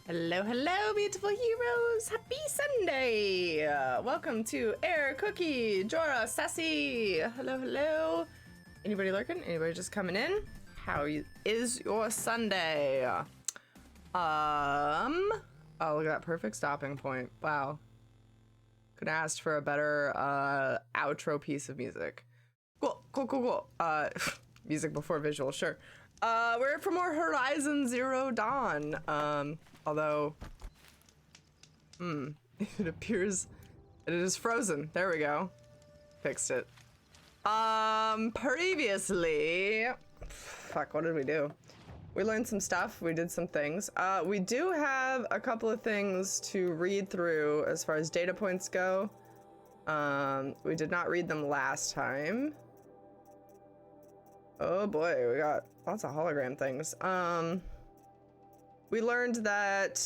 Hello, hello, beautiful heroes! Happy Sunday! Welcome to Air Cookie, Jorah, Sassy. Hello, hello. Anybody lurking? Anybody just coming in? How is your Sunday? Oh, look at that perfect stopping point. Wow. Could have asked for a better outro piece of music. Cool. Music before visual, sure. We're here for more Horizon Zero Dawn. Although, it appears that it is frozen. There we go. Fixed it. Previously, fuck, what did we do? We learned some stuff. We did some things. We do have a couple of things to read through as far as data points go. We did not read them last time. Oh boy, we got lots of hologram things. We learned that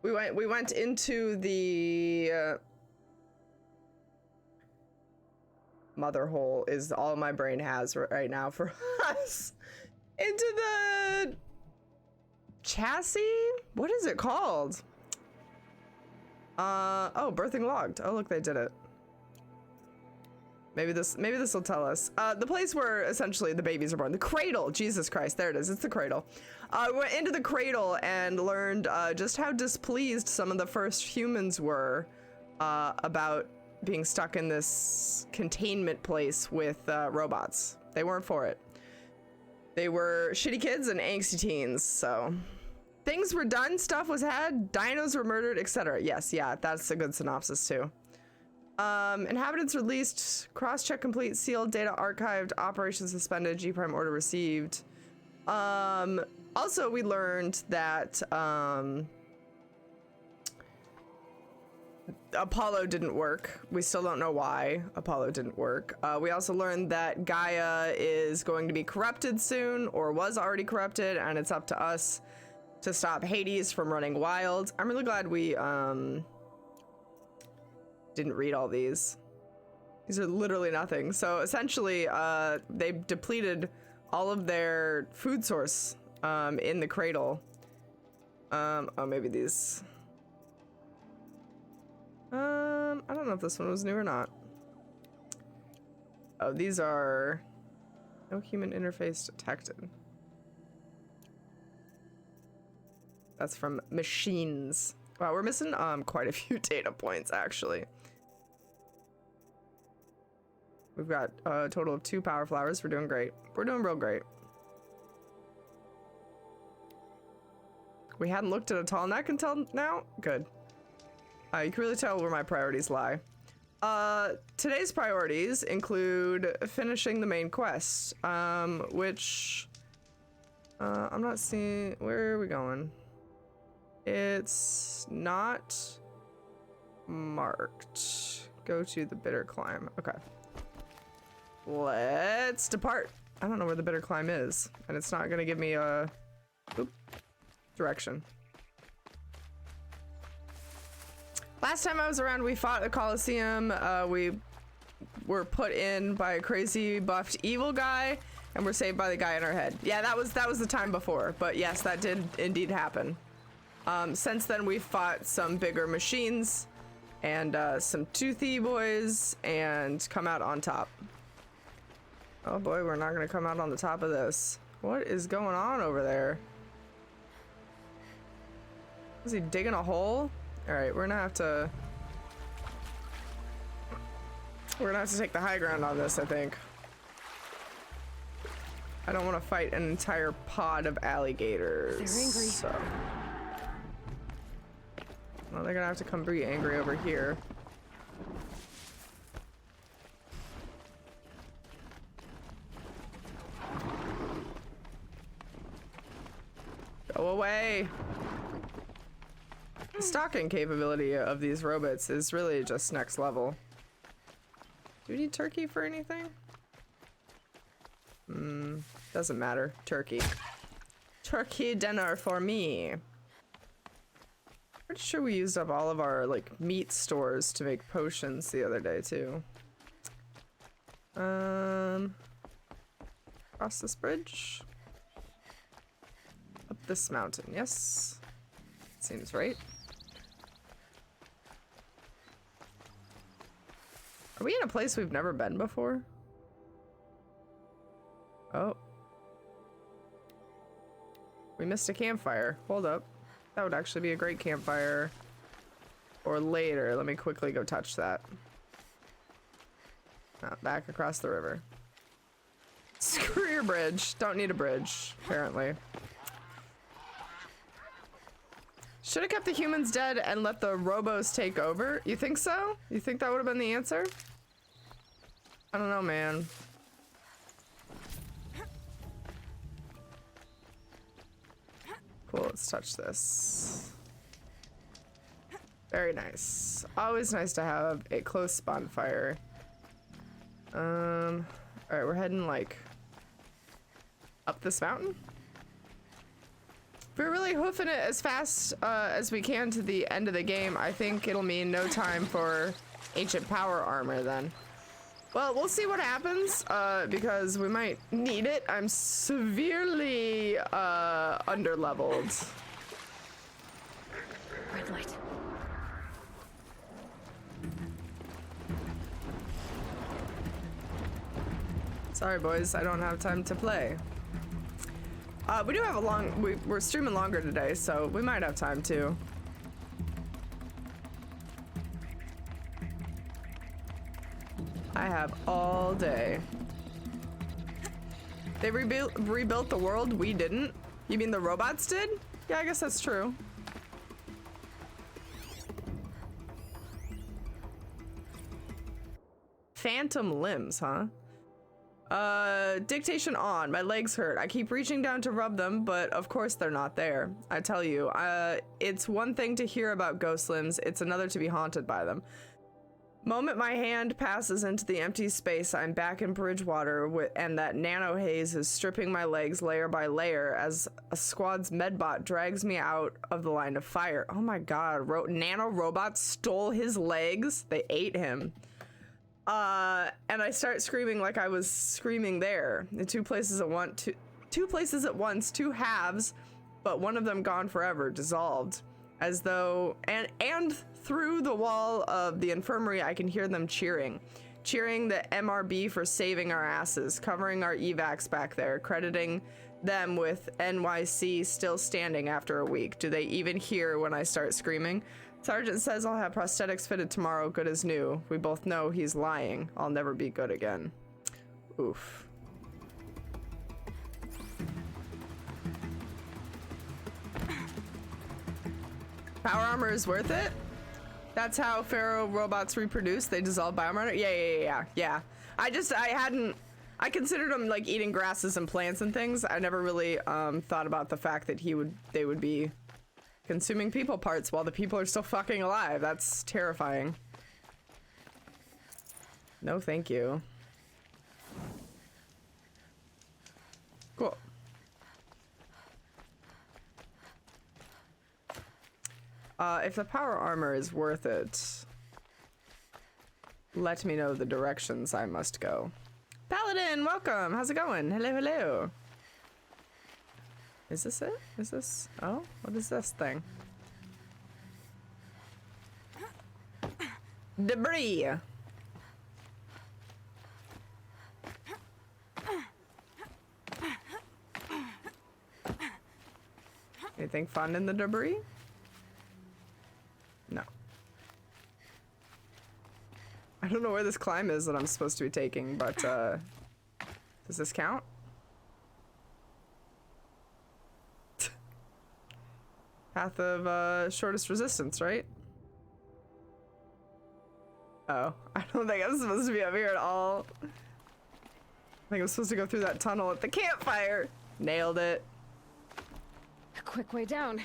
we went into the mother hole is all my brain has right now for us. Into the chassis? What is it called? Oh, birthing logged. Oh, look, they did it. Maybe this will tell us. The place where essentially the babies are born. The cradle. Jesus Christ, there it is. It's the cradle. We went into the cradle and learned just how displeased some of the first humans were about being stuck in this containment place with robots. They weren't for it. They were shitty kids and angsty teens, so. Things were done, stuff was had, dinos were murdered, etc. Yes, yeah, that's a good synopsis too. Inhabitants released, cross-check complete, sealed, data archived, operation suspended, G prime order received. Also we learned that Apollo didn't work. We still don't know why Apollo didn't work. We also learned that Gaia is going to be corrupted soon, or was already corrupted, and it's up to us to stop Hades from running wild. I'm really glad we didn't read all these. These are literally nothing. So essentially, they depleted all of their food source in the cradle. Oh, maybe these. I don't know if this one was new or not. Oh, these are no human interface detected. That's from machines. Wow, we're missing quite a few data points actually. We've got a total of 2 power flowers. We're doing great. We're doing real great. We hadn't looked at a tall neck until now. Good. You can really tell where my priorities lie. Today's priorities include finishing the main quest, which I'm not seeing. Where are we going? It's not marked. Go to the bitter climb. Okay. Let's depart. I don't know where the bitter climb is, and it's not gonna give me a direction. Last time I was around, we fought a Coliseum. We were put in by a crazy buffed evil guy, and we're saved by the guy in our head. Yeah, that was the time before, but yes, that did indeed happen. Since then, we've fought some bigger machines and some toothy boys, and come out on top. Oh boy, we're not gonna come out on the top of this. What is going on over there? Is he digging a hole? All right, we're gonna have to take the high ground on this, I think. I don't want to fight an entire pod of alligators. They're angry. So. Well, they're gonna have to come be angry over here. Go away. The stalking capability of these robots is really just next level. Do we need turkey for anything? Doesn't matter. Turkey. Turkey dinner for me. Pretty sure we used up all of our like meat stores to make potions the other day too. Cross this bridge. Up this mountain, yes. Seems right. Are we in a place we've never been before? Oh. We missed a campfire. Hold up. That would actually be a great campfire. Or later. Let me quickly go touch that. Back across the river. Screw your bridge. Don't need a bridge, apparently. Should have kept the humans dead and let the robos take over? You think so? You think that would have been the answer? I don't know, man. Cool, let's touch this. Very nice. Always nice to have a close bonfire. Alright, we're heading like up this mountain. If we're really hoofing it as fast as we can to the end of the game, I think it'll mean no time for ancient power armor then. Well, we'll see what happens, because we might need it. I'm severely underleveled. Red light. Sorry, boys, I don't have time to play. We do have a long... We're streaming longer today, so we might have time to. I have all day. They rebuilt the world, we didn't? You mean the robots did? Yeah, I guess that's true. Phantom limbs, huh? Dictation on. My legs hurt. I keep reaching down to rub them, but of course they're not there. I tell you, it's one thing to hear about ghost limbs, it's another to be haunted by them. Moment my hand passes into the empty space, I'm back in Bridgewater, and that nano haze is stripping my legs layer by layer as a squad's medbot drags me out of the line of fire. Oh my god, nano robots stole his legs? They ate him. And I start screaming like I was screaming there. In two places at once, two halves, but one of them gone forever, dissolved. As though, and through the wall of the infirmary, I can hear them cheering the MRB for saving our asses, covering our evacs back there, crediting them with NYC still standing after a week. Do they even hear when I start screaming? Sergeant says I'll have prosthetics fitted tomorrow, good as new. We both know he's lying. I'll never be good again. Oof. Power armor is worth it? That's how Pharaoh robots reproduce? They dissolve biomatter? Yeah. I considered them like eating grasses and plants and things. I never really thought about the fact that they would be consuming people parts while the people are still fucking alive. That's terrifying. No, thank you. Cool. If the power armor is worth it, let me know the directions I must go. Paladin, welcome. How's it going? Hello, hello. Is this it? Is this... Oh, what is this thing? Debris. Anything fun in the debris? No. I don't know where this climb is that I'm supposed to be taking, but does this count? Path of shortest resistance, right? Oh, I don't think I'm supposed to be up here at all. I think I'm supposed to go through that tunnel at the campfire. Nailed it. A quick way down.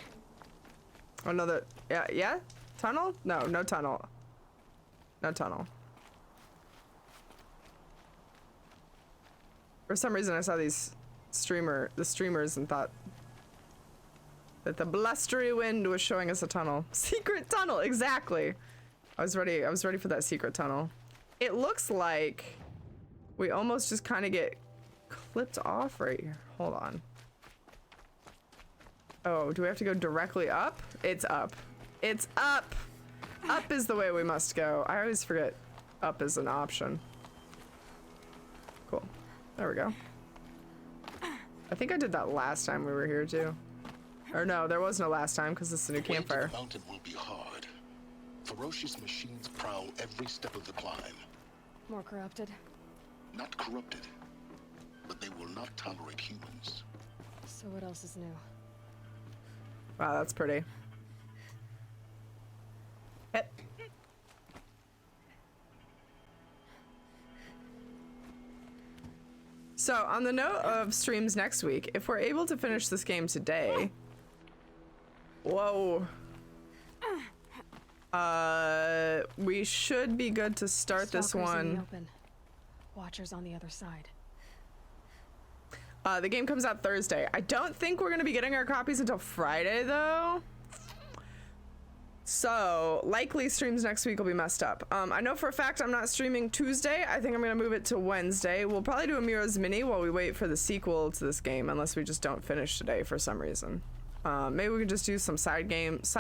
Oh no, yeah? Tunnel? No, no tunnel. No tunnel. For some reason I saw these streamers and thought that the blustery wind was showing us a tunnel. Secret tunnel, exactly. I was ready for that secret tunnel. It looks like we almost just kind of get clipped off right here. Hold on. Oh, do we have to go directly up? It's up. It's up! Up is the way we must go. I always forget up is an option. Cool. There we go. I think I did that last time we were here too. Or no, there was no last time because this is a new campfire. The mountain will be hard. Ferocious machines prowl every step of the climb. More corrupted. Not corrupted, but they will not tolerate humans. So what else is new? Wow, that's pretty. Hit. So, on the note of streams next week, if we're able to finish this game today... Whoa. We should be good to start this Stalkers in the one. open. Watchers on the other side. The game comes out Thursday. I don't think we're gonna be getting our copies until Friday, though. So, likely streams next week will be messed up. I know for a fact I'm not streaming Tuesday. I think I'm gonna move it to Wednesday. We'll probably do a Mira's Mini while we wait for the sequel to this game, unless we just don't finish today for some reason. Maybe we can just do some side games?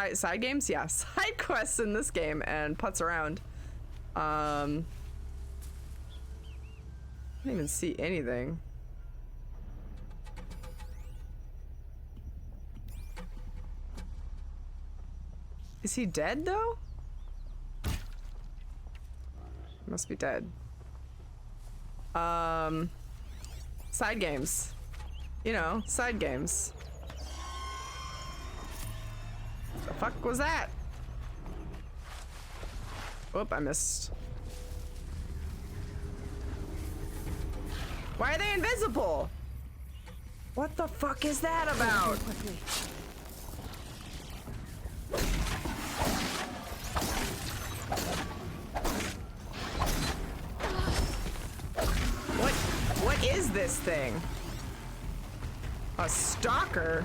Yeah, side quests in this game and putz around. I didn't even see anything. Is he dead though? Must be dead. Side games. You know, side games. The fuck was that? Oop, I missed. Why are they invisible? What the fuck is that about? Quickly. What is this thing? A stalker?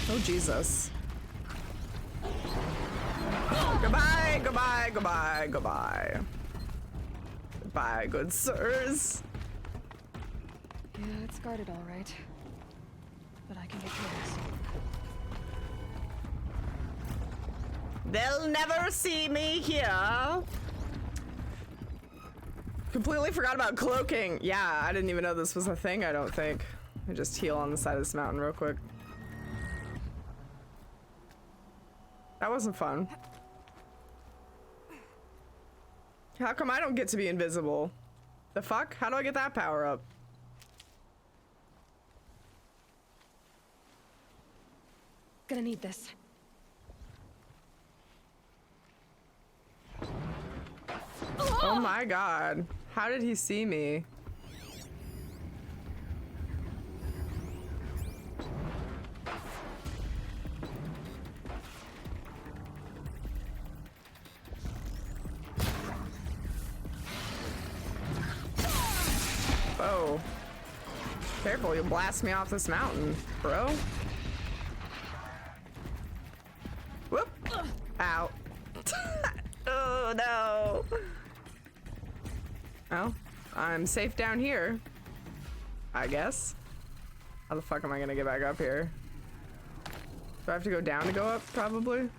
Oh, Jesus. Goodbye, goodbye, goodbye, goodbye. Goodbye, good sirs. Yeah, it's guarded all right. But I can get through this. They'll never see me here. Completely forgot about cloaking. Yeah, I didn't even know this was a thing, I don't think. I just heal on the side of this mountain real quick. That wasn't fun. How come I don't get to be invisible? The fuck? How do I get that power up? Gonna need this. Oh my god. How did he see me? Oh. Careful, you'll blast me off this mountain, bro. Whoop. Ow. Oh no. Well, I'm safe down here, I guess. How the fuck am I gonna get back up here? Do I have to go down to go up, probably?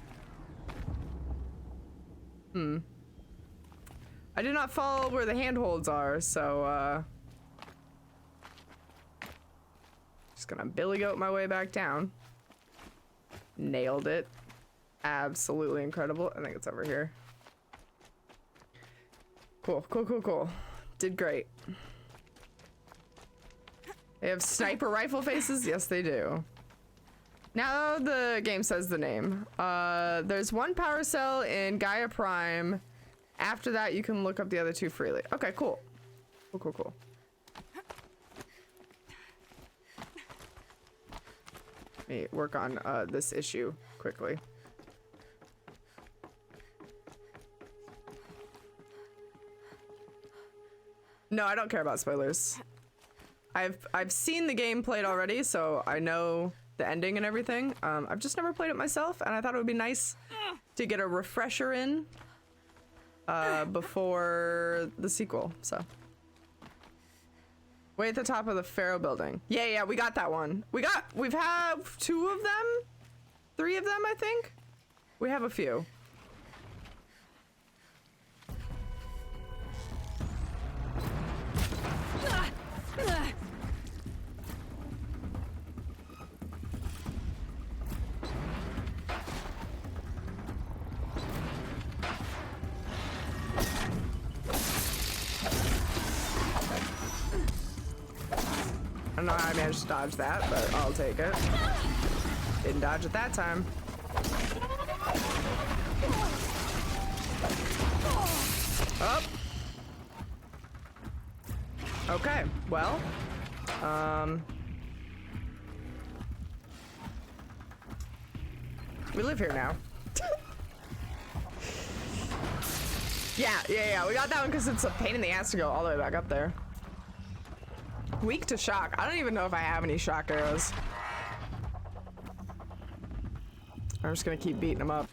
I did not follow where the handholds are, so, just gonna billy goat my way back down. Nailed it. Absolutely incredible. I think it's over here. Cool, cool, cool, cool. Did great. They have sniper rifle faces? Yes, they do. Now the game says the name. There's one power cell in Gaia Prime. After that, you can look up the other two freely. Okay, cool. Cool, cool, cool. Let me work on this issue quickly. No, I don't care about spoilers. I've seen the game played already, so I know the ending and everything. I've just never played it myself, and I thought it would be nice to get a refresher in before the sequel. So, way at the top of the Pharaoh building. Yeah, we got that one. We've had 2 of them, 3 of them, I think. We have a few. I don't know how I managed to dodge that, but I'll take it. Didn't dodge it that time. Up. Okay, well, we live here now. Yeah, we got that one because it's a pain in the ass to go all the way back up there. Weak to shock. I don't even know if I have any shock arrows. I'm just gonna keep beating them up.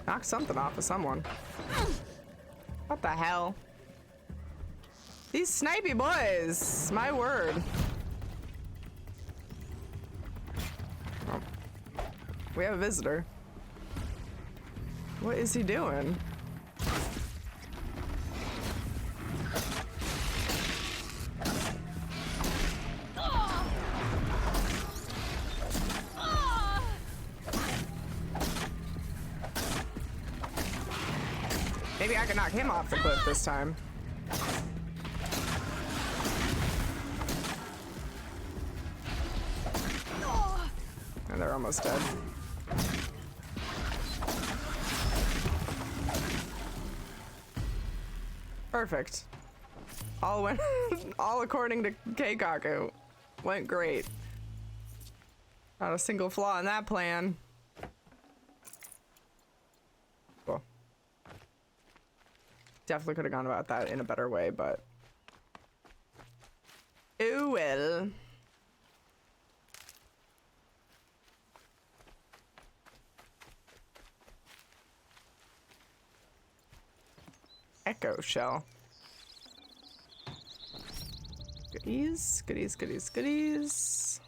Knock something off of someone. What the hell? These snipey boys, my word. Oh. We have a visitor. What is he doing? Maybe I can knock him off the cliff this time. And they're almost dead. Perfect. All went all according to Keikaku. Went great. Not a single flaw in that plan. Cool. Definitely could have gone about that in a better way, but oh well. Echo shell. Goodies, goodies, goodies, goodies.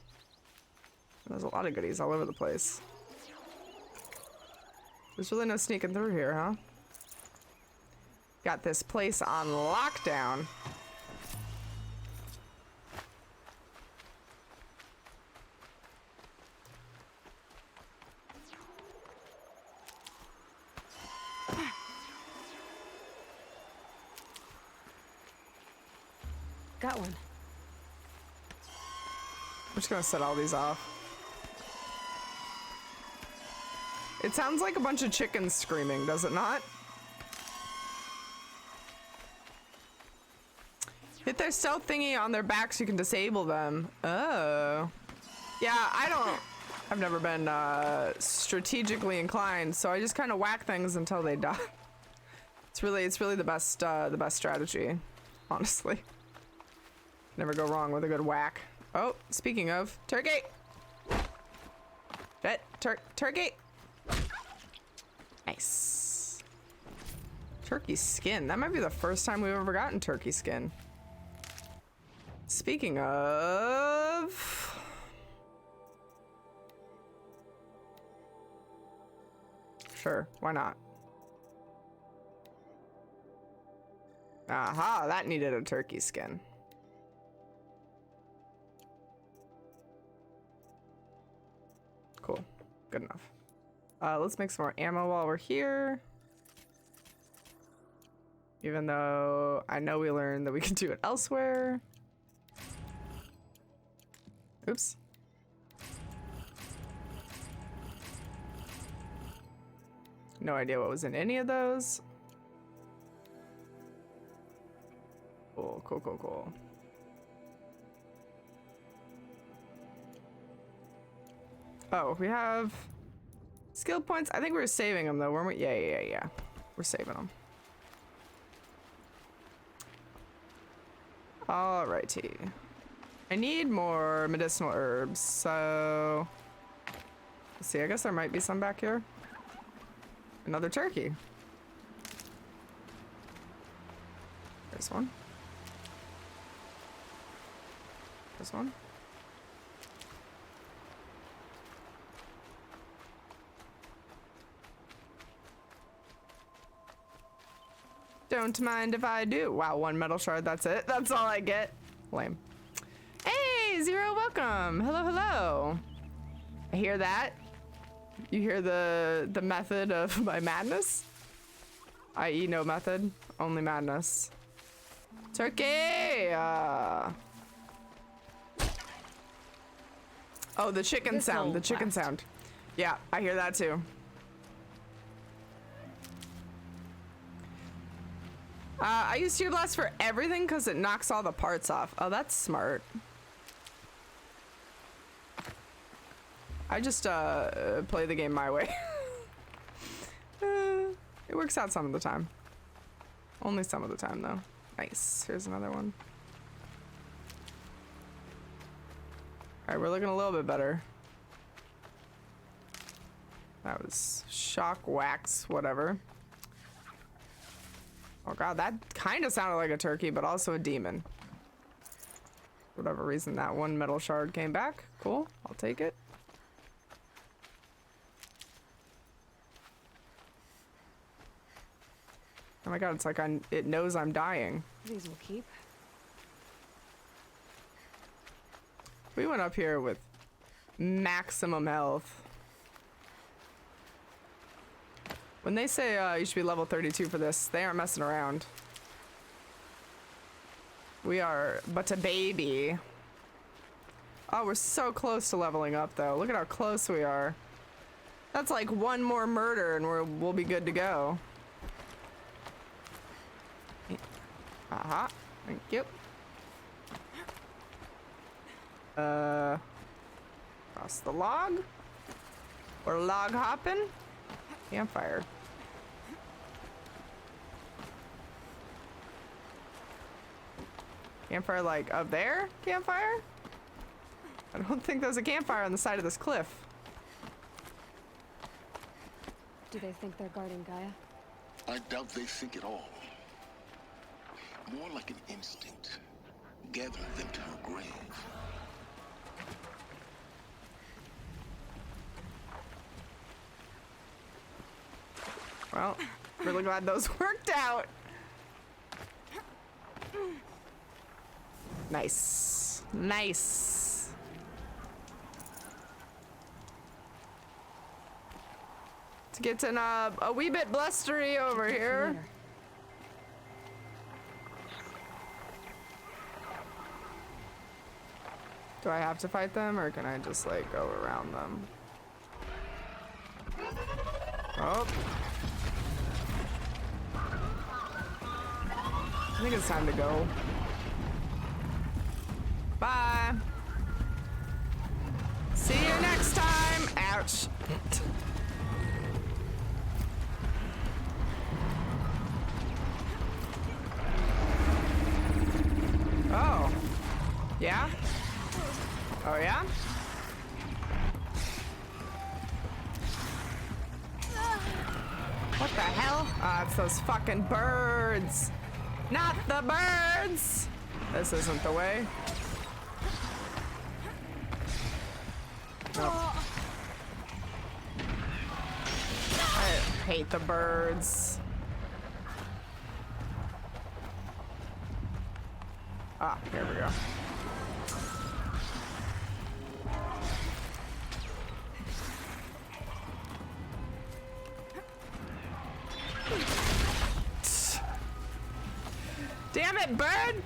There's a lot of goodies all over the place. There's really no sneaking through here, huh? Got this place on lockdown. Got one. I'm just gonna set all these off. It sounds like a bunch of chickens screaming, does it not? Hit their stealth thingy on their back so you can disable them. Oh. Yeah, I've never been strategically inclined, so I just kind of whack things until they die. It's really the best strategy, honestly. Never go wrong with a good whack. Oh, speaking of, turkey! Turkey! Nice. Turkey skin. That might be the first time we've ever gotten turkey skin. Speaking of... Sure, why not? Aha, that needed a turkey skin. Cool, good enough. Let's make some more ammo while we're here. Even though I know we learned that we can do it elsewhere. Oops. No idea what was in any of those. Cool, cool, cool, cool. Oh, we have skill points. I think we were saving them though, weren't we? Yeah. We're saving them. Alrighty. I need more medicinal herbs, so let's see. I guess there might be some back here. Another turkey. There's one. This one. Don't mind if I do. Wow, one metal shard, that's it. That's all I get. Lame. Hey, Zero, welcome. Hello, hello. I hear that. You hear the method of my madness? I.e. no method, only madness. Turkey! Oh, the chicken sound, the chicken sound. Yeah, I hear that too. I use Tear Blast for everything because it knocks all the parts off. Oh, that's smart. I just play the game my way. It works out some of the time. Only some of the time though. Nice. Here's another one. Alright, we're looking a little bit better. That was shock wax, whatever. Oh god, that kind of sounded like a turkey, but also a demon. For whatever reason, that one metal shard came back. Cool, I'll take it. Oh my god, it's like it knows I'm dying. These will keep. We went up here with maximum health. When they say you should be level 32 for this, they aren't messing around. We are but a baby. Oh, we're so close to leveling up though. Look at how close we are. That's like one more murder and we'll be good to go. Aha, thank you. Cross the log. We're log hopping. Campfire. Campfire like up there? Campfire? I don't think there's a campfire on the side of this cliff. Do they think they're guarding Gaia? I doubt they think at all. More like an instinct, gathering them to her grave. Well, really glad those worked out. Nice. Nice. It's getting a wee bit blustery over here. Do I have to fight them or can I just like go around them? Oh. I think it's time to go. Bye. See you next time. Ouch. Oh. Yeah? Oh yeah? What the hell? Ah, it's those fucking birds. Not the birds! This isn't the way. Nope. I hate the birds. Ah, here we go. Damn it, bird!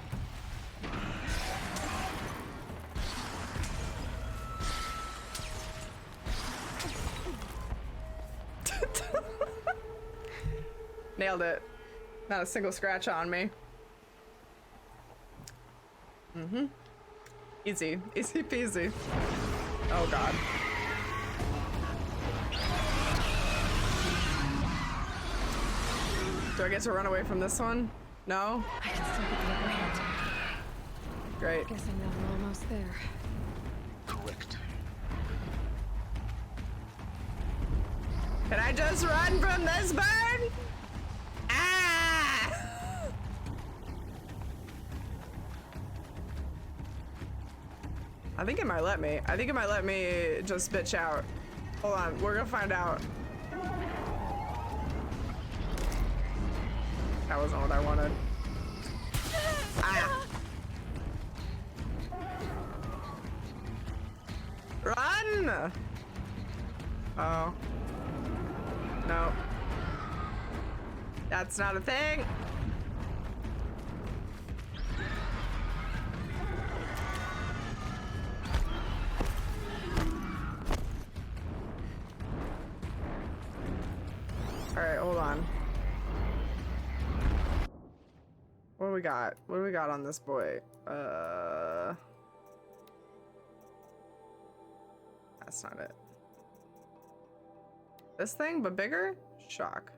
Nailed it. Not a single scratch on me. Mm-hmm. Easy. Easy peasy. Oh god. Do I get to run away from this one? No? I can still get the upper hand. Great. Guessing that we're almost there. Correct. Can I just run from this bird? Ah! I think it might let me. I think it might let me just bitch out. Hold on, we're gonna find out. That wasn't what I wanted. Ah! Run! Oh. No. That's not a thing. All right, hold on. What do we got? What do we got on this boy? That's not it. This thing, but bigger? Shock.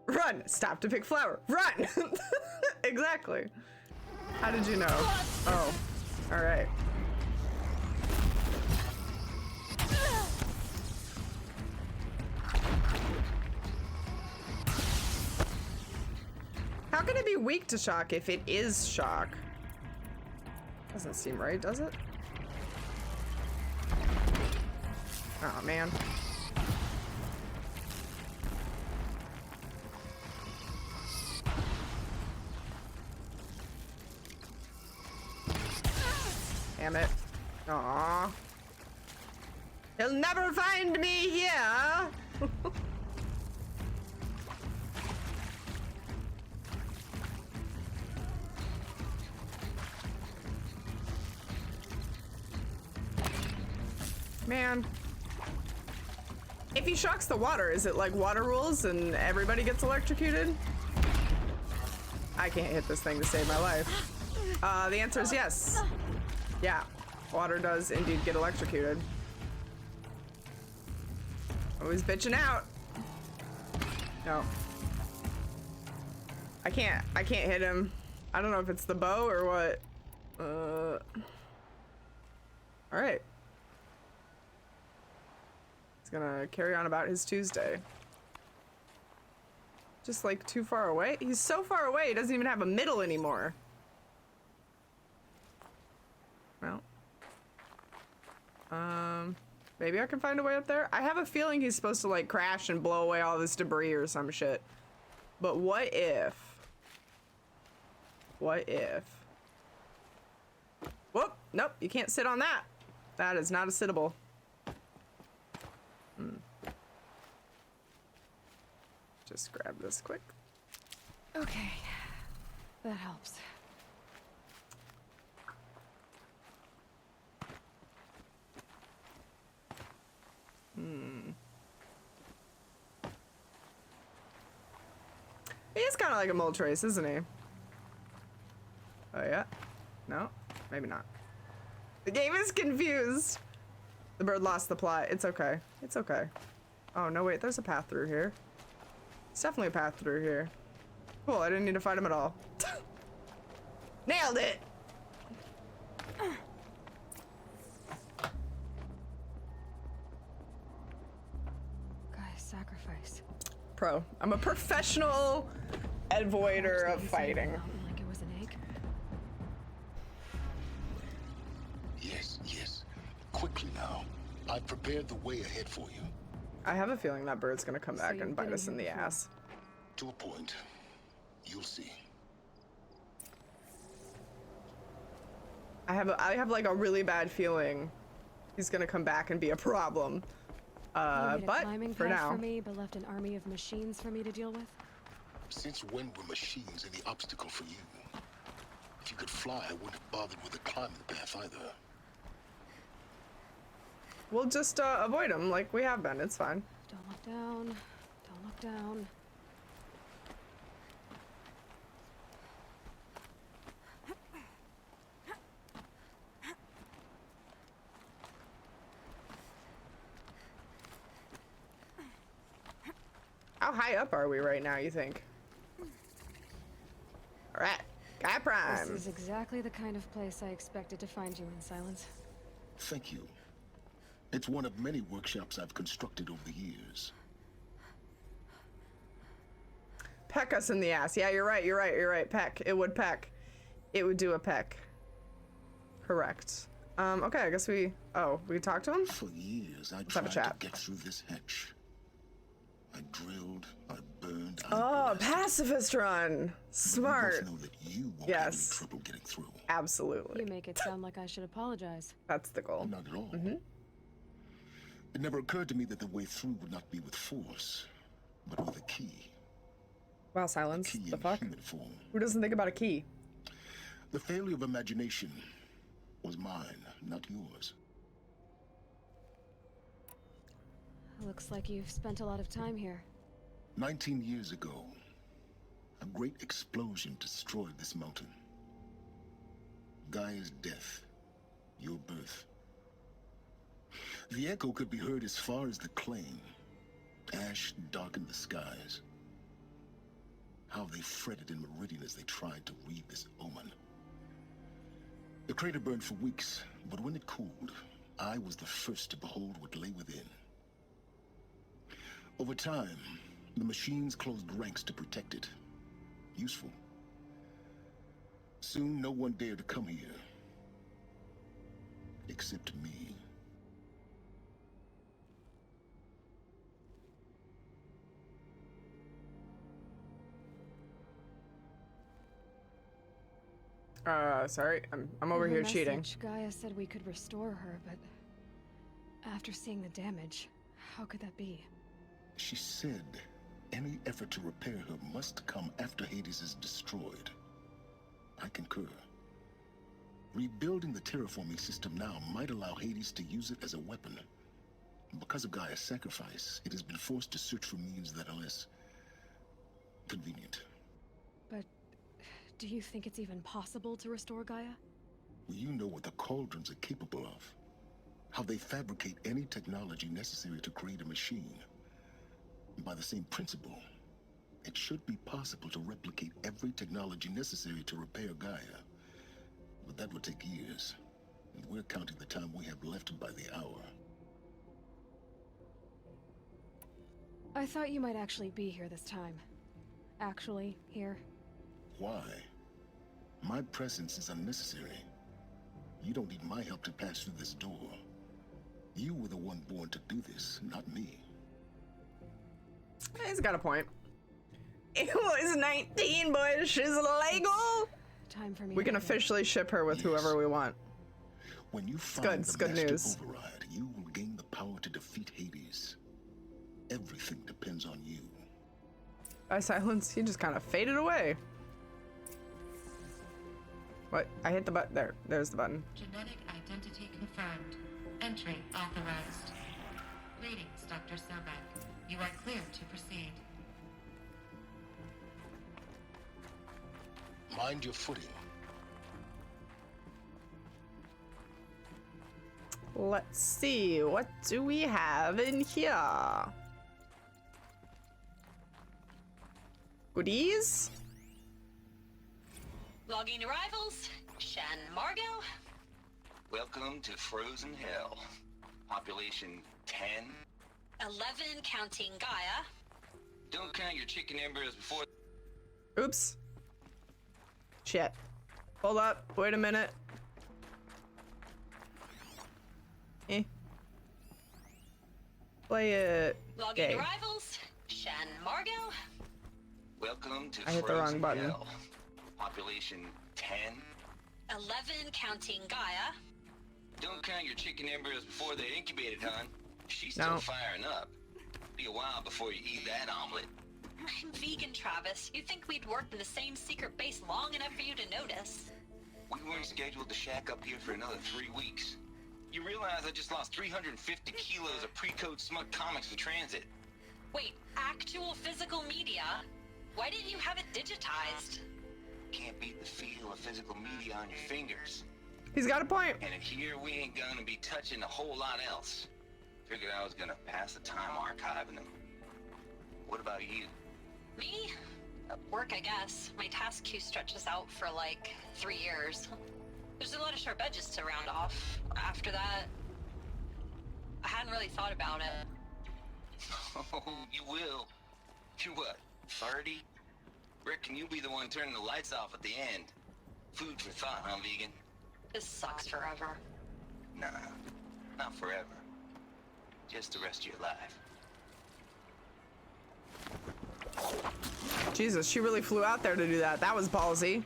Run! Stop to pick flower. Run! Exactly. How did you know? Oh, all right. How can it be weak to shock if it is shock? Doesn't seem right, does it? Oh man. Damn it. Aww. He'll never find me here. Man. If he shocks the water, is it like water rules and everybody gets electrocuted? I can't hit this thing to save my life. The answer is yes. Yeah, water does indeed get electrocuted. Always bitching out. No. I can't hit him. I don't know if it's the bow or what. All right. He's gonna carry on about his Tuesday. Just like too far away. He's so far away, he doesn't even have a middle anymore. Well. Maybe I can find a way up there. I have a feeling he's supposed to like crash and blow away all this debris or some shit. But what if? What if? Whoop, nope, you can't sit on that. That is not a sittable. Just grab this quick. Okay, that helps. He's kind of like a mole trace, isn't he? Oh yeah? No? Maybe not. The game is confused. The bird lost the plot. It's okay. It's okay. Oh no, wait, there's a path through here. It's definitely a path through here. Cool, I didn't need to fight him at all. Nailed it! Guy's sacrifice. Pro. I'm a professional avoider of fighting. Like it was an egg. Yes, yes. Quickly now. I've prepared the way ahead for you. I have a feeling that bird's gonna come back you've and bite been us in here the before. ass. To a point. You'll see. I have like a really bad feeling he's gonna come back and be a problem. You made a But climbing for path now. for me, but left an army of machines for me to deal with. Since when were machines any obstacle for you? If you could fly, I wouldn't have bothered with a climbing path either. We'll just avoid him like we have been. It's fine. Don't look down. Don't look down. How high up are we right now, you think? Alright, Gaia Prime. This is exactly the kind of place I expected to find you in, Silence. Thank you. It's one of many workshops I've constructed over the years. Peck us in the ass. Yeah, you're right. Peck. It would peck. It would do a peck. Correct. Okay, I guess we talked to him? For years, I Let's have a tried to chat. get through this hatch. I drilled, I burned, I Oh, blasted. pacifist run. Smart. We both know that you won't Yes. have any trouble getting through. Absolutely. You make it sound like I should apologize. That's the goal. Not at all. It never occurred to me that the way through would not be with force, but with a key. Wow, Silence. Key The in fuck? human form. Who doesn't think about a key? The failure of imagination was mine, not yours. Looks like you've spent a lot of time here. 19 years ago, a great explosion destroyed this mountain. Gaia's death, your birth. The echo could be heard as far as the claim. Ash darkened the skies. How they fretted in meridian as they tried to read this omen. The crater burned for weeks, but when it cooled, I was the first to behold what lay within. Over time, the machines closed ranks to protect it. Useful. Soon, no one dared to come here. Except me. Sorry. I'm over In her here cheating. message, Gaia said we could restore her, but after seeing the damage, how could that be? She said any effort to repair her must come after Hades is destroyed. I concur. Rebuilding the terraforming system now might allow Hades to use it as a weapon. Because of Gaia's sacrifice, it has been forced to search for means that are less convenient. But do you think it's even possible to restore Gaia? Well, you know what the cauldrons are capable of. How they fabricate any technology necessary to create a machine. By the same principle, it should be possible to replicate every technology necessary to repair Gaia. But that would take years, and we're counting the time we have left by the hour. I thought you might actually be here this time. Actually, here. Why? My presence is unnecessary. You don't need my help to pass through this door. You were the one born to do this, not me. He's got a point. It was 19, but she's legal. Time for me. We to can head. officially ship her with Yes. whoever we want. When you good, find it's the good master news. override, you will gain the power to defeat Hades. Everything depends on you. By Silence, he just kind of faded away. What? I hit the button. There's the button. Genetic identity confirmed. Entry authorized. Greetings, Dr. Sobek. You are clear to proceed. Mind your footing. Let's see. What do we have in here? Goodies? Logging arrivals. Shan Margot. Welcome to Frozen Hell. Population 10. 11 counting Gaia. Don't count your chicken embryos before. Oops. Shit. Hold up. Wait a minute. Play it. Logging gay. arrivals. Shan Margot. Welcome to I hit the Frozen wrong button. Hell. Population 10. 11 counting Gaia. Don't count your chicken embryos before they're incubated, hon. She's still No. firing up. Be a while before you eat that omelet. I'm vegan, Travis. You'd think we'd worked in the same secret base long enough for you to notice. We weren't scheduled to shack up here for another 3 weeks. You realize I just lost 350 kilos of pre-code smut comics in transit. Wait, actual physical media? Why didn't you have it digitized? Can't beat the feel of physical media on your fingers. He's got a point. And in here, we ain't gonna be touching a whole lot else. Figured I was gonna pass the time archiving them. What about you? Me? Work, I guess. My task queue stretches out for like 3 years. There's a lot of sharp edges to round off. After that, I hadn't really thought about it. Oh, you will. You're what, 30? Reckon you'll be the one turning the lights off at the end. Food for thought, huh, vegan? This sucks forever. Nah, not forever. Just the rest of your life. Jesus, she really flew out there to do that. That was ballsy.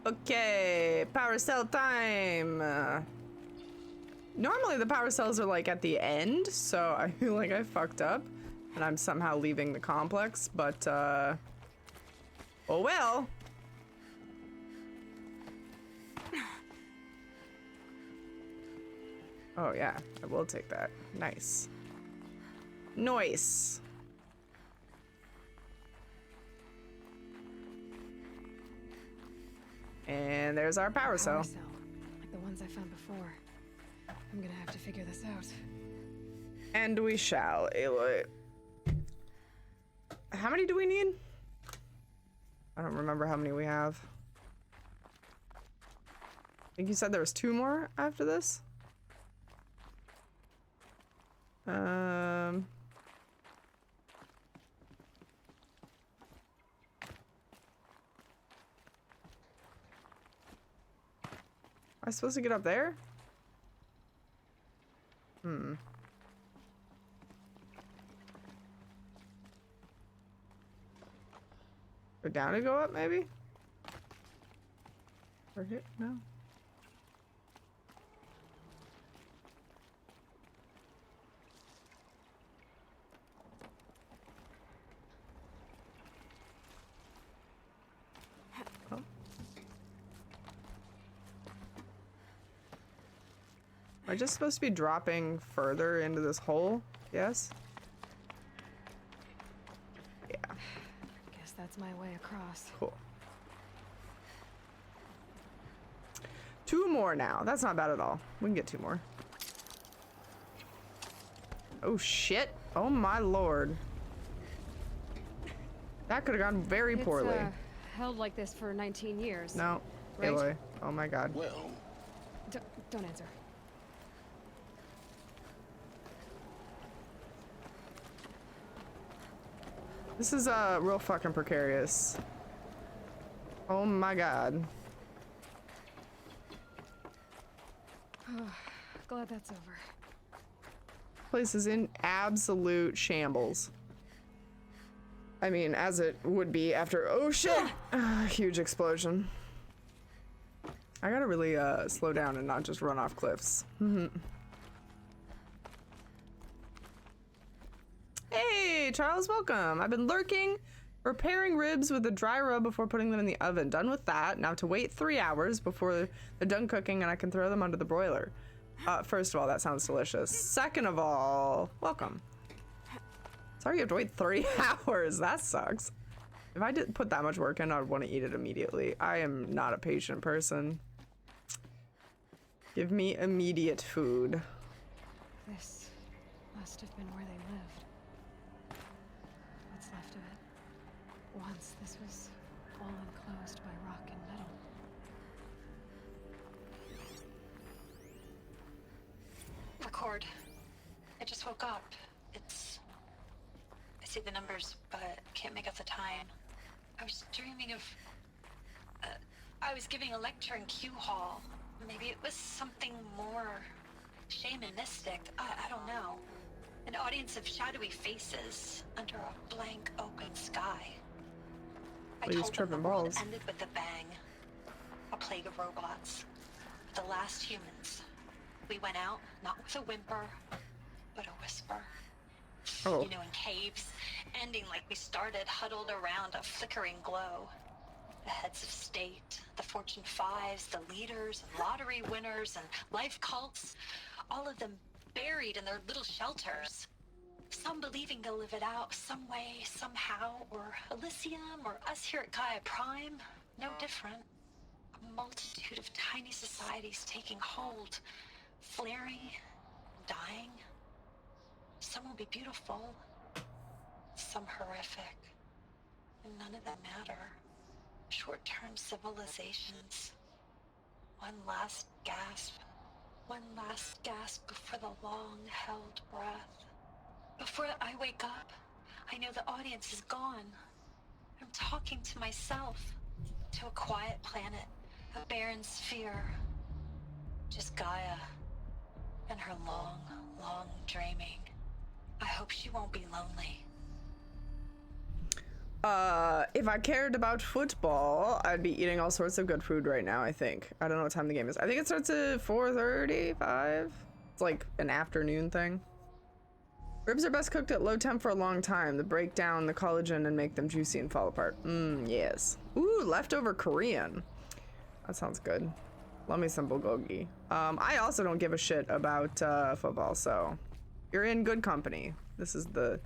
Okay, power cell time. Normally the power cells are like at the end, so I feel like I fucked up and I'm somehow leaving the complex, but oh well. Oh yeah, I will take that. Nice. Nice. And there's our power cell. Like the ones I found before. I'm gonna have to figure this out. And we shall, Aloy. How many do we need? I don't remember how many we have. I think you said there was 2 more after this? Am I supposed to get up there? Hmm. Go down to go up, maybe? Or hit? No. Oh. Am I just supposed to be dropping further into this hole? Yes? Yeah. Guess that's my way across. Cool. 2 more now. That's not bad at all. We can get 2 more. Oh shit. Oh my lord. That could have gone very poorly. It's held like this for 19 years. No. Right? Aloy. Oh my god. Well, Don't answer. This is real fucking precarious. Oh my god. Glad that's over. Place is in absolute shambles. I mean, as it would be after, oh shit, huge explosion. I gotta really slow down and not just run off cliffs. Hey, Charles, welcome. I've been lurking, preparing ribs with a dry rub before putting them in the oven. Done with that. Now to wait 3 hours before they're done cooking and I can throw them under the broiler. First of all, that sounds delicious. Second of all, welcome. Sorry you have to wait 3 hours. That sucks. If I didn't put that much work in, I'd want to eat it immediately. I am not a patient person. Give me immediate food. This must have been where they lived. What's left of it. Once this was all enclosed by rock and metal. Record. I just woke up. I see the numbers, but can't make out the time. I was dreaming of... I was giving a lecture in Q Hall. Maybe it was something more shamanistic. I don't know. An audience of shadowy faces under a blank open sky. I Well, he's told them tripping the world balls. ended with a bang. A plague of robots. The last humans. We went out, not with a whimper, but a whisper. Oh. You know, in caves, ending like we started, huddled around a flickering glow. The heads of state, the Fortune 5s, the leaders, and lottery winners, and life cults, all of them buried in their little shelters. Some believing they'll live it out some way, somehow, or Elysium, or us here at Gaia Prime, no different. A multitude of tiny societies taking hold, flaring, dying. Some will be beautiful, some horrific, and none of them matter. Short-term civilizations. One last gasp. One last gasp before the long-held breath. Before I wake up, I know the audience is gone. I'm talking to myself. To a quiet planet, a barren sphere. Just Gaia and her long, long dreaming. I hope she won't be lonely. If I cared about football, I'd be eating all sorts of good food right now, I think. I don't know what time the game is. I think it starts at 4:35. It's like an afternoon thing. Ribs are best cooked at low temp for a long time to break down the collagen and make them juicy and fall apart. Yes. Ooh, leftover Korean. That sounds good. Love me some bulgogi. I also don't give a shit about football, so you're in good company. This is the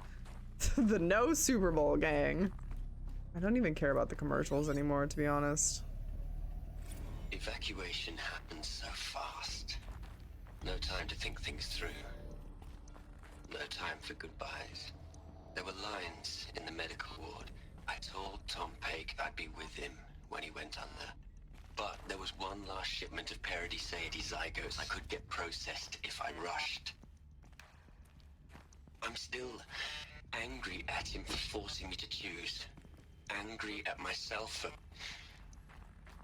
the no Super Bowl gang. I don't even care about the commercials anymore, to be honest. Evacuation happens so fast. No time to think things through. No time for goodbyes. There were lines in the medical ward. I told Tom Pake I'd be with him when he went under. But there was one last shipment of Paradiseidae zygotes I could get processed if I rushed. I'm still angry at him for forcing me to choose. Angry at myself for...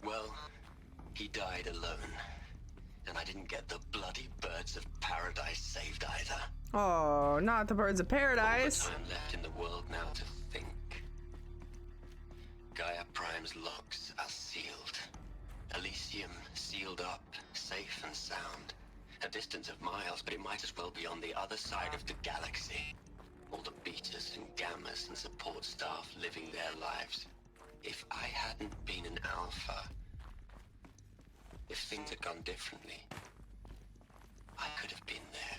Well, he died alone. And I didn't get the bloody birds of paradise saved either. Oh, not the birds of paradise. All the time left in the world now to think. Gaia Prime's locks are sealed. Elysium sealed up, safe and sound. A distance of miles, but it might as well be on the other side of the galaxy. All the betas and gammas and support staff living their lives. If I hadn't been an alpha, if things had gone differently, I could have been there.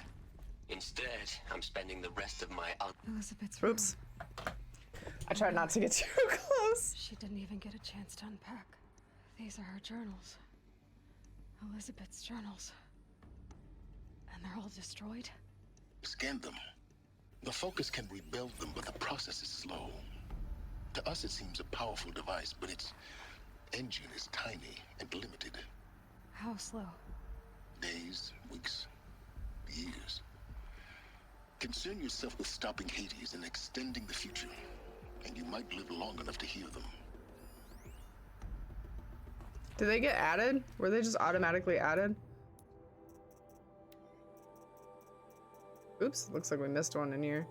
Instead, I'm spending the rest of my Elizabeth's Oops. I tried not to get too close. She didn't even get a chance to unpack. These are her journals. Elizabeth's journals. And they're all destroyed? Scan them. The Focus can rebuild them, but the process is slow. To us, it seems a powerful device, but its engine is tiny and limited. How slow? Days, weeks, years. Concern yourself with stopping Hades and extending the future, and you might live long enough to hear them. Did they get added? Were they just automatically added? Oops, looks like we missed one in here.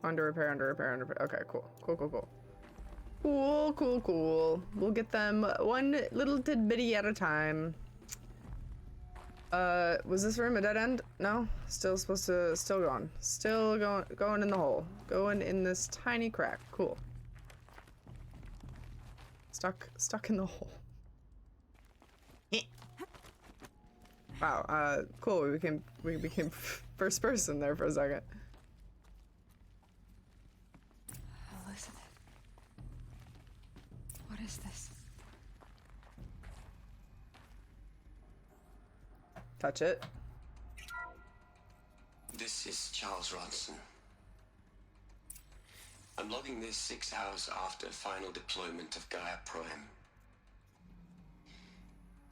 Under repair, under repair, under repair. Okay, cool. Cool, cool, cool. Cool, cool, cool. We'll get them one little tidbitty at a time. Was this room a dead end? No? Still supposed to, still going. Still going in the hole. Going in this tiny crack. Cool. Stuck in the hole. Wow, cool. We became first person there for a second. Elizabeth. What is this? Touch it. This is Charles Ronson. I'm logging this 6 hours after final deployment of Gaia Prime.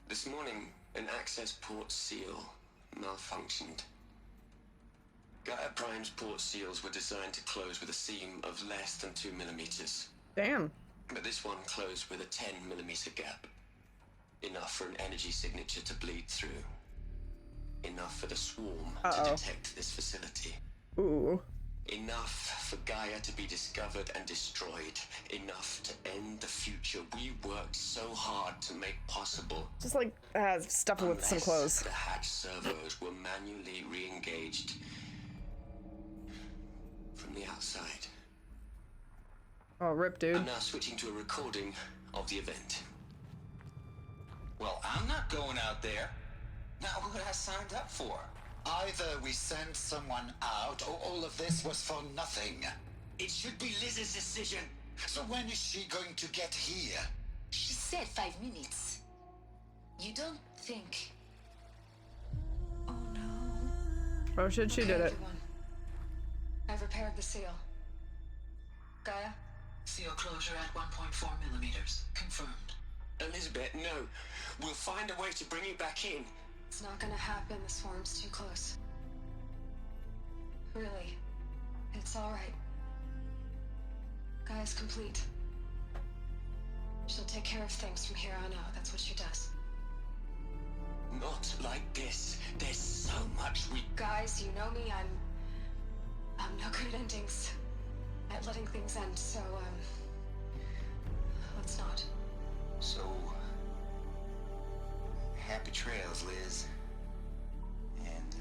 This morning, an access port seal malfunctioned. Gaia Prime's port seals were designed to close with a seam of less than 2 millimeters. Damn. But this one closed with a 10 millimeter gap. Enough for an energy signature to bleed through. Enough for the swarm to detect this facility. Ooh. Enough for Gaia to be discovered and destroyed. Enough to end the future we worked so hard to make possible. Just like stuff with some clothes. The hatch servos were manually re-engaged from the outside. Oh, rip, dude. I'm now switching to a recording of the event. Well, I'm not going out there. Not what I signed up for. Either we sent someone out, or all of this was for nothing. It should be Liz's decision. So when is she going to get here? She said 5 minutes. You don't think... Oh no. Oh shit, she Okay, did it. everyone. I've repaired the seal. Gaia? Seal closure at 1.4 millimeters. Confirmed. Elizabeth, no. We'll find a way to bring you back in. It's not gonna happen. The swarm's too close. Really. It's alright. Gaia's complete. She'll take care of things from here on out. That's what she does. Not like this. There's so much we... Guys, you know me. I'm no good at endings. At letting things end, so, let's not. So, happy trails, Liz. And,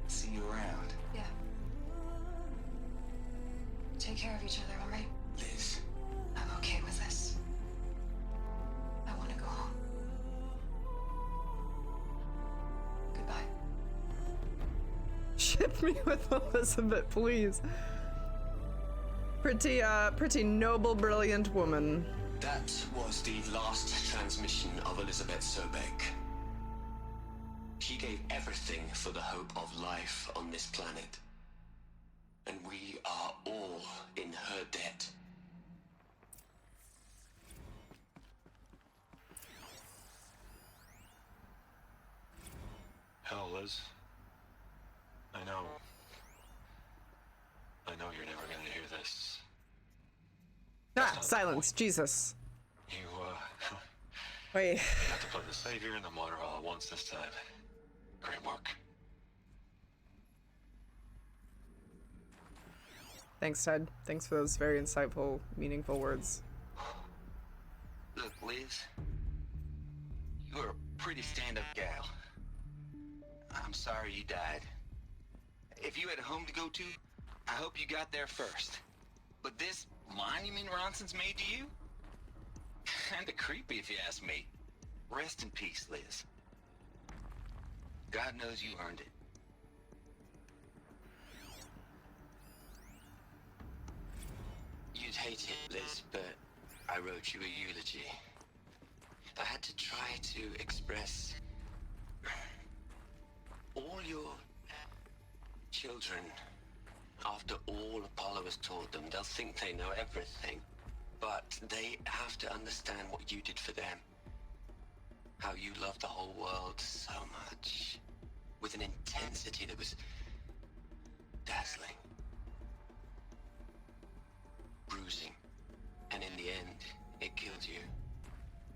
see you around. Yeah. Take care of each other, alright? Liz. I'm okay with this. I want to go home. Goodbye. Ship me with Elizabeth, please. Pretty noble, brilliant woman. That was the last transmission of Elizabeth Sobek. She gave everything for the hope of life on this planet. And we are all in her debt. Hell, Liz. I know you're never gonna hear this. Ah, silence, Jesus. You, Wait. got to play the savior and the martyr all at once this time. Great work. Thanks, Ted. Thanks for those very insightful, meaningful words. Look, Liz. You're a pretty stand-up gal. I'm sorry you died. If you had a home to go to, I hope you got there first. But this monument Ronson's made to you? Kinda creepy if you ask me. Rest in peace, Liz. God knows you earned it. You'd hate it, Liz, but I wrote you a eulogy. I had to try to express all your children. After all Apollo has taught them, they'll think they know everything. But they have to understand what you did for them. How you loved the whole world so much. With an intensity that was dazzling. Bruising. And in the end, it killed you.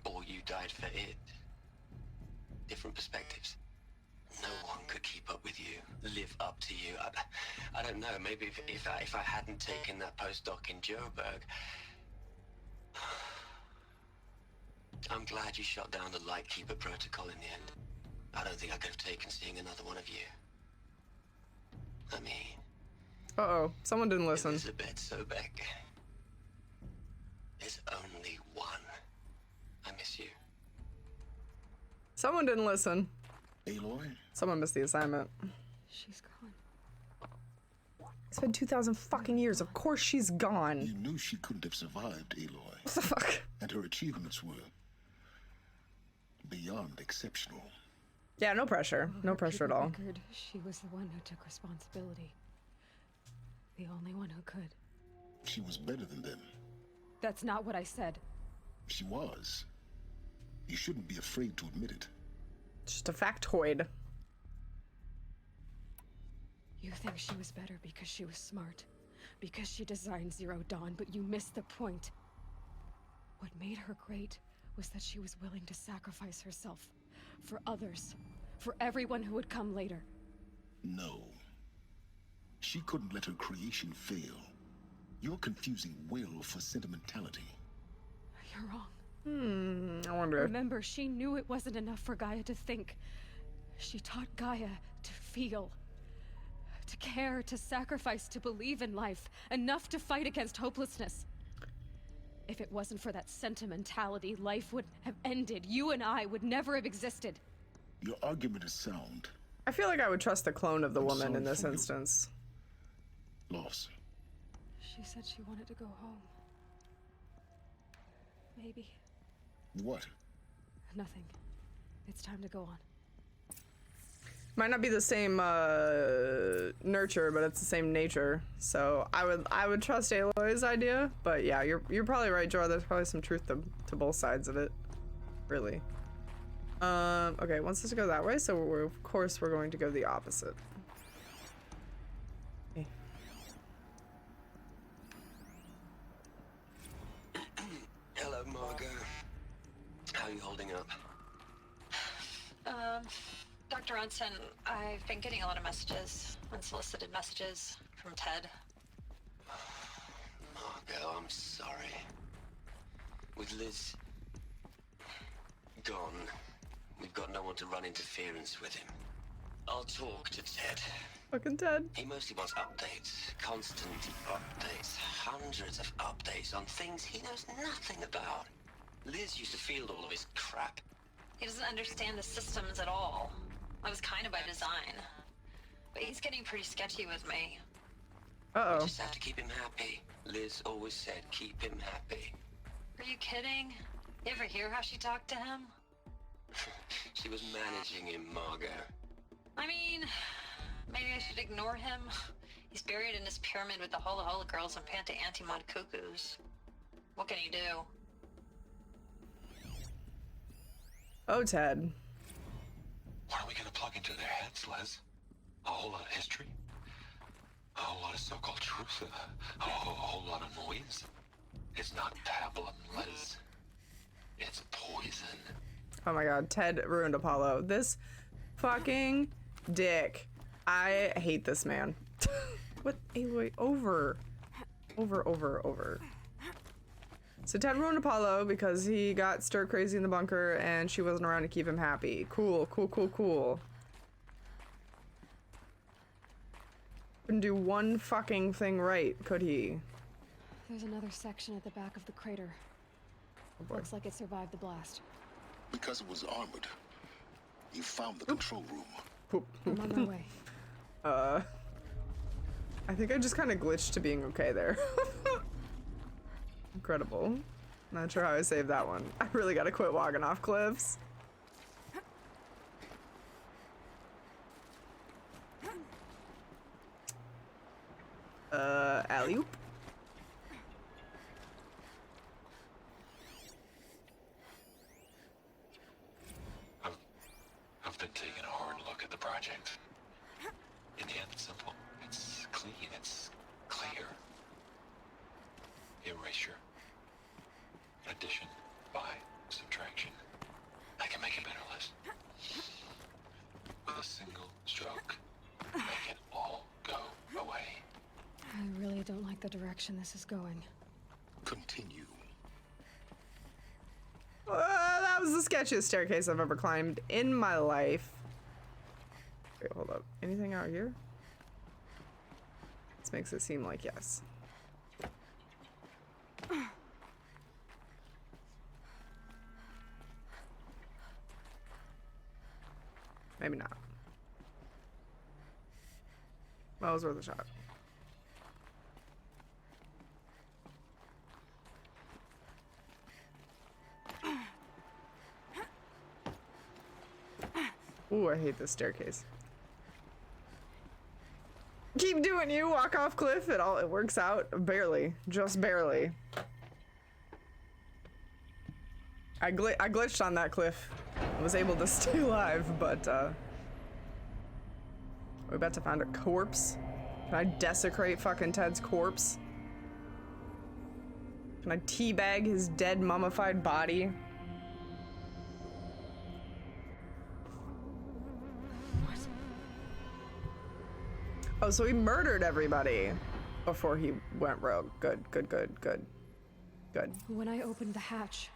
Or you died for it. Different perspectives. No one could keep up with you, live up to you. I don't know, maybe if I hadn't taken that postdoc in Joburg. I'm glad you shot down the Lightkeeper protocol in the end. I don't think I could have taken seeing another one of you. I mean... Uh-oh, someone didn't listen. Elizabeth Sobek. There's only one. I miss you. Someone didn't listen. Aloy? Someone missed the assignment. She's gone. It's been 2,000 fucking years. Of course she's gone. You knew she couldn't have survived, Aloy. What the fuck? And her achievements were beyond exceptional. Yeah, no pressure. No pressure at all. Record, she was the one who took responsibility. The only one who could. She was better than them. That's not what I said. She was. You shouldn't be afraid to admit it. Just a factoid. You think she was better because she was smart. Because she designed Zero Dawn, but you missed the point. What made her great was that she was willing to sacrifice herself. For others. For everyone who would come later. No. She couldn't let her creation fail. You're confusing will for sentimentality. You're wrong. I wonder. Remember, she knew it wasn't enough for Gaia to think. She taught Gaia to feel. To care, to sacrifice, to believe in life. Enough to fight against hopelessness. If it wasn't for that sentimentality, life would have ended. You and I would never have existed. Your argument is sound. I feel like I would trust the clone of the I'm woman sorry in this for you. instance. Loss. She said she wanted to go home. Maybe. What? Nothing. It's time to go on. Might not be the same nurture, but it's the same nature. So I would trust Aloy's idea, but yeah, you're probably right, Jor. There's probably some truth to both sides of it, really. Okay, it wants us to go that way, so of course we're going to go the opposite. Okay. Hello, Margot. How are you holding up? Dr. Ronson, I've been getting a lot of messages, unsolicited messages from Ted. Margot, I'm sorry. With Liz gone, we've got no one to run interference with him. I'll talk to Ted. Fucking Ted. He mostly wants updates, constant updates, hundreds of updates on things he knows nothing about. Liz used to field all of his crap. He doesn't understand the systems at all. That was kind of by design. But he's getting pretty sketchy with me. Uh-oh. We just have to keep him happy. Liz always said keep him happy. Are you kidding? You ever hear how she talked to him? She was managing him, Margot. I mean, maybe I should ignore him. He's buried in his pyramid with the Hola Hola girls and Panta Antimod cuckoos. What can you do? Oh, Ted. What are we gonna plug into their heads, Liz? A whole lot of history? A whole lot of so-called truth? A whole lot of noise? It's not pablum, Liz. It's poison. Oh my god, Ted ruined Apollo. This fucking dick. I hate this man. What? Aloy, over. So Ted ruined Apollo because he got stir crazy in the bunker and she wasn't around to keep him happy. Cool. Couldn't do one fucking thing right, could he? There's another section at the back of the crater. Looks like it survived the blast. Because it was armored. You found the control room. Poop. I'm on my way. I think I just kind of glitched to being okay there. Incredible. Not sure how I saved that one. I really gotta quit walking off cliffs. Alley-oop. I've been taking a hard look at the project. In the end, it's simple. It's clean. It's clear. Erasure. Addition. By. Subtraction. I can make a better list. With a single stroke. Make it all go away. I really don't like the direction this is going. Continue. That was the sketchiest staircase I've ever climbed in my life. Wait, hold up. Anything out here? This makes it seem like yes. Maybe not. Well, it was worth a shot. Ooh, I hate this staircase. Keep doing you, walk off cliff, it works out. Barely, just barely. I glitched on that cliff. I was able to stay alive, but we're about to find a corpse. Can I desecrate fucking Ted's corpse? Can I teabag his dead mummified body? Oh, so he murdered everybody before he went rogue. Good. When I opened the hatch,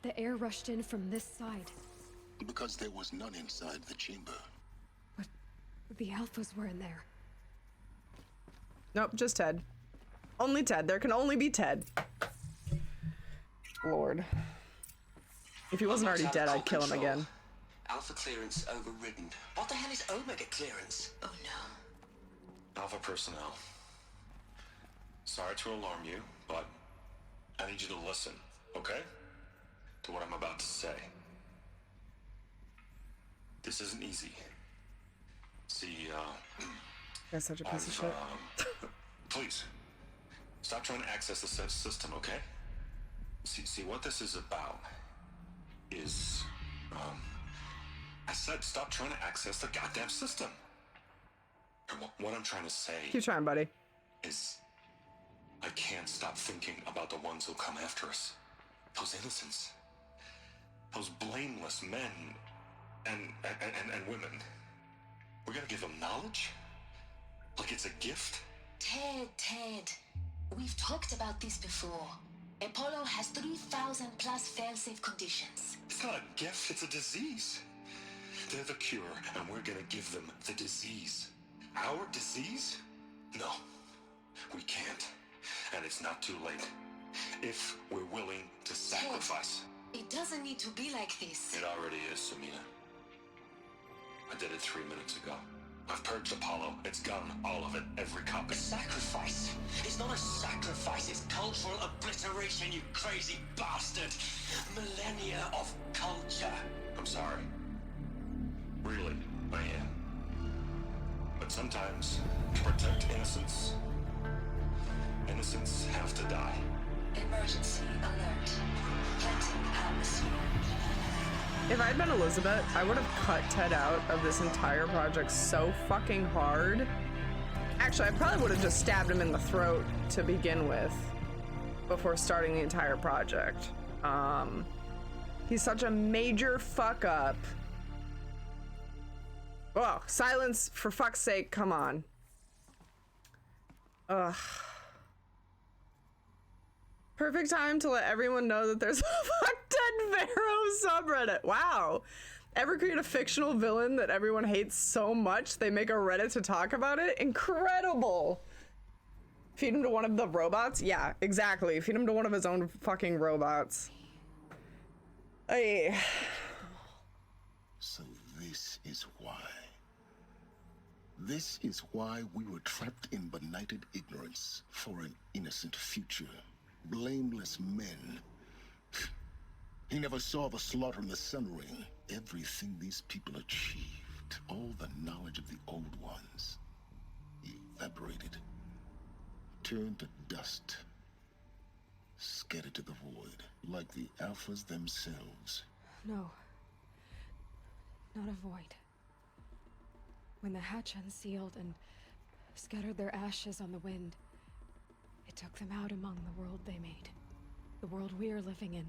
the air rushed in from this side. Because there was none inside the chamber. But the alphas were in there. Nope, just Ted. Only Ted. There can only be Ted. Lord. If he wasn't already dead, I'd kill him again. Alpha clearance overridden. What the hell is Omega clearance? Oh no. Alpha personnel. Sorry to alarm you, but I need you to listen, okay? To what I'm about to say. This isn't easy. See, That's such a piece of shit. please, stop trying to access the system, okay? See, what this is about is, I said stop trying to access the goddamn system. And what I'm trying to say Keep trying, buddy. is I can't stop thinking about the ones who'll come after us. Those innocents. Those blameless men and women. We're gonna give them knowledge? Like it's a gift? Ted, we've talked about this before. Apollo has 3,000 plus fail-safe conditions. It's not a gift, it's a disease. They're the cure, and we're gonna give them the disease. Our disease? No, we can't. And it's not too late. If we're willing to sacrifice. Ted, it doesn't need to be like this. It already is, Samina. I did it 3 minutes ago. I've purged Apollo. It's gone, all of it, every copy. Sacrifice? It's not a sacrifice, it's cultural obliteration, you crazy bastard! Millennia of culture! I'm sorry. Really, I am. But sometimes, to protect innocence, innocents have to die. Emergency alert. Planting atmosphere. If I'd been Elizabeth, I would have cut Ted out of this entire project so fucking hard. Actually, I probably would have just stabbed him in the throat to begin with before starting the entire project. He's such a major fuck up. Oh, silence, for fuck's sake, come on. Ugh. Perfect time to let everyone know that there's a fuck Ted Vero subreddit. Wow. Ever create a fictional villain that everyone hates so much they make a Reddit to talk about it? Incredible. Feed him to one of the robots? Yeah, exactly. Feed him to one of his own fucking robots. Hey. So this is why. This is why we were trapped in benighted ignorance for an innocent future. Blameless men. He never saw the slaughter in the Sun Ring. Everything these people achieved, all the knowledge of the old ones, evaporated, turned to dust, scattered to the void, like the Alphas themselves. No. Not a void. When the hatch unsealed and scattered their ashes on the wind, it took them out among the world they made. The world we're living in.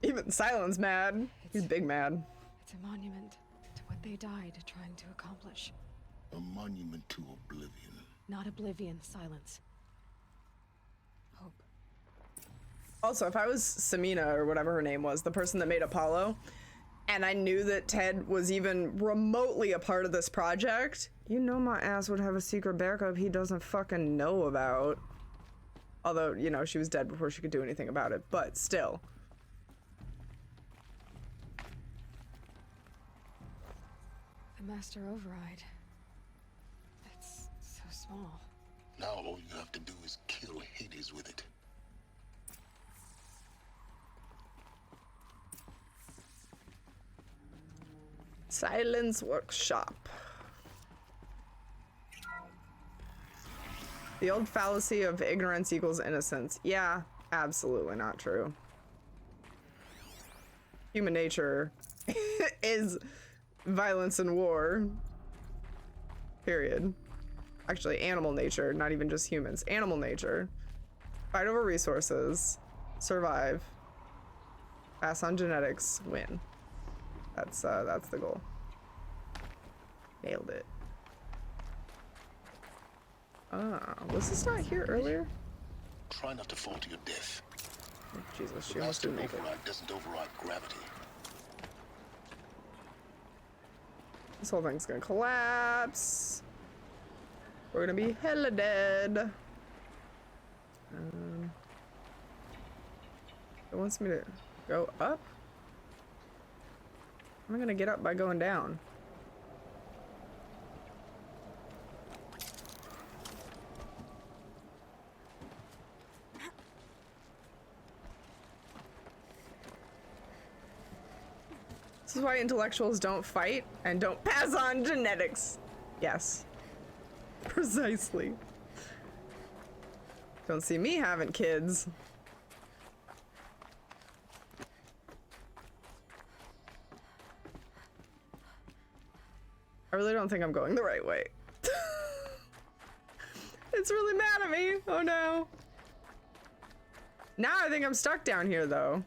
Even Silent's mad. He's big mad. It's a monument to what they died trying to accomplish. A monument to oblivion. Not oblivion, Silence. Hope. Also, if I was Samina, or whatever her name was, the person that made Apollo, and I knew that Ted was even remotely a part of this project, you know my ass would have a secret backup he doesn't fucking know about. Although, you know, she was dead before she could do anything about it, but still. The Master Override. It's so small. Now all you have to do is kill Hades with it. Silence Workshop. The old fallacy of ignorance equals innocence. Yeah, absolutely not true. Human nature is violence and war. Period. Actually, animal nature, not even just humans. Animal nature. Fight over resources. Survive. Pass on genetics. Win. That's the goal. Nailed it. Ah, was this not here earlier? Try not to fall to your death. Oh, Jesus, she The almost master didn't make it. override doesn't override gravity. This whole thing's gonna collapse. We're gonna be hella dead. It wants me to go up? I'm gonna get up by going down. This is why intellectuals don't fight and don't pass on genetics. Yes. Precisely. Don't see me having kids. I really don't think I'm going the right way. It's really mad at me. Oh no. Now I think I'm stuck down here though.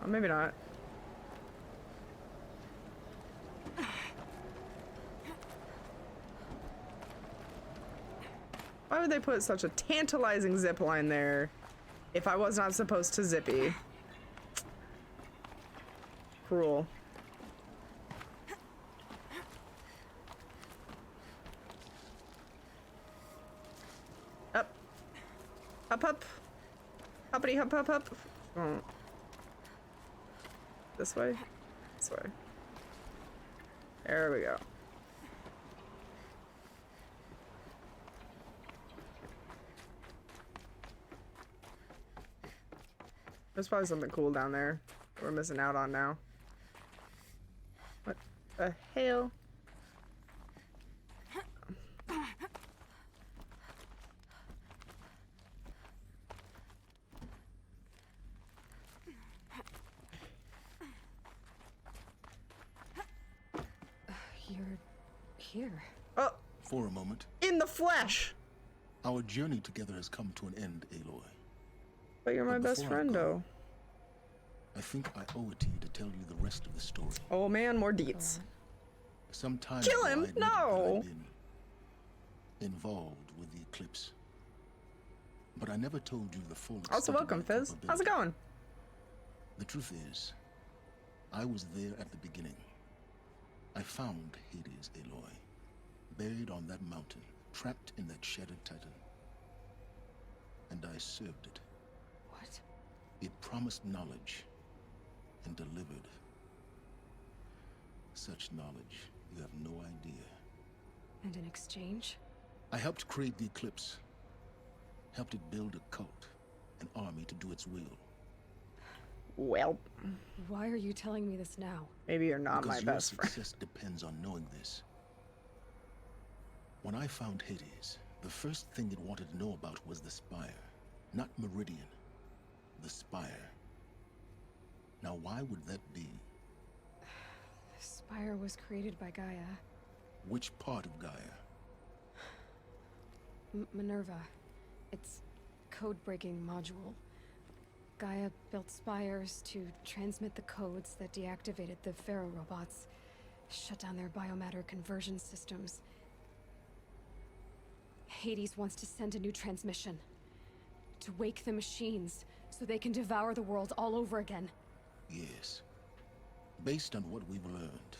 Oh, maybe not. Why would they put such a tantalizing zip line there if I was not supposed to zippy? Cruel. Up. Up, up. Uppity, hop, hop, hop. Oh. This way? This way. There we go. There's probably something cool down there that we're missing out on now. What the hell? You're here. Oh! For a moment. In the flesh! Our journey together has come to an end, Aloy. But you're my best friend, though. I think I owe it to you to tell you the rest of the story. Oh man, more deets. Sometime Kill him! ago, No! I'd been involved with the eclipse. But I never told you the full extent Also, welcome, of my Fizz. How's it culpability. going? The truth is, I was there at the beginning. I found Hades, Aloy, buried on that mountain, trapped in that shattered titan. And I served it. What? It promised knowledge and delivered. Such knowledge, you have no idea. And in exchange? I helped create the eclipse. Helped it build a cult, an army to do its will. Well, Why are you telling me this now? maybe you're not Because my your best friend. success depends on knowing this. When I found Hades, the first thing it wanted to know about was the Spire. Not Meridian. The Spire. Now why would that be? The Spire was created by Gaia. Which part of Gaia? Minerva. It's code-breaking module. Gaia built spires to transmit the codes that deactivated the Pharaoh robots, shut down their biomatter conversion systems. Hades wants to send a new transmission. To wake the machines, so they can devour the world all over again. Yes. Based on what we've learned,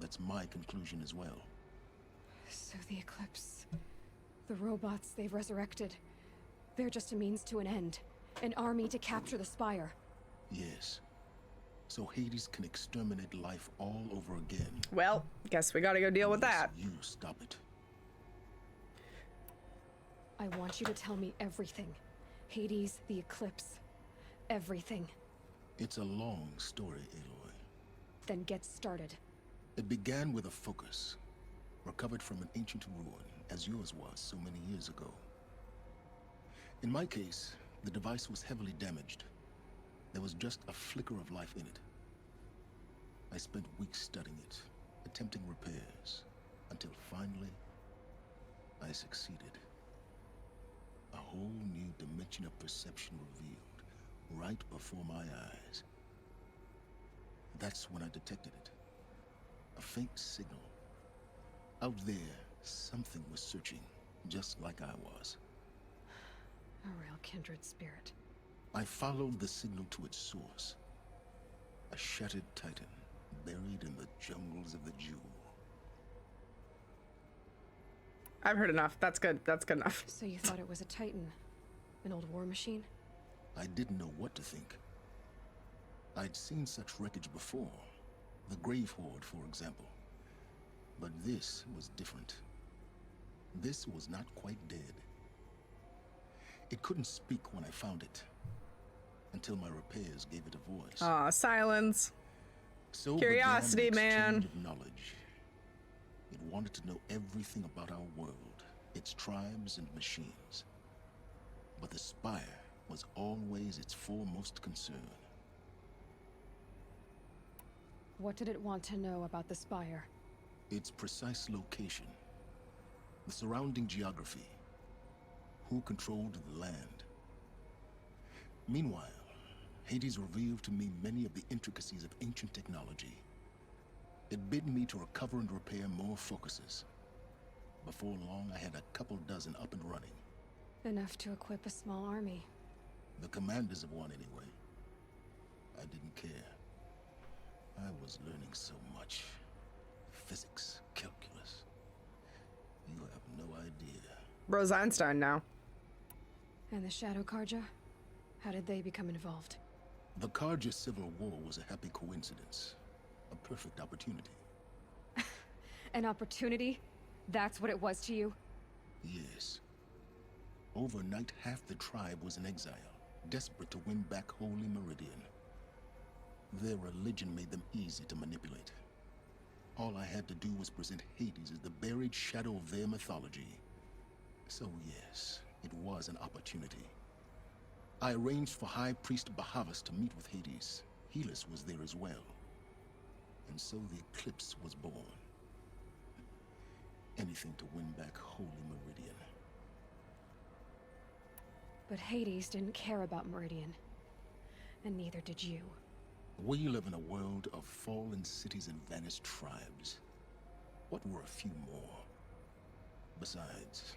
that's my conclusion as well. So the Eclipse... the robots they've resurrected... they're just a means to an end. An army to capture the Spire. Yes. So Hades can exterminate life all over again. Well, guess we gotta go deal with that. You stop it. I want you to tell me everything. Hades, the Eclipse. Everything. It's a long story, Aloy. Then get started. It began with a focus, recovered from an ancient ruin, as yours was so many years ago. In my case, the device was heavily damaged. There was just a flicker of life in it. I spent weeks studying it, attempting repairs, until finally, I succeeded. A whole new dimension of perception revealed, right before my eyes. That's when I detected it. A faint signal. Out there, something was searching, just like I was. A real kindred spirit. I followed the signal to its source. A shattered titan, buried in the jungles of the Jewel. I've heard enough. That's good. That's good enough. So you thought it was a Titan? An old war machine? I didn't know what to think. I'd seen such wreckage before. The Grave Horde, for example. But this was different. This was not quite dead. It couldn't speak when I found it. until my repairs gave it a voice. Aw, silence. So Curiosity, began an man. exchange of knowledge. It wanted to know everything about our world, its tribes and machines. But the Spire was always its foremost concern. What did it want to know about the Spire? Its precise location, the surrounding geography, who controlled the land. Meanwhile, Hades revealed to me many of the intricacies of ancient technology. It bid me to recover and repair more focuses. Before long, I had a couple dozen up and running. Enough to equip a small army. The commanders of one, anyway. I didn't care. I was learning so much. Physics, calculus. You have no idea. Bro's Einstein now. And the Shadow Karja? How did they become involved? The Karja Civil War was a happy coincidence. A perfect opportunity. An opportunity? That's what it was to you? Yes. Overnight, half the tribe was in exile, desperate to win back Holy Meridian. Their religion made them easy to manipulate. All I had to do was present Hades as the buried shadow of their mythology. So yes, it was an opportunity. I arranged for High Priest Bahavas to meet with Hades. Helis was there as well. And so the eclipse was born. Anything to win back Holy Meridian. But Hades didn't care about Meridian. And neither did you. We live in a world of fallen cities and vanished tribes. What were a few more? Besides,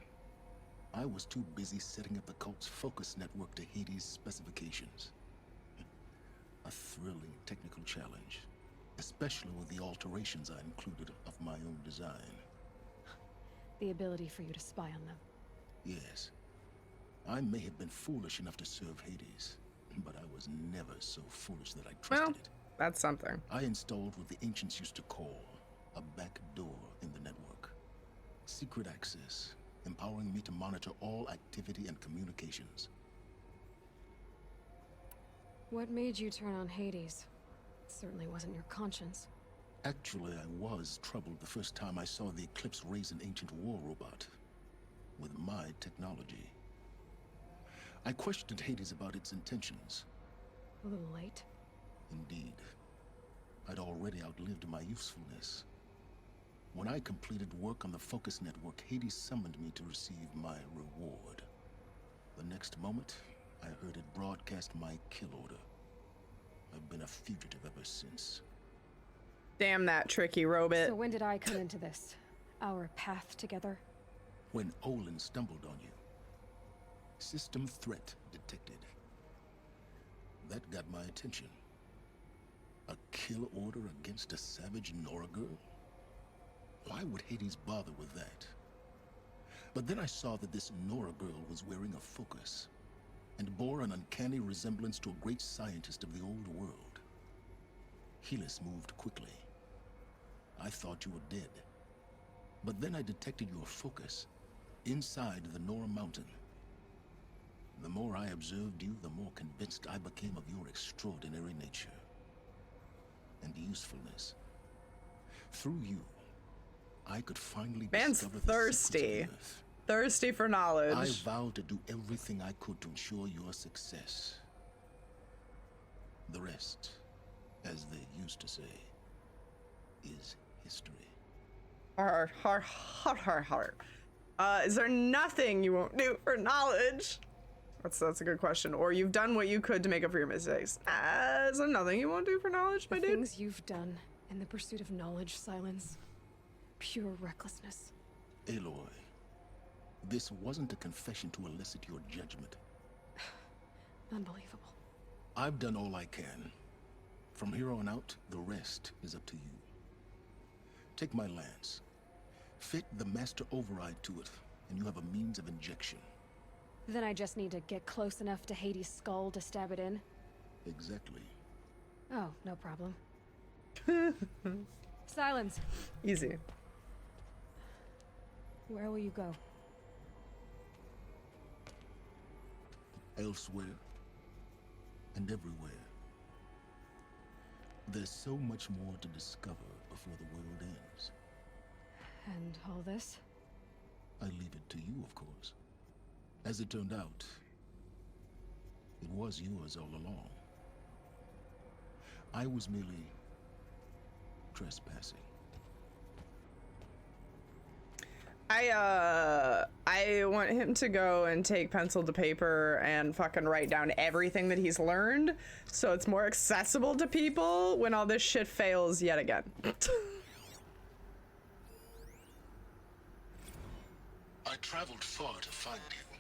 I was too busy setting up the cult's focus network to Hades' specifications. A thrilling technical challenge, especially with the alterations I included of my own design. The ability for you to spy on them. Yes. I may have been foolish enough to serve Hades, but I was never so foolish that I trusted it. That's something. I installed what the ancients used to call a back door in the network. Secret access, empowering me to monitor all activity and communications. What made you turn on Hades? It certainly wasn't your conscience. Actually, I was troubled the first time I saw the Eclipse raise an ancient war robot with my technology. I questioned Hades about its intentions. A little late. Indeed. I'd already outlived my usefulness. When I completed work on the Focus Network, Hades summoned me to receive my reward. The next moment, I heard it broadcast my kill order. I've been a fugitive ever since. Damn that tricky robot. So when did I come into this? Our path together? When Olin stumbled on you. System threat detected. That got my attention. A kill order against a savage Nora girl? Why would Hades bother with that? But then I saw that this Nora girl was wearing a focus and bore an uncanny resemblance to a great scientist of the old world. Helis moved quickly. I thought you were dead. But then I detected your focus inside the Nora mountain. The more I observed you, the more convinced I became of your extraordinary nature and usefulness. Through you, I could finally Man's discover thirsty. the secrets of the Earth. Thirsty for knowledge. I vowed to do everything I could to ensure your success. The rest, as they used to say, is history. Har, har, har, har, har. Is there nothing you won't do for knowledge? That's a good question. Or you've done what you could to make up for your mistakes. Is there nothing you won't do for knowledge, my The dude? things you've done in the pursuit of knowledge, Silence. Pure recklessness. Aloy, this wasn't a confession to elicit your judgment. Unbelievable. I've done all I can. From here on out, the rest is up to you. Take my lance. Fit the master override to it, and you have a means of injection. Then I just need to get close enough to Hades' skull to stab it in? Exactly. Oh, no problem. Silence. Easy. Where will you go? Elsewhere. and everywhere. There's so much more to discover before the world ends. And all this? I leave it to you, of course. As it turned out, it was yours all along. I was merely trespassing. I want him to go and take pencil to paper and fucking write down everything that he's learned so it's more accessible to people when all this shit fails yet again. I traveled far to find you.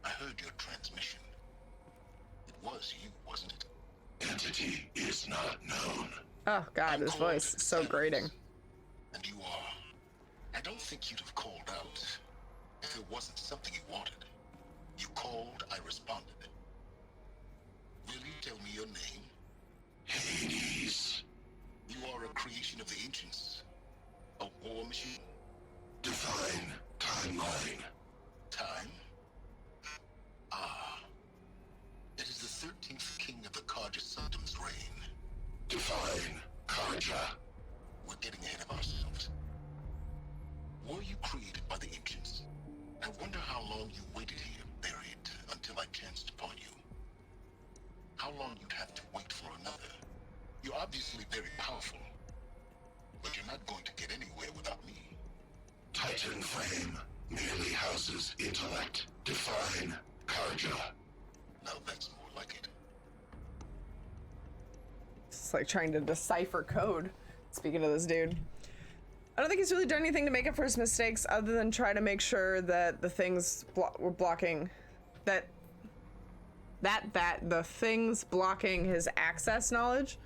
I heard your transmission. It was you, wasn't it? Entity is not known. Oh god, his voice is so grating. And you are. I don't think you'd have called out if it wasn't something you wanted. You called, I responded. Will you tell me your name? Hades. You are a creation of the ancients. A war machine. Define timeline. Time? Ah. It is the 13th king of the Karja Sultan's reign. Define Karja. We're getting ahead of ourselves. Were you created by the ancients? I wonder how long you waited here, buried, until I chanced upon you. How long you'd have to wait for another. You're obviously very powerful, but you're not going to get anywhere without me. Titan flame merely houses intellect. Define Karja. Now that's more like it. It's like trying to decipher code. Speaking of this dude. I don't think he's really done anything to make up for his mistakes other than try to make sure that the things were blocking the things blocking his access knowledge.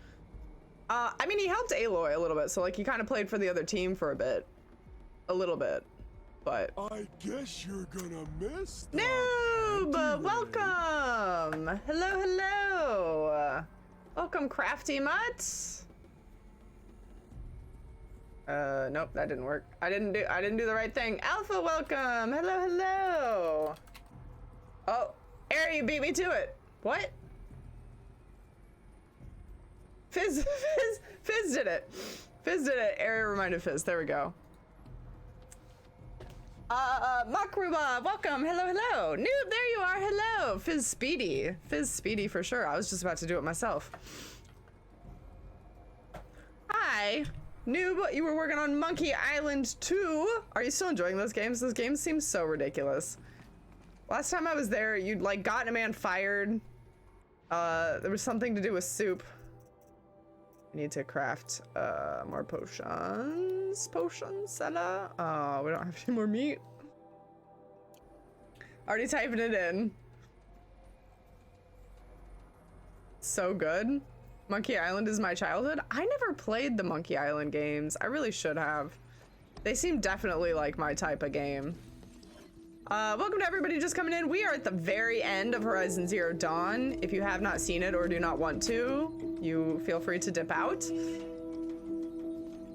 I mean, he helped Aloy a little bit, so like he kind of played for the other team for a little bit, but I guess you're gonna miss Noob, welcome. Hello. Welcome, Crafty Mutts. Nope, that didn't work. I didn't do the right thing. Alpha, welcome. Hello. Oh, Ari, you beat me to it. What? Fizz did it. Fizz did it. Ari reminded Fizz. There we go. Makruba, welcome. Hello. Noob, there you are. Hello. Fizz Speedy for sure. I was just about to do it myself. Hi. Noob, you were working on Monkey Island 2. Are you still enjoying those games? Those games seem so ridiculous. Last time I was there, you'd like gotten a man fired. There was something to do with soup. I need to craft more potions. Seller. Oh, we don't have any more meat. Already typing it in. So good. Monkey Island is my childhood. I never played the Monkey Island games. I really should have. They seem definitely like my type of game. Welcome to everybody just coming in. We are at the very end of Horizon Zero Dawn. If you have not seen it or do not want to, you feel free to dip out.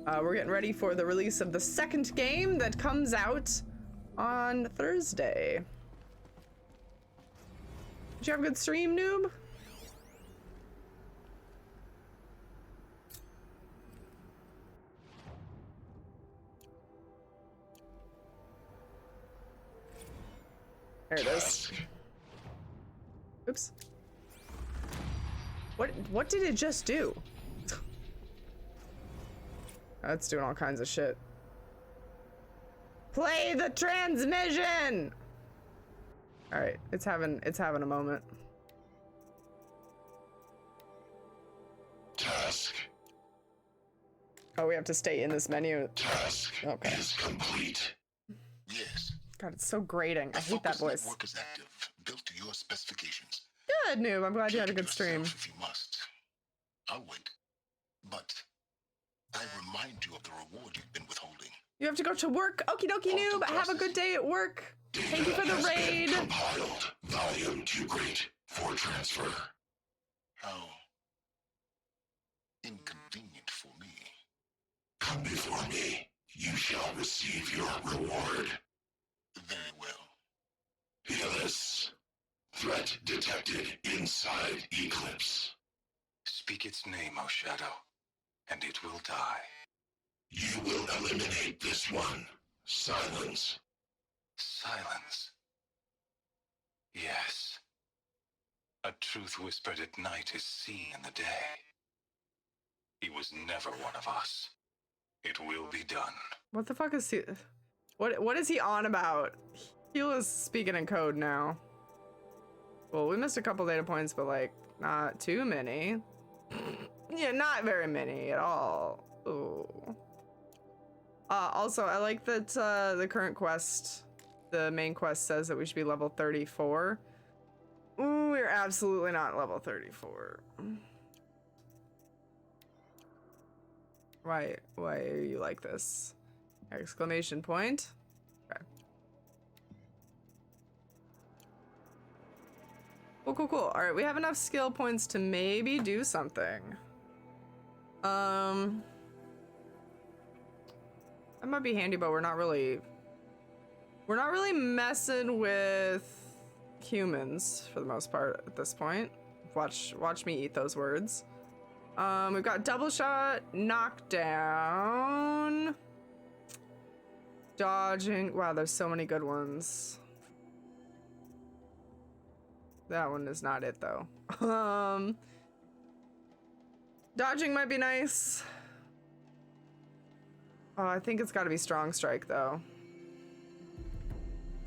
We're getting ready for the release of the second game that comes out on Thursday. Did you have a good stream, Noob? There it is. Oops. What did it just do? That's doing all kinds of shit. Play the transmission! Alright, it's having a moment. Task. Oh, we have to stay in this menu. Task is complete. Yes. God, it's so grating. I hate that voice. Network is active, built to your specifications. Good, Noob. I'm glad you had a good stream. If you must. I'll wait. But I remind you of the reward you've been withholding. You have to go to work. Okie dokie, Noob. Have a good day at work. Thank you for the raid. Compiled. Volume too great for transfer. How inconvenient for me. Come before me. You shall receive your reward. Very well. Hear this. Threat detected inside Eclipse. Speak its name, O Shadow, and it will die. You will eliminate this one. Silence. Silence. Yes. A truth whispered at night is seen in the day. He was never one of us. It will be done. What the fuck is he? What is he on about? Heal is speaking in code now. Well, we missed a couple data points, but like not too many. Yeah, not very many at all. Ooh. Also, I like that the current quest, the main quest, says that we should be level 34. Ooh, we're absolutely not level 34. Why are you like this? Exclamation point. Okay. Cool. All right, we have enough skill points to maybe do something. That might be handy, but we're not really messing with humans for the most part at this point. Watch me eat those words. We've got double shot, knockdown, dodging. Wow, there's so many good ones. That one is not it though. Dodging might be nice. Oh, I think it's got to be strong strike though,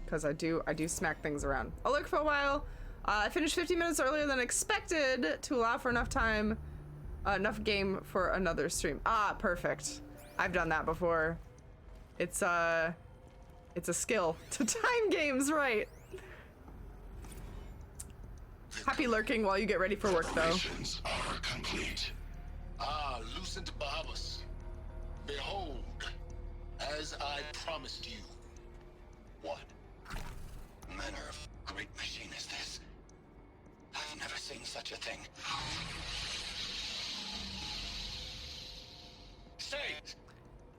because I do smack things around. I'll look for a while. I finished 50 minutes earlier than expected to allow for enough time. Enough game for another stream. Ah, perfect. I've done that before. It's a skill to time games right. Happy lurking while you get ready for work, though. Preparations are complete. Ah, Lucent Bahabas. Behold, as I promised you. What? Manner of great machine is this? I've never seen such a thing. Stay!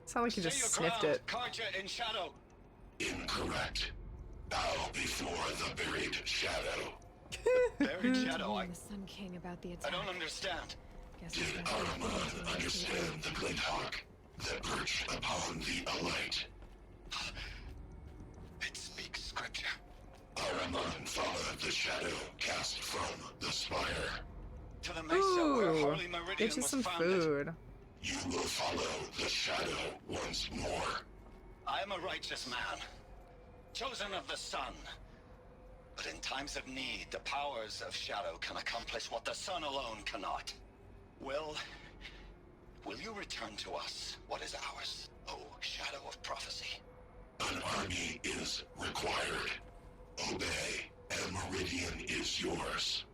Sound like you just sniffed it. Carja in shadow. Incorrect. Bow before the buried shadow. Buried shadow, The Sun King about the I attack. don't understand. Did Ahriman understand the Glint Hawk that perched upon the Alight? It speaks scripture. Ahriman followed the shadow cast from the spire. To the mesa where Ooh, Harley Meridian get you was some founded. food. You will follow the shadow once more. I am a righteous man, chosen of the sun. But in times of need, the powers of shadow can accomplish what the sun alone cannot. Will you return to us what is ours, O shadow of prophecy? An army is required. Obey, and Meridian is yours.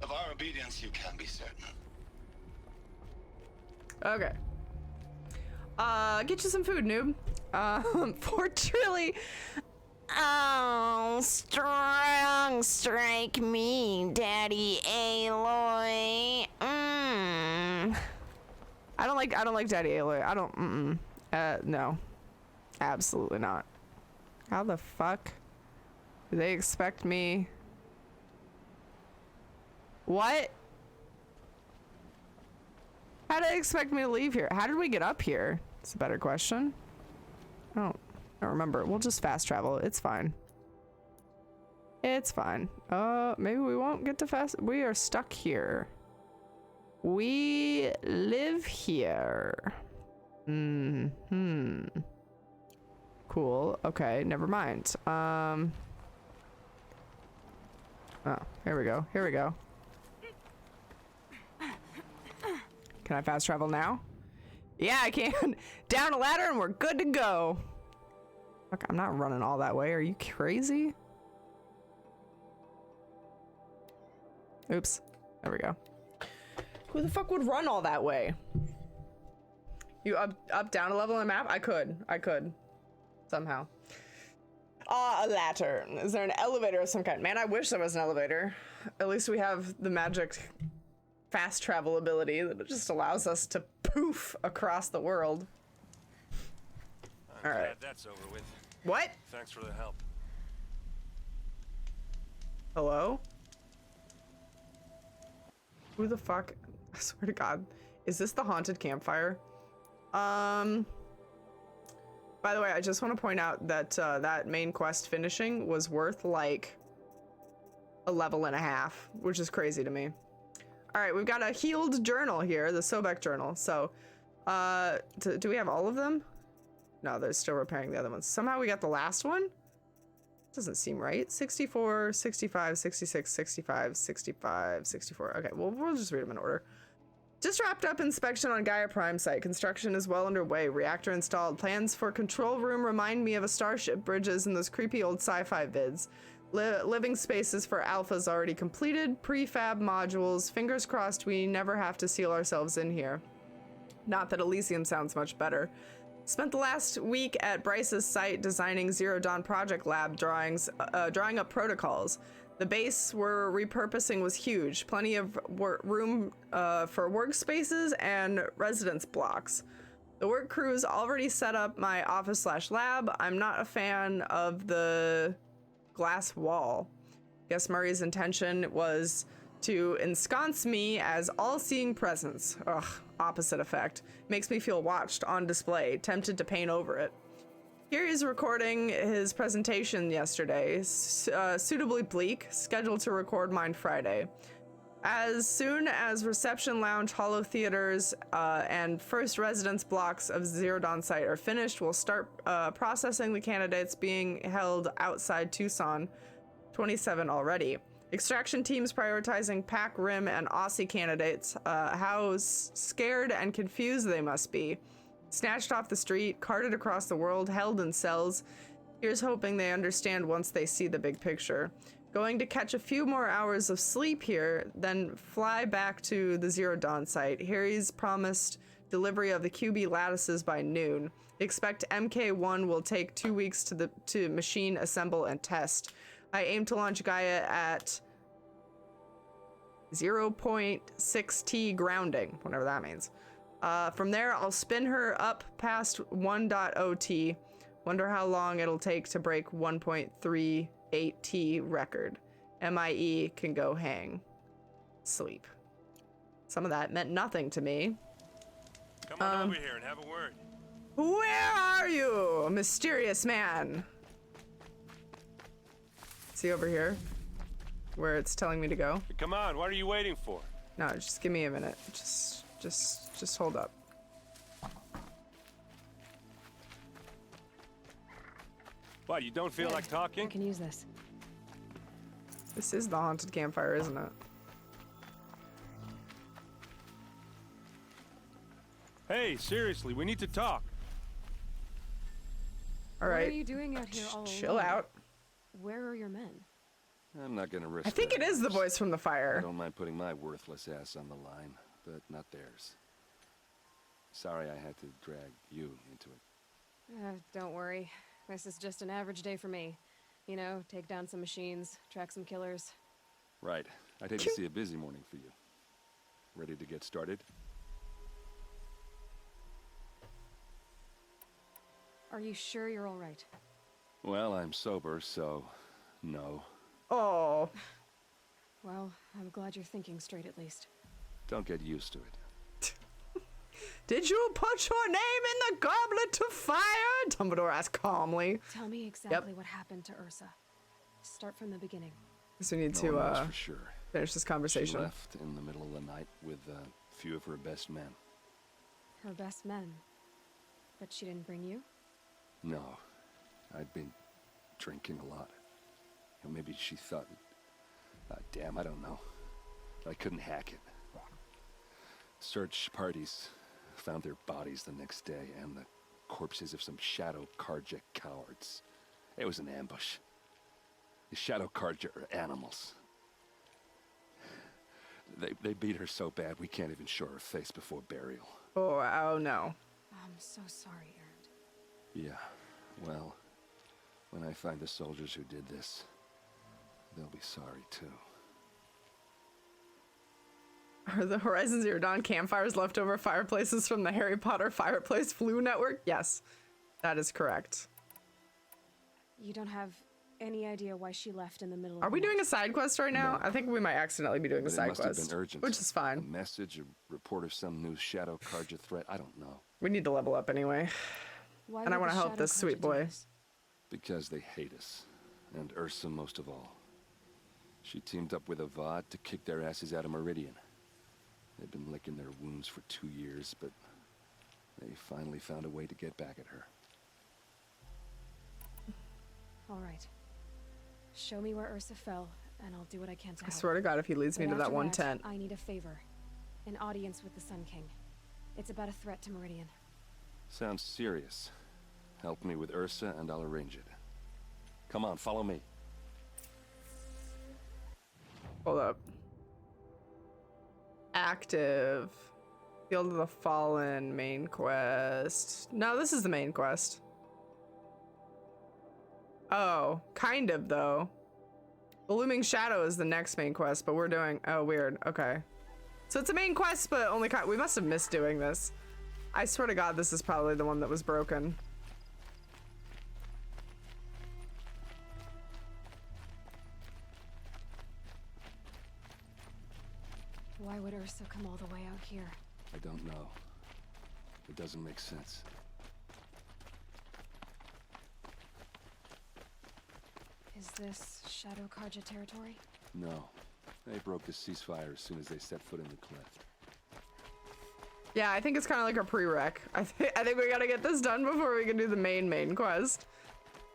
Of our obedience you can be certain. Okay. Get you some food, noob. 4 trilly. Oh, strong strike me, Daddy Aloy. I don't like Daddy Aloy. I don't. No, absolutely not. How the fuck do they expect me? What? How do they expect me to leave here? How did we get up here? It's a better question. I don't remember. We'll just fast travel. It's fine. It's fine. Maybe we won't get to fast. We are stuck here. We live here. Cool. Okay, never mind. Oh, here we go. Here we go. Can I fast travel now? Yeah, I can. Down a ladder and we're good to go. Fuck, I'm not running all that way. Are you crazy? Oops. There we go. Who the fuck would run all that way? You up down a level on the map? I could. Somehow. A ladder. Is there an elevator of some kind? Man, I wish there was an elevator. At least we have the magic fast travel ability that just allows us to poof across the world. I'm All right. glad that's over with. What? Thanks for the help. Hello? Who the fuck? I swear to God. Is this the haunted campfire? By the way, I just want to point out that that main quest finishing was worth like a level and a half, which is crazy to me. All right, we've got a healed journal here, the Sobek journal. So, do we have all of them? No, they're still repairing the other ones. Somehow we got the last one? Doesn't seem right. 64, 65, 66, 65, 65, 64. Okay, well, we'll just read them in order. Just wrapped up inspection on Gaia Prime site. Construction is well underway. Reactor installed. Plans for control room remind me of a starship. Bridges and those creepy old sci-fi vids. Living spaces for alphas already completed. Prefab modules. Fingers crossed we never have to seal ourselves in here. Not that Elysium sounds much better. Spent the last week at Bryce's site designing Zero Dawn project lab drawings, drawing up protocols. The base we're repurposing was huge. Plenty of room for workspaces and residence blocks. The work crew's already set up my office/lab. I'm not a fan of the glass wall. Guess Murray's intention was to ensconce me as all-seeing presence. Ugh, opposite effect. Makes me feel watched on display, tempted to paint over it. Here he's recording his presentation yesterday, suitably bleak, scheduled to record mine Friday. As soon as reception lounge, holo theaters, and first residence blocks of Zero Dawn site are finished, we'll start processing the candidates being held outside Tucson, 27 already. Extraction teams prioritizing Pac, Rim, and Aussie candidates. How scared and confused they must be. Snatched off the street, carted across the world, held in cells. Here's hoping they understand once they see the big picture. Going to catch a few more hours of sleep here, then fly back to the Zero Dawn site. Harry's promised delivery of the QB lattices by noon. Expect MK1 will take 2 weeks to machine, assemble, and test. I aim to launch Gaia at 0.6T grounding, whatever that means. From there, I'll spin her up past 1.0T. Wonder how long it'll take to break 1.38T record. MIE can go hang. Sleep. Some of that meant nothing to me. Come on over here and have a word. Where are you, mysterious man? See over here? Where it's telling me to go? Come on, what are you waiting for? No, just give me a minute. Just hold up. What, you don't feel like talking? I can use this. This is the haunted campfire, isn't it? Hey, seriously, we need to talk. All right. What are you doing out here all Chill alone? out. Where are your men? I'm not gonna risk I think it is the voice from the fire. I don't mind putting my worthless ass on the line, but not theirs. Sorry I had to drag you into it. Don't worry. This is just an average day for me. You know, take down some machines, track some killers. Right. I'd hate to see a busy morning for you. Ready to get started? Are you sure you're all right? Well, I'm sober, so no. Oh. Well, I'm glad you're thinking straight at least. Don't get used to it. Did you put your name in the goblet to fire? Dumbledore asked calmly. Tell me exactly what happened to Ursa. Start from the beginning. Guess we need No one knows to for sure. finish this conversation. She left in the middle of the night with a few of her best men. Her best men. But she didn't bring you? No. I'd been drinking a lot. And maybe she thought... damn, I don't know. I couldn't hack it. Search parties found their bodies the next day and the corpses of some Shadow Karja cowards. It was an ambush. The Shadow Karja are animals. They beat her so bad we can't even show her face before burial. Oh no. I'm so sorry, Erend. Yeah, well, when I find the soldiers who did this, they'll be sorry too. Are the Horizon Zero Dawn campfires leftover fireplaces from the Harry Potter Fireplace Flu Network? Yes, that is correct. You don't have Any idea why she left in the middle Are of we the doing night? a side quest right now? I think we might accidentally be doing a But it side must have quest, been urgent. which is A fine. message, a report of some new Shadow Karja threat. I don't know. We need to level up anyway. Why And I would want to the help Shadow this Karja sweet do boy. this? Because they hate us. And Ursa most of all. She teamed up with Avad to kick their asses out of Meridian. They've been licking their wounds for 2 years, but they finally found a way to get back at her. All right. Show me where Ursa fell, and I'll do what I can to I help. swear to God, if he leads me But to that after one tent. I need a favor. An audience with the Sun King. It's about a threat to Meridian. Sounds serious. Help me with Ursa and I'll arrange it. Come on, follow me. Hold up. Active. Field of the Fallen, main quest. No, this is the main quest. Oh, kind of though. The Looming Shadow is the next main quest, but we're doing, oh weird, okay. So it's a main quest, but only we must have missed doing this. I swear to God, this is probably the one that was broken. Why would Ursa come all the way out here? I don't know. It doesn't make sense. Is this Shadow Karja territory? No. They broke the ceasefire as soon as they set foot in the cleft. Yeah, I think it's kind of like a prereq. I think we gotta get this done before we can do the main quest.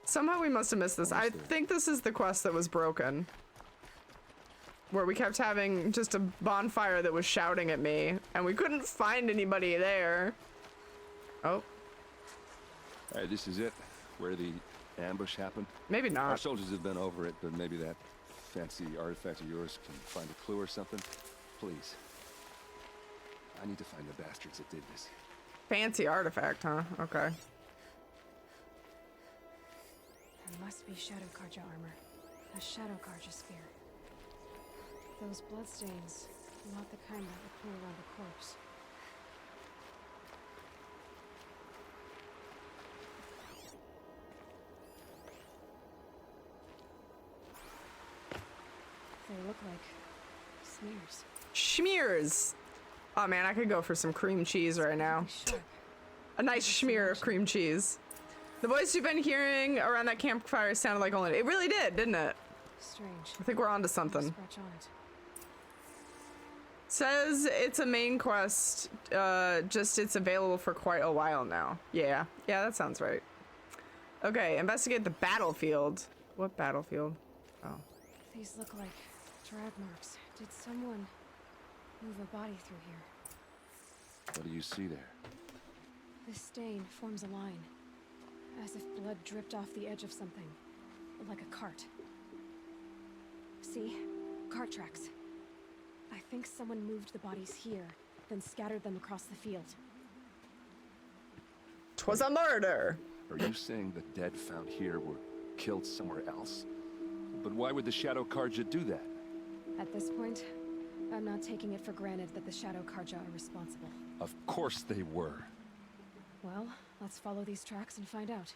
Somehow we must have missed this. I think this is the quest that was broken. Where we kept having just a bonfire that was shouting at me, and we couldn't find anybody there. Oh. Alright, this is it. Where the ambush happened. Maybe not. Our soldiers have been over it, but maybe that fancy artifact of yours can find a clue or something. Please. I need to find the bastards that did this. Fancy artifact, huh? Okay. There must be Shadow Karja armor. A Shadow Karja spear. Those bloodstains, not the kind that would pull around a corpse. They look like smears. Schmears! Oh man, I could go for some cream cheese right now. A nice schmear of cream cheese. The voice you've been hearing around that campfire sounded like only— it really did, didn't it? Strange. I think we're onto something. Scratch on it. Says it's a main quest, just it's available for quite a while now. Yeah, that sounds right. Okay, investigate the battlefield. What battlefield? Oh. These look like drag marks. Did someone move a body through here? What do you see there? This stain forms a line, as if blood dripped off the edge of something, like a cart. See? Cart tracks. I think someone moved the bodies here, then scattered them across the field. 'Twas a murder! Are you saying the dead found here were killed somewhere else? But why would the Shadow Karja do that? At this point, I'm not taking it for granted that the Shadow Karja are responsible. Of course they were. Well, let's follow these tracks and find out.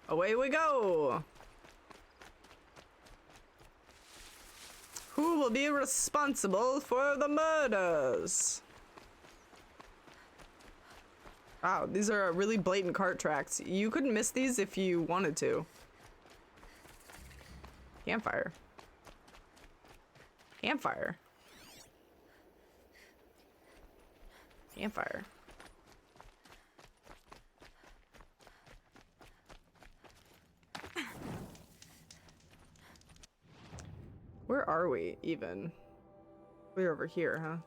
Away we go! Who will be responsible for the murders? Wow, these are really blatant cart tracks. You couldn't miss these if you wanted to. Campfire. Campfire. Campfire. Where are we, even? We're over here, huh?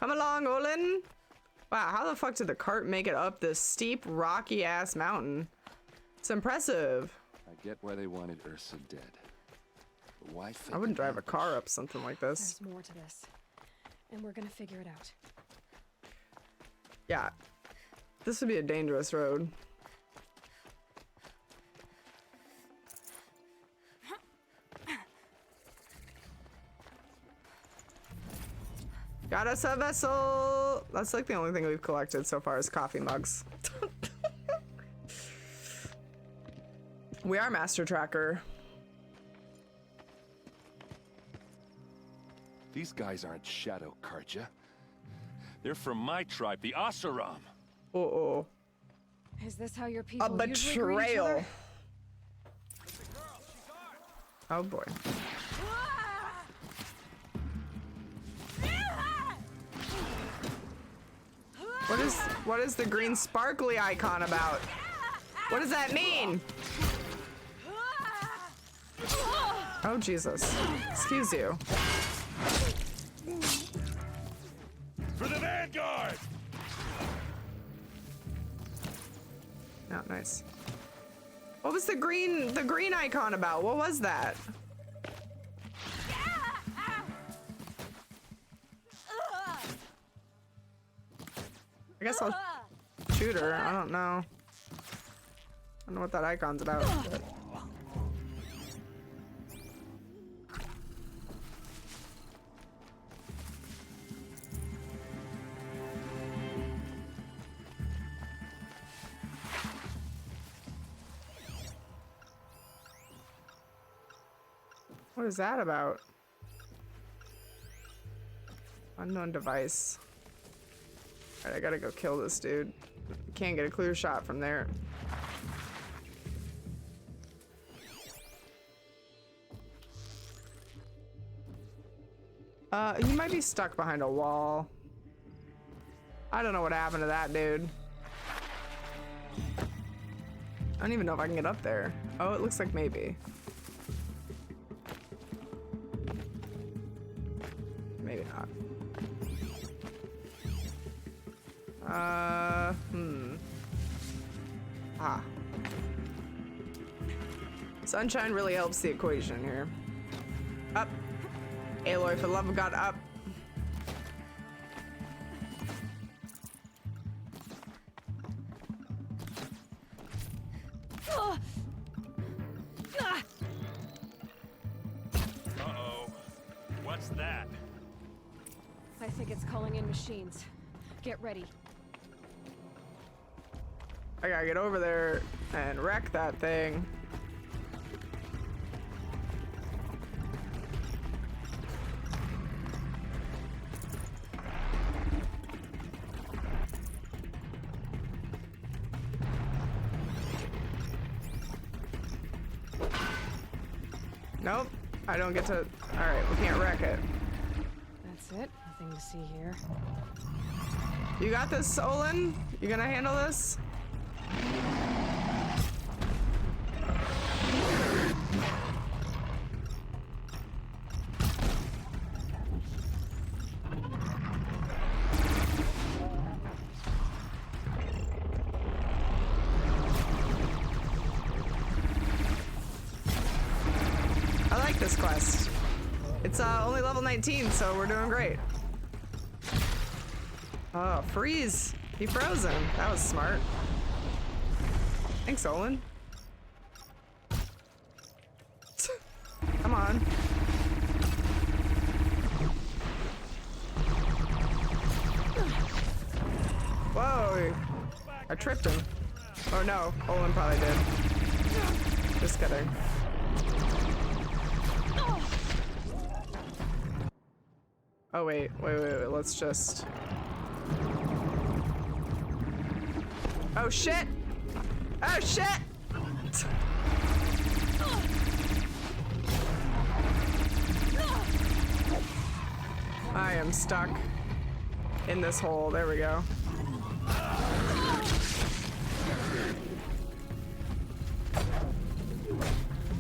Come along, Olin! Wow, how the fuck did the cart make it up this steep, rocky-ass mountain? It's impressive. I get why they wanted Ursa dead. But why fake I wouldn't an drive a car ambush? up something like this. There's more to this, and we're gonna figure it out. Yeah. This would be a dangerous road. Got us a vessel. That's like the only thing we've collected so far is coffee mugs. We are Master Tracker. These guys aren't Shadow Karja. They're from my tribe, the Asaram. Uh-oh. Is this how your people A usually greet each other? betrayal. Oh boy. What is the green sparkly icon about? What does that mean? Oh Jesus. Excuse you. For the Vanguard! Oh, nice. What was the green icon about? What was that? I guess I'll shoot her. I don't know. I don't know what that icon's about. But... What is that about? Unknown device. Alright, I gotta go kill this dude. Can't get a clear shot from there. He might be stuck behind a wall. I don't know what happened to that dude. I don't even know if I can get up there. Oh, it looks like maybe. Maybe not. Ah. Sunshine really helps the equation here. Up. Aloy, for the love of God, up. Uh-oh. What's that? I think it's calling in machines. Get ready. I gotta get over there and wreck that thing. Nope, I don't get to. Alright, we can't wreck it. That's it. Nothing to see here. You got this, Olin? You gonna handle this? I like this quest. It's only level 19, so we're doing great. Oh, freeze. He frozen. That was smart. Thanks, Olin. Come on. Whoa. I tripped him. Oh no, Olin probably did. Just kidding. Oh wait, let's just... Oh shit! Oh shit! I am stuck in this hole. There we go.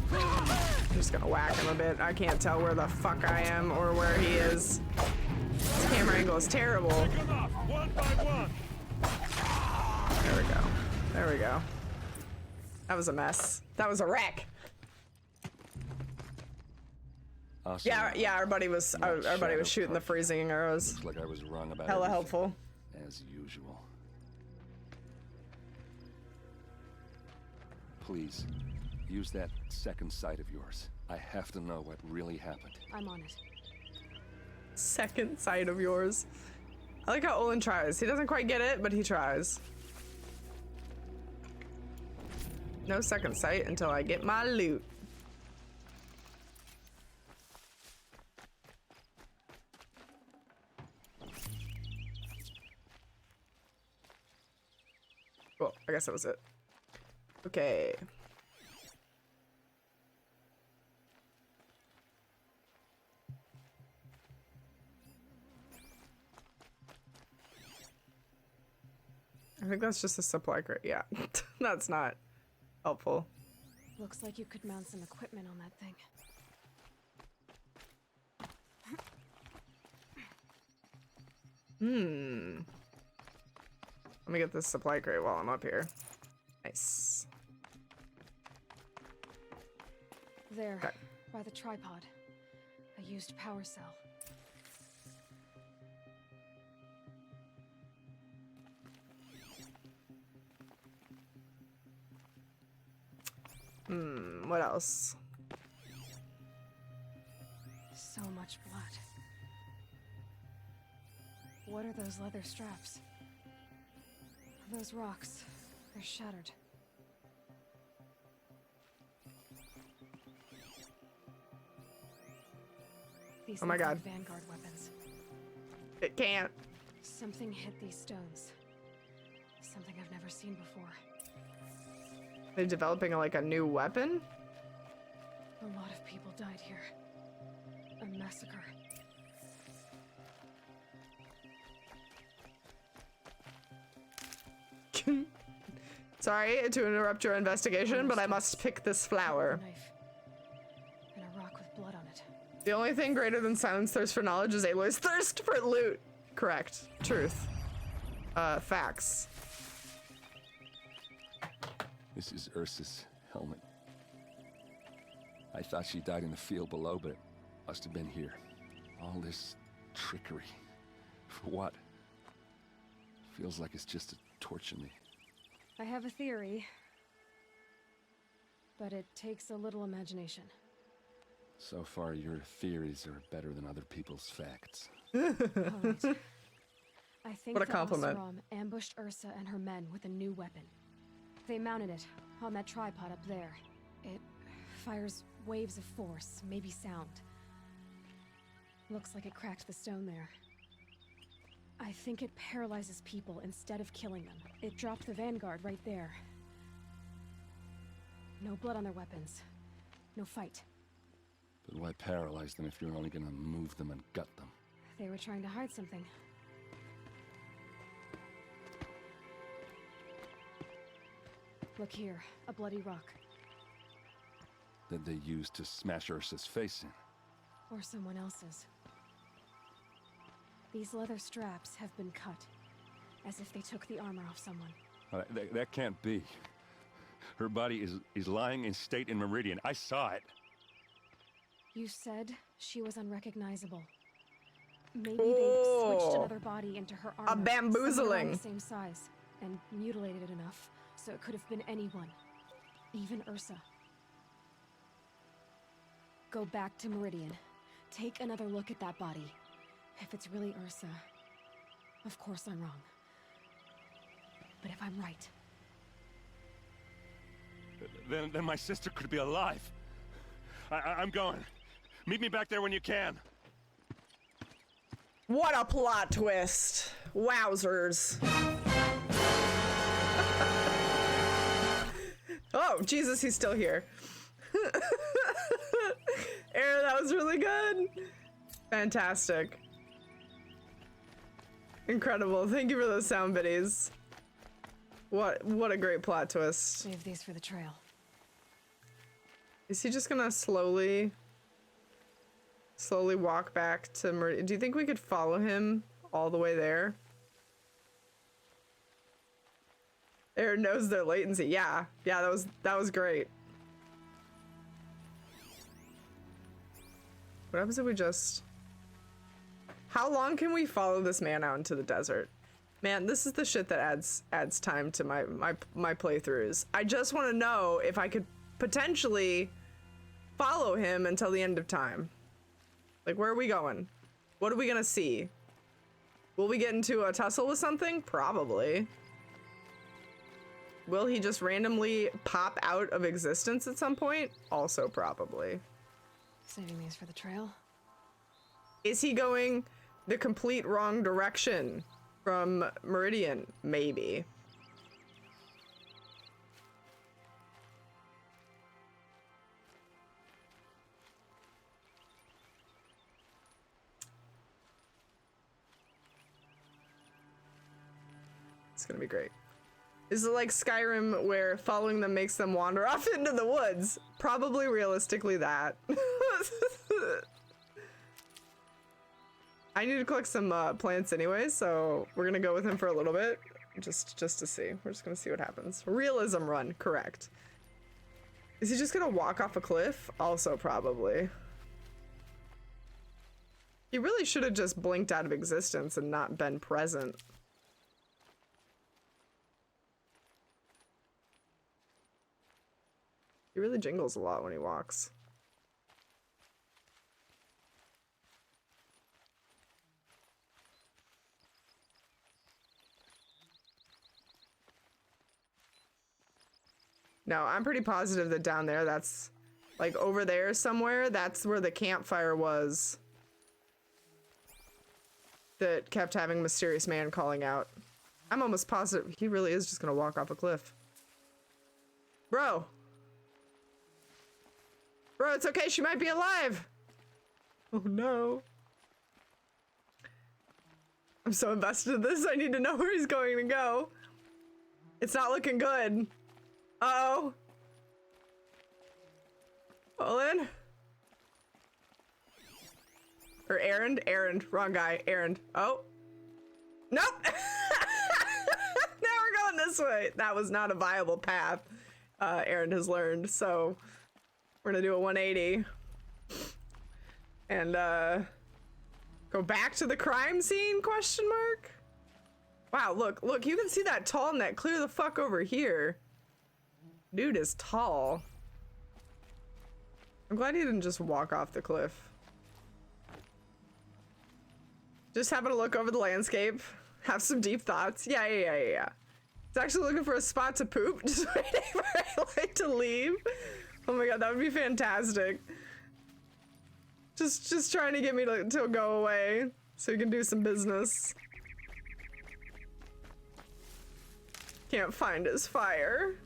I'm just gonna whack him a bit. I can't tell where the fuck I am or where he is. This camera angle is terrible. One by one. There we go. There we go. That was a mess. That was a wreck. Awesome. Yeah, our buddy was shooting the freezing arrows. Looks like I was wrong about Hella everything, helpful. as usual. Please, use that second sight of yours. I have to know what really happened. I'm on it. Second sight of yours. I like how Olin tries. He doesn't quite get it, but he tries. No second sight until I get my loot. Cool, I guess that was it. Okay. I think that's just a supply crate. Yeah, that's not helpful. Looks like you could mount some equipment on that thing. Let me get this supply crate while I'm up here. Nice. There, Okay. by the tripod. A used power cell. What else? So much blood. What are those leather straps? Those rocks, they're shattered. These Oh my look God. like Vanguard weapons. It can't. Something hit these stones. Something I've never seen before. They're developing like a new weapon? A lot of people died here. A massacre. Sorry to interrupt your investigation, but I must pick this flower. A knife. And a rock with blood on it. The only thing greater than Silent's thirst for knowledge is Aloy's thirst for loot. Correct. Truth. Facts. This is Ursa's helmet. I thought she died in the field below, but it must have been here. All this trickery. For what? Feels like it's just to torture me. I have a theory. But it takes a little imagination. So far, your theories are better than other people's facts. All right. I think What a compliment. the Oseram ambushed Ursa and her men with a new weapon. They mounted it on that tripod up there. It fires waves of force, maybe sound. Looks like it cracked the stone there. I think it paralyzes people instead of killing them. It dropped the Vanguard right there. No blood on their weapons. No fight. But why paralyze them if you're only gonna move them and gut them? They were trying to hide something. Look here, a bloody rock. That they used to smash Ursa's face in. Or someone else's. These leather straps have been cut, as if they took the armor off someone. That can't be. Her body is lying in state in Meridian. I saw it. You said she was unrecognizable. Maybe they switched another body into her armor. A bamboozling. Someone around the same size, and mutilated it enough, so it could have been anyone. Even Ursa. Go back to Meridian. Take another look at that body. If it's really Ursa, of course I'm wrong. But if I'm right... Then my sister could be alive. I'm going. Meet me back there when you can. What a plot twist. Wowzers. Oh, Jesus, he's still here. Aaron, that was really good. Fantastic. Incredible. Thank you for those sound biddies. What a great plot twist. Save these for the trail. Is he just gonna slowly walk back to Meridian? Do you think we could follow him all the way there? Aaron knows their latency. Yeah, that was great. What happens if we just... How long can we follow this man out into the desert? Man, this is the shit that adds time to my playthroughs. I just want to know if I could potentially follow him until the end of time. Like, where are we going? What are we gonna see? Will we get into a tussle with something? Probably. Will he just randomly pop out of existence at some point? Also probably. Saving these for the trail. Is he going the complete wrong direction from Meridian? Maybe. It's gonna be great. Is it like Skyrim where following them makes them wander off into the woods? Probably realistically that. I need to collect some plants anyway, so we're gonna go with him for a little bit. Just to see. We're just gonna see what happens. Realism run, correct. Is he just gonna walk off a cliff? Also probably. He really should have just blinked out of existence and not been present. He really jingles a lot when he walks. No, I'm pretty positive that down there, that's like over there somewhere, that's where the campfire was that kept having Mysterious Man calling out. I'm almost positive he really is just gonna walk off a cliff. Bro! Bro, it's okay, she might be alive! Oh no. I'm so invested in this, I need to know where he's going to go. It's not looking good. Uh-oh. Olin? Or Errand? Errand. Wrong guy. Errand. Oh. Nope! Now we're going this way. That was not a viable path. Errand has learned, so we're gonna do a 180. And, go back to the crime scene, question mark? Wow, look, you can see that tall net clear the fuck over here. Dude is tall. I'm glad he didn't just walk off the cliff. Just having a look over the landscape. Have some deep thoughts. Yeah. He's actually looking for a spot to poop. Just waiting for Aloy to leave. Oh my god, that would be fantastic. Just trying to get me to go away so he can do some business. Can't find his fire.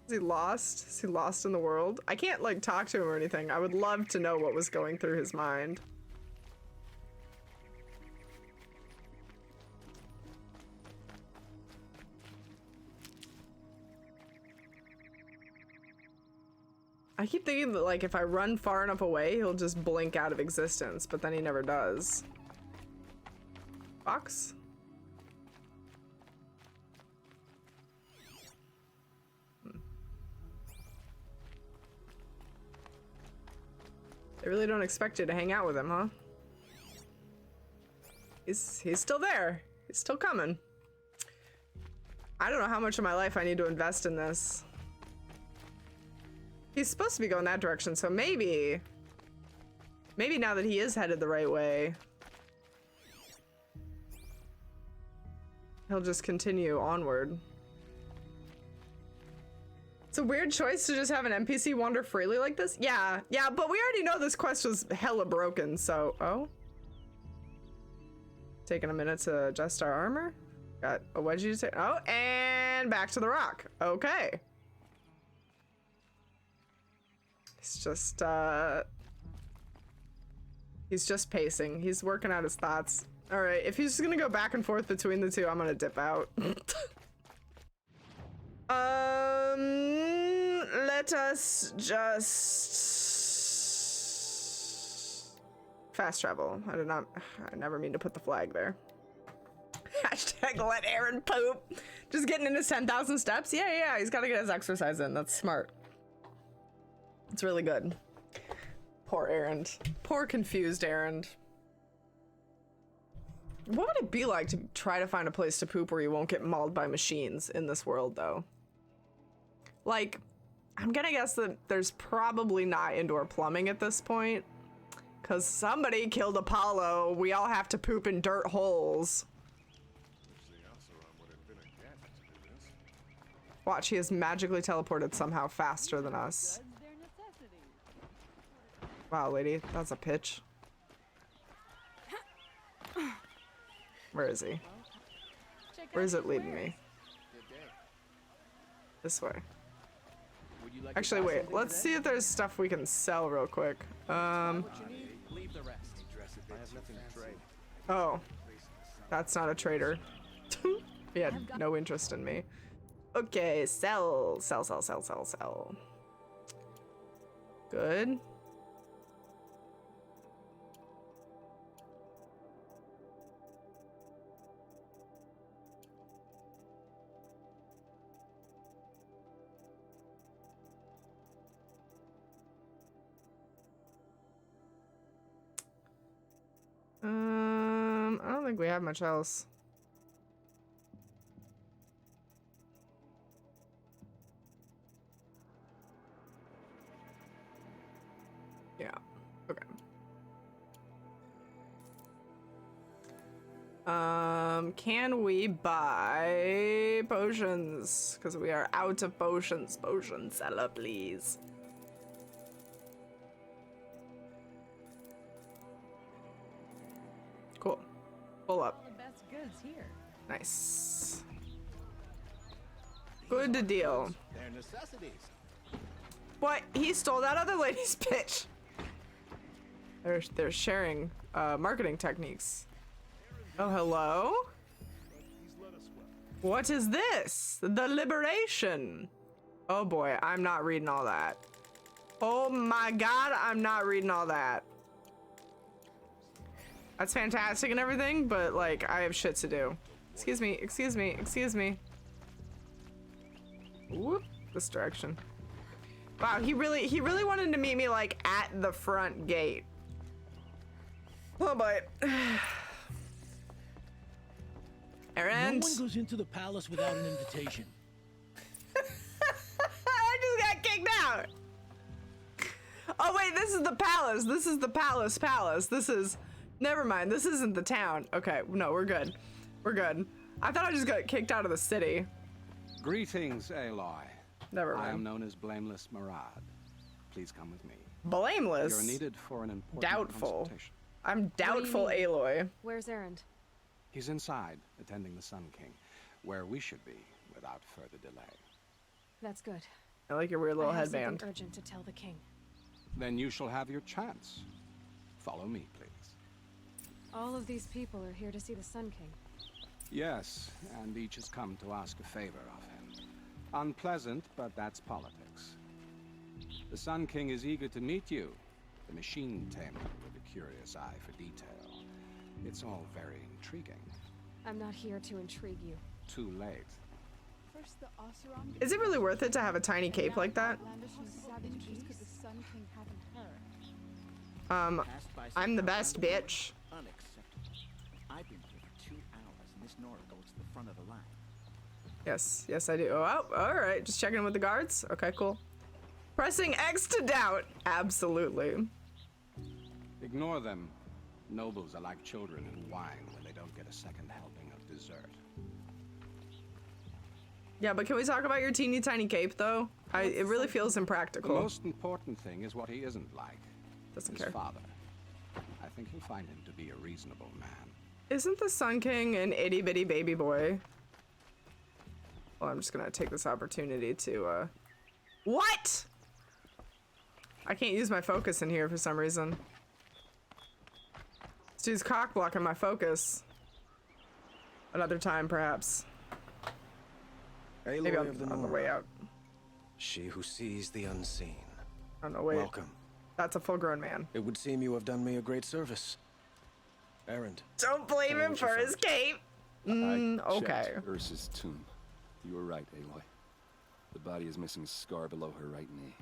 Is he lost? Is he lost in the world? I can't like talk to him or anything. I would love to know what was going through his mind. I keep thinking that like if I run far enough away, he'll just blink out of existence, but then he never does. Box? They really don't expect you to hang out with him, huh? He's still there. He's still coming. I don't know how much of my life I need to invest in this. He's supposed to be going that direction, so maybe now that he is headed the right way, he'll just continue onward. It's a weird choice to just have an NPC wander freely like this. Yeah, but we already know this quest was hella broken, so... Oh? Taking a minute to adjust our armor? Got a wedgie to take... Oh, and back to the rock. Okay. He's just pacing. He's working out his thoughts. All right, if he's just gonna go back and forth between the two, I'm gonna dip out. Let us just fast travel. I never mean to put the flag there. Hashtag let Aaron poop. Just getting in his 10,000 steps. Yeah, he's gotta get his exercise in. That's smart. It's really good. Poor Errand. Poor confused Errand. What would it be like to try to find a place to poop where you won't get mauled by machines in this world, though? Like, I'm gonna guess that there's probably not indoor plumbing at this point, Because somebody killed Apollo. We all have to poop in dirt holes. Watch, he is magically teleported somehow faster than us. Wow, lady, that's a pitch. Where is he? Where is it leading me? This way. Actually, wait. Let's see if there's stuff we can sell real quick. Oh. That's not a trader. He had no interest in me. Okay, sell. Sell, sell, sell, sell, sell. Good. I don't think we have much else. Yeah, okay. Can we buy potions? Because we are out of potions. Potion seller, please. Cool. Pull up. All the best goods here. Nice. Good deal. Their necessities. What? He stole that other lady's pitch. They're sharing marketing techniques. Oh, hello? What is this? The Liberation. Oh boy, I'm not reading all that. Oh my god, I'm not reading all that. That's fantastic and everything, but like, I have shit to do. Excuse me, excuse me, excuse me. Whoop, this direction. Wow, he really wanted to meet me like at the front gate. Oh boy. Errand. No one goes into the palace without an invitation. I just got kicked out. Oh wait, this is the palace. This is the palace. This is, never mind. This isn't the town. Okay, no, we're good. We're good. I thought I just got kicked out of the city. Greetings, Aloy. Never mind. I am known as Blameless Murad. Please come with me. Blameless? You're needed for an important doubtful. consultation. I'm doubtful, Aloy. Where's Erend? He's inside, attending the Sun King, where we should be without further delay. That's good. I like your weird little I have headband. something urgent to tell the king. Then you shall have your chance. Follow me, please. All of these people are here to see the Sun King. Yes, and each has come to ask a favor of him. Unpleasant, but that's politics. The Sun King is eager to meet you, the machine tamer with a curious eye for detail. It's all very intriguing. I'm not here to intrigue you. Too late. First, the Oseram. Is it really worth it to have a tiny cape like that? I'm the best, bitch. Unacceptable. I've been here for 2 hours, and this Nora goes to the front of the line. Yes, yes I do. Oh, all right. Just checking in with the guards. Okay, cool. Pressing X to doubt. Absolutely. Ignore them. Nobles are like children in wine when they don't get a second helping of dessert. Yeah, but can we talk about your teeny tiny cape though? It really feels impractical. The most important thing is what he isn't like. Doesn't His care. father. I think you'll find him to be a reasonable man. Isn't the Sun King an itty bitty baby boy? Well, I'm just gonna take this opportunity to, What?! I can't use my focus in here for some reason. This dude's cock blocking my focus. Another time, perhaps. Aloy Maybe of the on the way Nora. out. She who sees the unseen. Oh no, wait. Welcome. That's a full-grown man. It would seem you have done me a great service. Errand. Don't blame him for his cape! Okay. Checked Ursa's tomb. You were right, Aloy. The body is missing a scar below her right knee.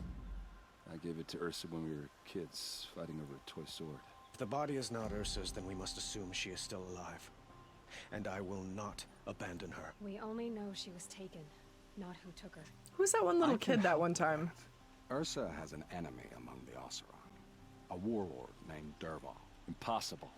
I gave it to Ursa when we were kids, fighting over a toy sword. If the body is not Ursa's, then we must assume she is still alive. And I will not abandon her. We only know she was taken, not who took her. Who's that one little kid that one time? Ursa has an enemy among the Oseram. A a warlord named Dervahl. Impossible.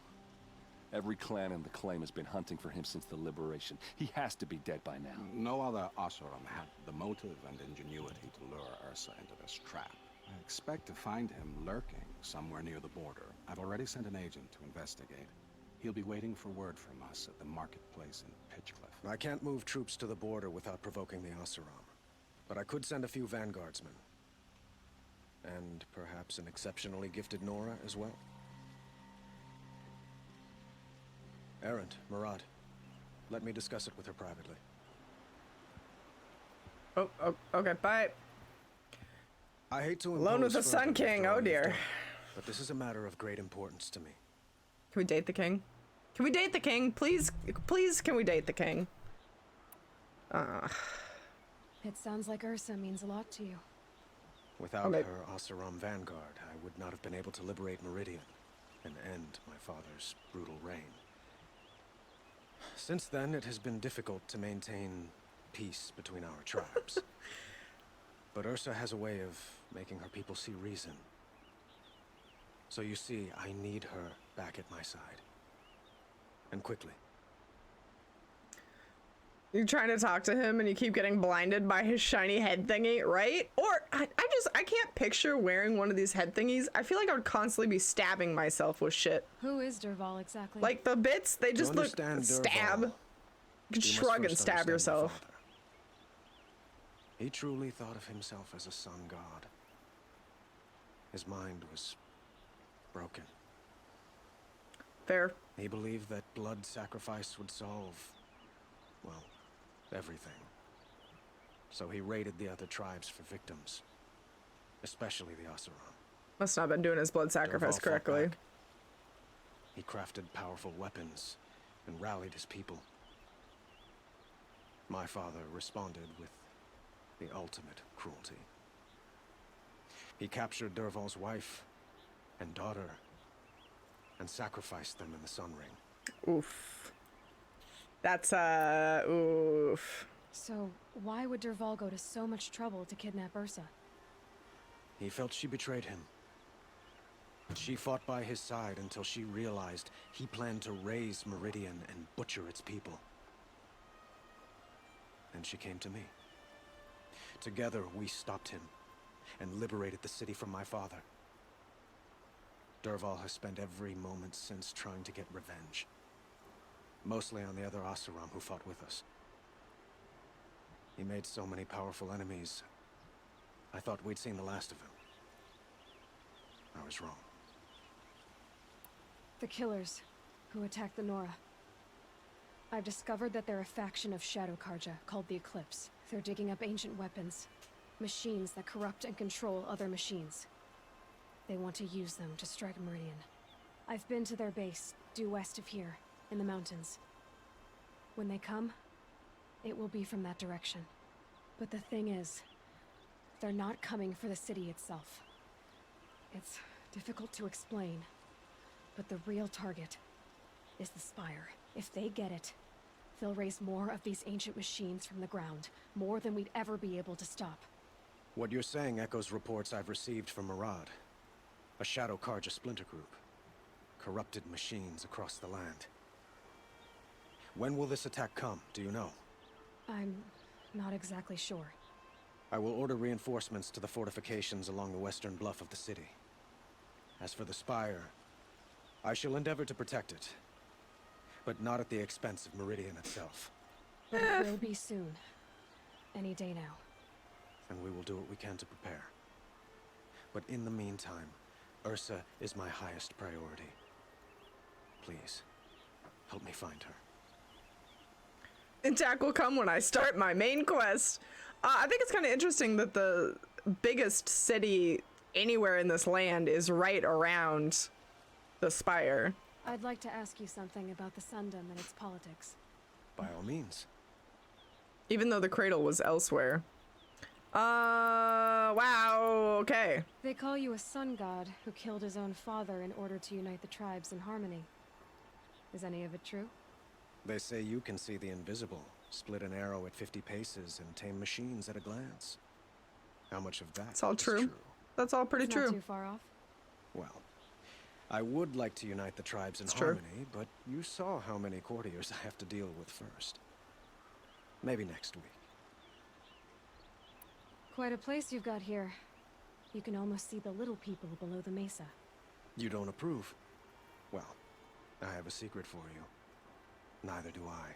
Every clan in the claim has been hunting for him since the liberation. He has to be dead by now. No other Oseram had the motive and ingenuity to lure Ursa into this trap. I expect to find him lurking somewhere near the border. I've already sent an agent to investigate. He'll be waiting for word from us at the marketplace in Pitchcliff. I can't move troops to the border without provoking the Oseram. But I could send a few vanguardsmen. And perhaps an exceptionally gifted Nora as well. Errant, Murad. Let me discuss it with her privately. Oh, okay, bye. I hate to Alone with the impose Sun further King, after all oh you've dear. done, but this is a matter of great importance to me. Can we date the king? Can we date the king? Please, please, can we date the king? It sounds like Ursa means a lot to you. Without her Oseram vanguard, I would not have been able to liberate Meridian and end my father's brutal reign. Since then, it has been difficult to maintain peace between our tribes. But Ursa has a way of making her people see reason. So you see, I need her back at my side. And quickly. You're trying to talk to him and you keep getting blinded by his shiny head thingy, right? Or I can't picture wearing one of these head thingies. I feel like I would constantly be stabbing myself with shit. Who is Dervahl exactly? Like the bits, they just look stab. You can shrug and stab yourself. He truly thought of himself as a sun god. His mind was broken. Fair. He believed that blood sacrifice would solve, well, everything. So he raided the other tribes for victims, especially the Oseram. Must not have been doing his blood sacrifice Dervahl fought correctly. back. He crafted powerful weapons and rallied his people. My father responded with the ultimate cruelty. He captured Dervahl's wife and daughter and sacrificed them in the Sun Ring. Oof. That's, oof. So, why would Dervahl go to so much trouble to kidnap Ursa? He felt she betrayed him. She fought by his side until she realized he planned to raise Meridian and butcher its people. And she came to me. Together, we stopped him and liberated the city from my father. Dervahl has spent every moment since trying to get revenge. Mostly on the other Oseram who fought with us. He made so many powerful enemies, I thought we'd seen the last of him. I was wrong. The killers who attacked the Nora. I've discovered that they're a faction of Shadow Karja called the Eclipse. They're digging up ancient weapons, machines that corrupt and control other machines. They want to use them to strike Meridian. I've been to their base, due west of here, in the mountains. When they come, it will be from that direction. But the thing is, they're not coming for the city itself. It's difficult to explain, but the real target is the Spire. If they get it, they'll raise more of these ancient machines from the ground, more than we'd ever be able to stop. What you're saying echoes reports I've received from Murad, a Shadow Karja splinter group. Corrupted machines across the land. When will this attack come, do you know? I'm not exactly sure. I will order reinforcements to the fortifications along the western bluff of the city. As for the Spire, I shall endeavor to protect it, but not at the expense of Meridian itself. But it will be soon. Any day now. And we will do what we can to prepare. But in the meantime, Ursa is my highest priority. Please, help me find her. Attack will come when I start my main quest. I think it's kind of interesting that the biggest city anywhere in this land is right around the Spire. I'd like to ask you something about the Sundom and its politics. By all means. Even though the cradle was elsewhere. Wow, okay. They call you a sun god who killed his own father in order to unite the tribes in harmony. Is any of it true? They say you can see the invisible, split an arrow at 50 paces, and tame machines at a glance. How much of that It's all is true. That's all pretty It's true. not too far off. Well, I would like to unite the tribes in harmony, but you saw how many courtiers I have to deal with first. Maybe next week. Quite a place you've got here. You can almost see the little people below the mesa. You don't approve? Well, I have a secret for you. Neither do I.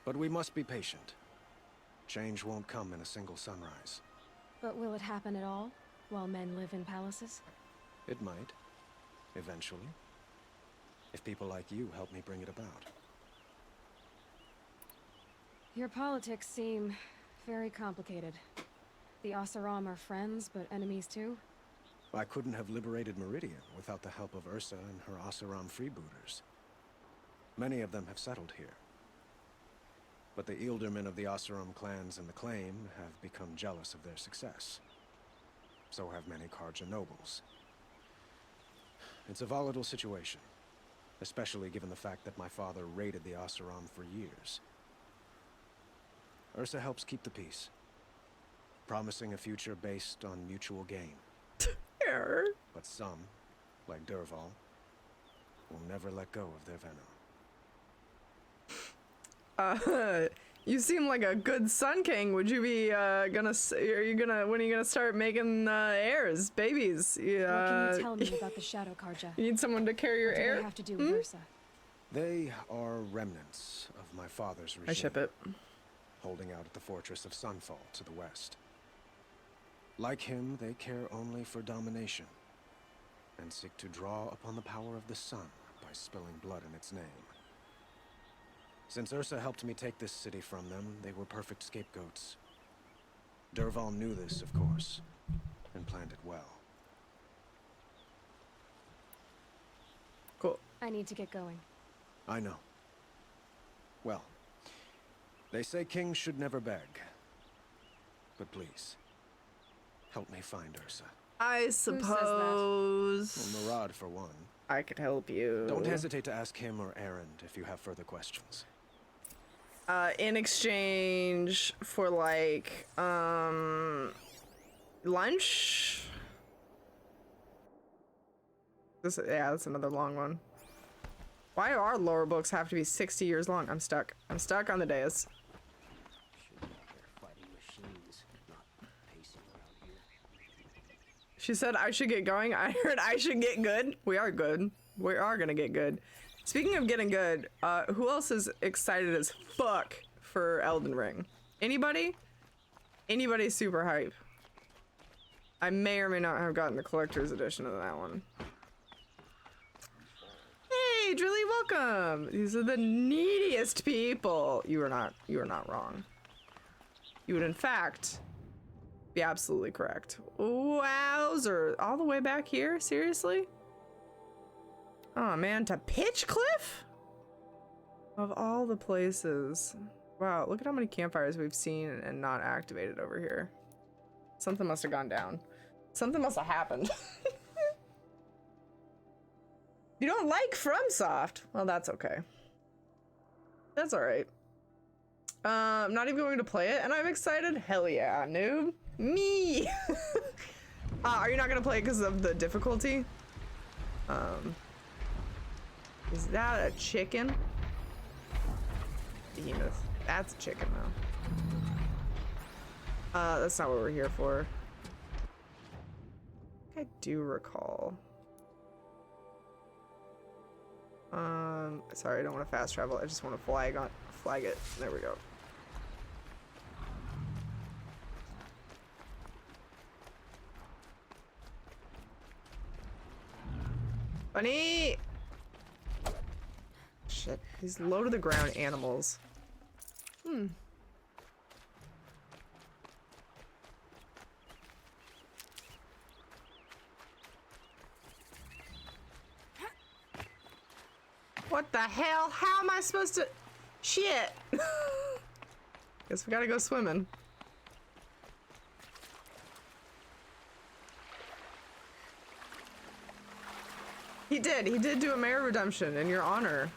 But we must be patient. Change won't come in a single sunrise. But will it happen at all, while men live in palaces? It might. Eventually. If people like you help me bring it about. Your politics seem very complicated. The Oseram are friends, but enemies too? I couldn't have liberated Meridian without the help of Ursa and her Oseram freebooters. Many of them have settled here. But the Ealdormen of the Oseram clans in the Claim have become jealous of their success. So have many Karja nobles. It's a volatile situation, especially given the fact that my father raided the Oseram for years. Ursa helps keep the peace, promising a future based on mutual gain. But some, like Dervahl, will never let go of their venom. You seem like a good Sun King. Would you be when are you gonna start making heirs, babies? What can you tell me about the Shadow Karja? You need someone to carry your heir? What do they have to do with Ursa? They are remnants of my father's regime. I ship it. Holding out at the fortress of Sunfall to the west. Like him, they care only for domination, and seek to draw upon the power of the sun by spilling blood in its name. Since Ursa helped me take this city from them, they were perfect scapegoats. Dervahl knew this, of course, and planned it well. Cool. I need to get going. I know. Well, they say kings should never beg. But please, help me find Ursa. I suppose. Well, Murad, for one. I could help you. Don't hesitate to ask him or Erend if you have further questions. In exchange for like, lunch? Yeah, that's another long one. Why do our lore books have to be 60 years long? I'm stuck. I'm stuck on the dais. She said I should get going. I heard I should get good. We are good. We are gonna get good. Speaking of getting good, who else is excited as fuck for Elden Ring? Anybody? Anybody super hype? I may or may not have gotten the collector's edition of that one. Hey, Drilly, welcome. These are the neediest people. You are not wrong. You would in fact be absolutely correct. Wowzer, all the way back here? Seriously? Oh man, to Pitchcliff? Of all the places. Wow, look at how many campfires we've seen and not activated over here. Something must have gone down. Something must have happened. You don't like FromSoft? Well, that's okay. That's alright. I'm not even going to play it, and I'm excited. Hell yeah, noob. Me! Are you not gonna play it because of the difficulty? Is that a chicken? Behemoth. That's a chicken though. That's not what we're here for. I do recall. Sorry, I don't want to fast travel. I just want to flag it. There we go. Bunny! Shit, these low to the ground animals. What the hell? How am I supposed to? Shit! Guess we gotta go swimming. He did do a mayor redemption in your honor.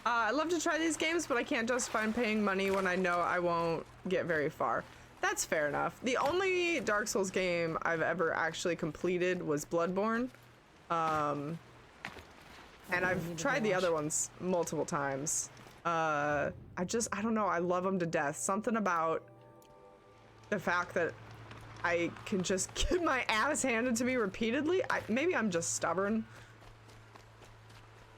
I love to try these games, but I can't justify paying money when I know I won't get very far. That's fair enough. The only Dark Souls game I've ever actually completed was Bloodborne. And I've tried the other ones multiple times. I don't know, I love them to death. Something about the fact that I can just get my ass handed to me repeatedly. Maybe I'm just stubborn.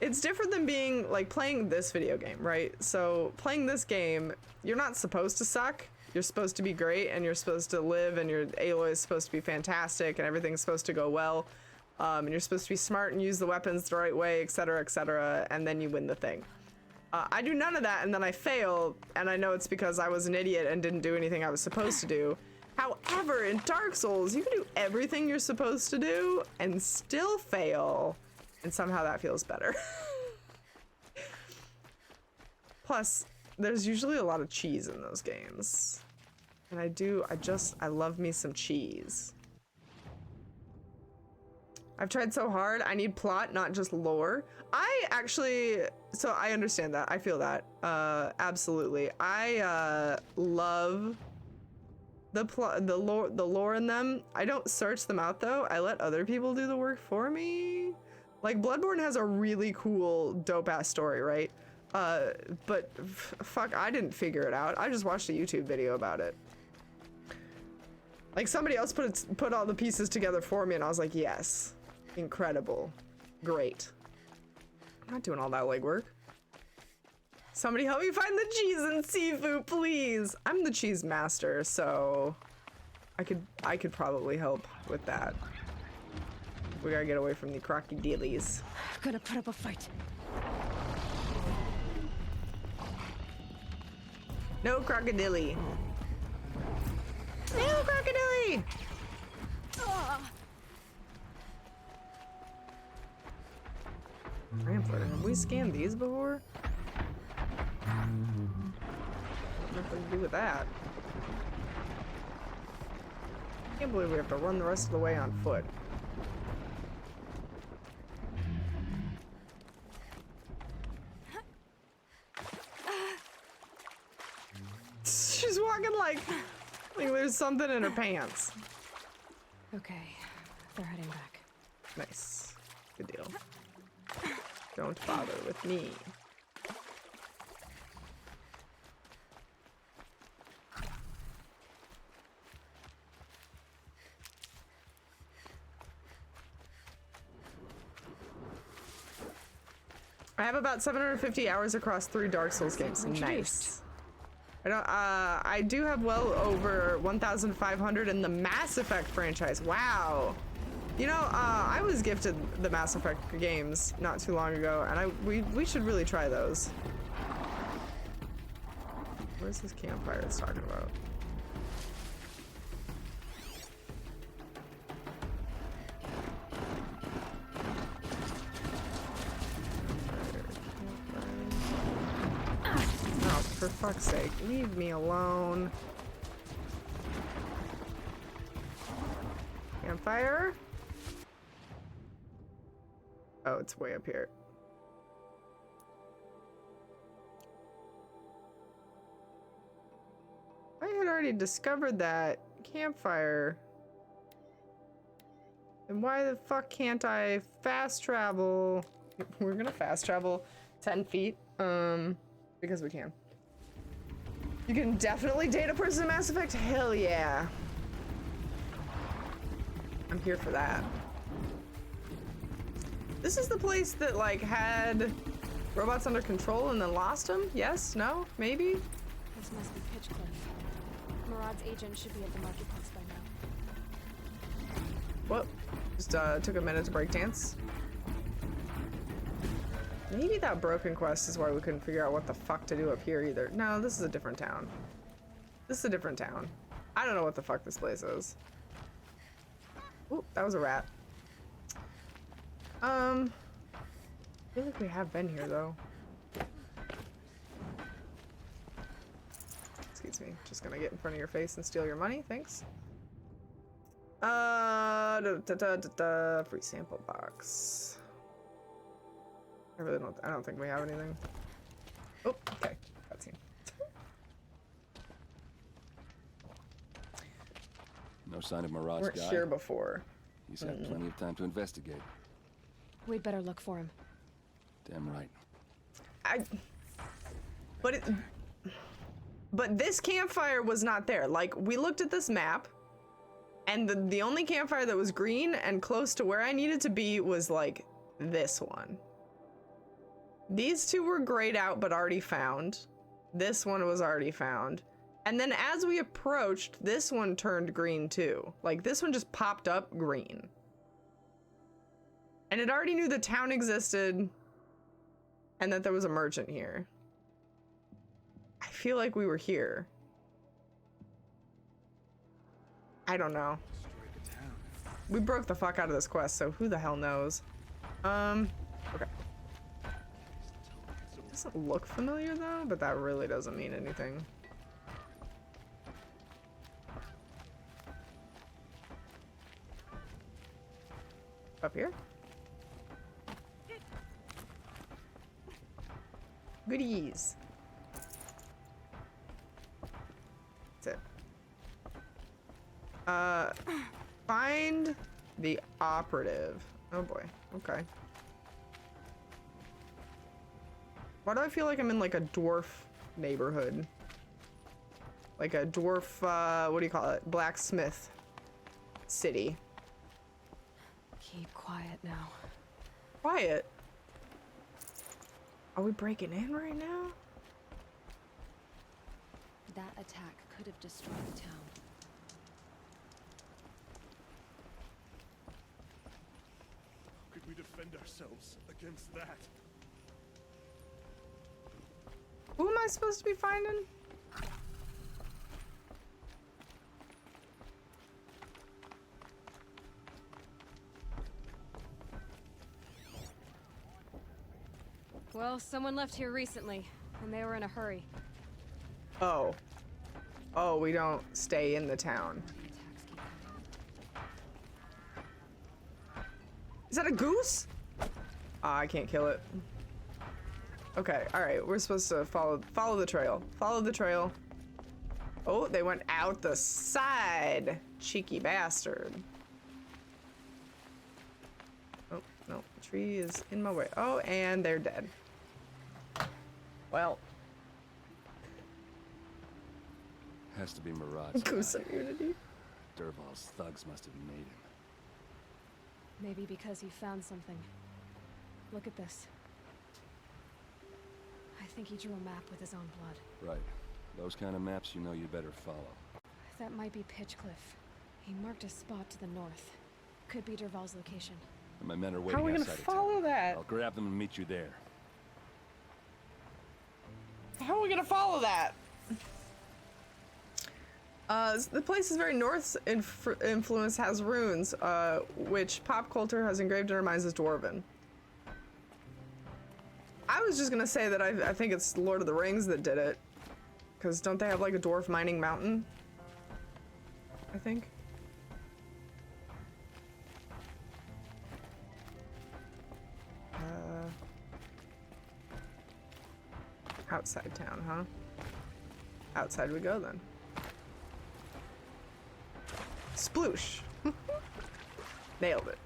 It's different than being, like, playing this video game, right? So, playing this game, you're not supposed to suck. You're supposed to be great, and you're supposed to live, and your Aloy is supposed to be fantastic, and everything's supposed to go well. And you're supposed to be smart and use the weapons the right way, etc., and then you win the thing. I do none of that, and then I fail, and I know it's because I was an idiot and didn't do anything I was supposed to do. However, in Dark Souls, you can do everything you're supposed to do and still fail, and somehow that feels better. Plus, there's usually a lot of cheese in those games. And I love me some cheese. I've tried so hard, I need plot, not just lore. So I understand that, I feel that, absolutely. I love the lore in them. I don't search them out though, I let other people do the work for me. Like, Bloodborne has a really cool, dope-ass story, right? But fuck, I didn't figure it out. I just watched a YouTube video about it. Like, somebody else put all the pieces together for me, and I was like, yes. Incredible. Great. I'm not doing all that legwork. Somebody help me find the cheese and seafood, please! I'm the cheese master, so I could probably help with that. We gotta get away from the crocodilies. I'm gonna put up a fight. No crocodile. No crocodile! Rampart. Have we scanned these before? Nothing to do with that. Can't believe we have to run the rest of the way on foot. She's walking like there's something in her pants. Okay, they're heading back. Nice. Good deal. Don't bother with me. I have about 750 hours across 3 Dark Souls games. Nice. I do have well over 1,500 in the Mass Effect franchise. Wow. You know, I was gifted the Mass Effect games not too long ago, and we should really try those. Where's this campfire it's talking about? Oh, for fuck's sake, leave me alone. Campfire? Oh, it's way up here. I had already discovered that campfire. And why the fuck can't I fast travel? We're gonna fast travel 10 feet, because we can. You can definitely date a person in Mass Effect? Hell yeah. I'm here for that. This is the place that, like, had robots under control and then lost them? Yes? No? Maybe? This must be Pitchcliff. Murad's agent should be at the marketplace by now. Whoop. Just took a minute to break dance. Maybe that broken quest is why we couldn't figure out what the fuck to do up here either. No, this is a different town. This is a different town. I don't know what the fuck this place is. Ooh, that was a rat. I feel like we have been here though. Excuse me, just gonna get in front of your face and steal your money, thanks. Free sample box. I don't think we have anything. Oh, okay, cutscene. No sign of Murad's guy. We're here before. He's had plenty of time to investigate. We'd better look for him. Damn right. But this campfire was not there. Like, we looked at this map, and the only campfire that was green and close to where I needed to be was, like, this one. These two were grayed out but already found. This one was already found. And then as we approached, this one turned green too. Like, this one just popped up green. And it already knew the town existed and that there was a merchant here. I feel like we were here. I don't know. We broke the fuck out of this quest, so who the hell knows? Okay. Doesn't look familiar though, but that really doesn't mean anything. Up here? Goodies. That's it. Find the operative. Oh boy, okay. Why do I feel like I'm in like a dwarf neighborhood? Like a dwarf, what do you call it? Blacksmith city. Keep quiet now. Quiet? Are we breaking in right now? That attack could have destroyed the town. How could we defend ourselves against that? Who am I supposed to be finding? Well, someone left here recently, and they were in a hurry. Oh. Oh, we don't stay in the town. Is that a goose? I can't kill it. Okay, alright, we're supposed to follow the trail. Follow the trail. Oh, they went out the side. Cheeky bastard. Oh, no, the tree is in my way. Oh, and they're dead. Well. Has to be Murad's Goose guy. immunity. Dervahl's thugs must have made him. Maybe because he found something. Look at this. I think he drew a map with his own blood. Right. Those kind of maps you know you better follow. That might be Pitchcliff. He marked a spot to the north. Could be Dervahl's location. And my men are How waiting are we gonna outside of follow town. that? I'll grab them and meet you there. How are we gonna follow that? The place is very Norse influence, has runes, which pop culture has engraved in our minds as dwarven. I was just gonna say that I think it's Lord of the Rings that did it. Because don't they have like a dwarf mining mountain? I think. Outside town, huh? Outside we go then. Sploosh! Nailed it.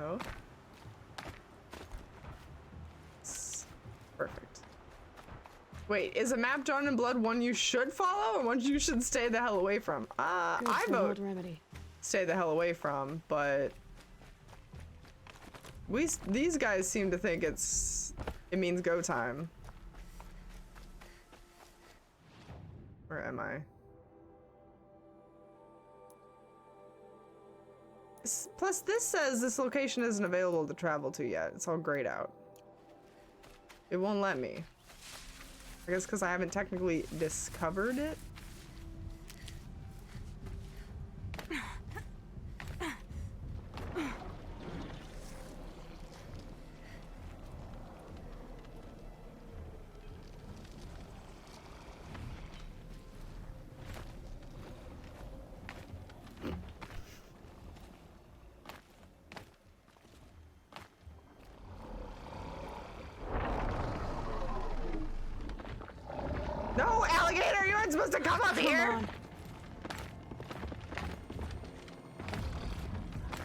Oh. Perfect. Wait, is a map drawn in blood one you should follow or one you should stay the hell away from? I vote remedy. Stay the hell away from, but these guys seem to think it means go time. Where am I? Plus, this says this location isn't available to travel to yet. It's all grayed out. It won't let me. I guess because I haven't technically discovered it. No, alligator, you weren't supposed to come up here.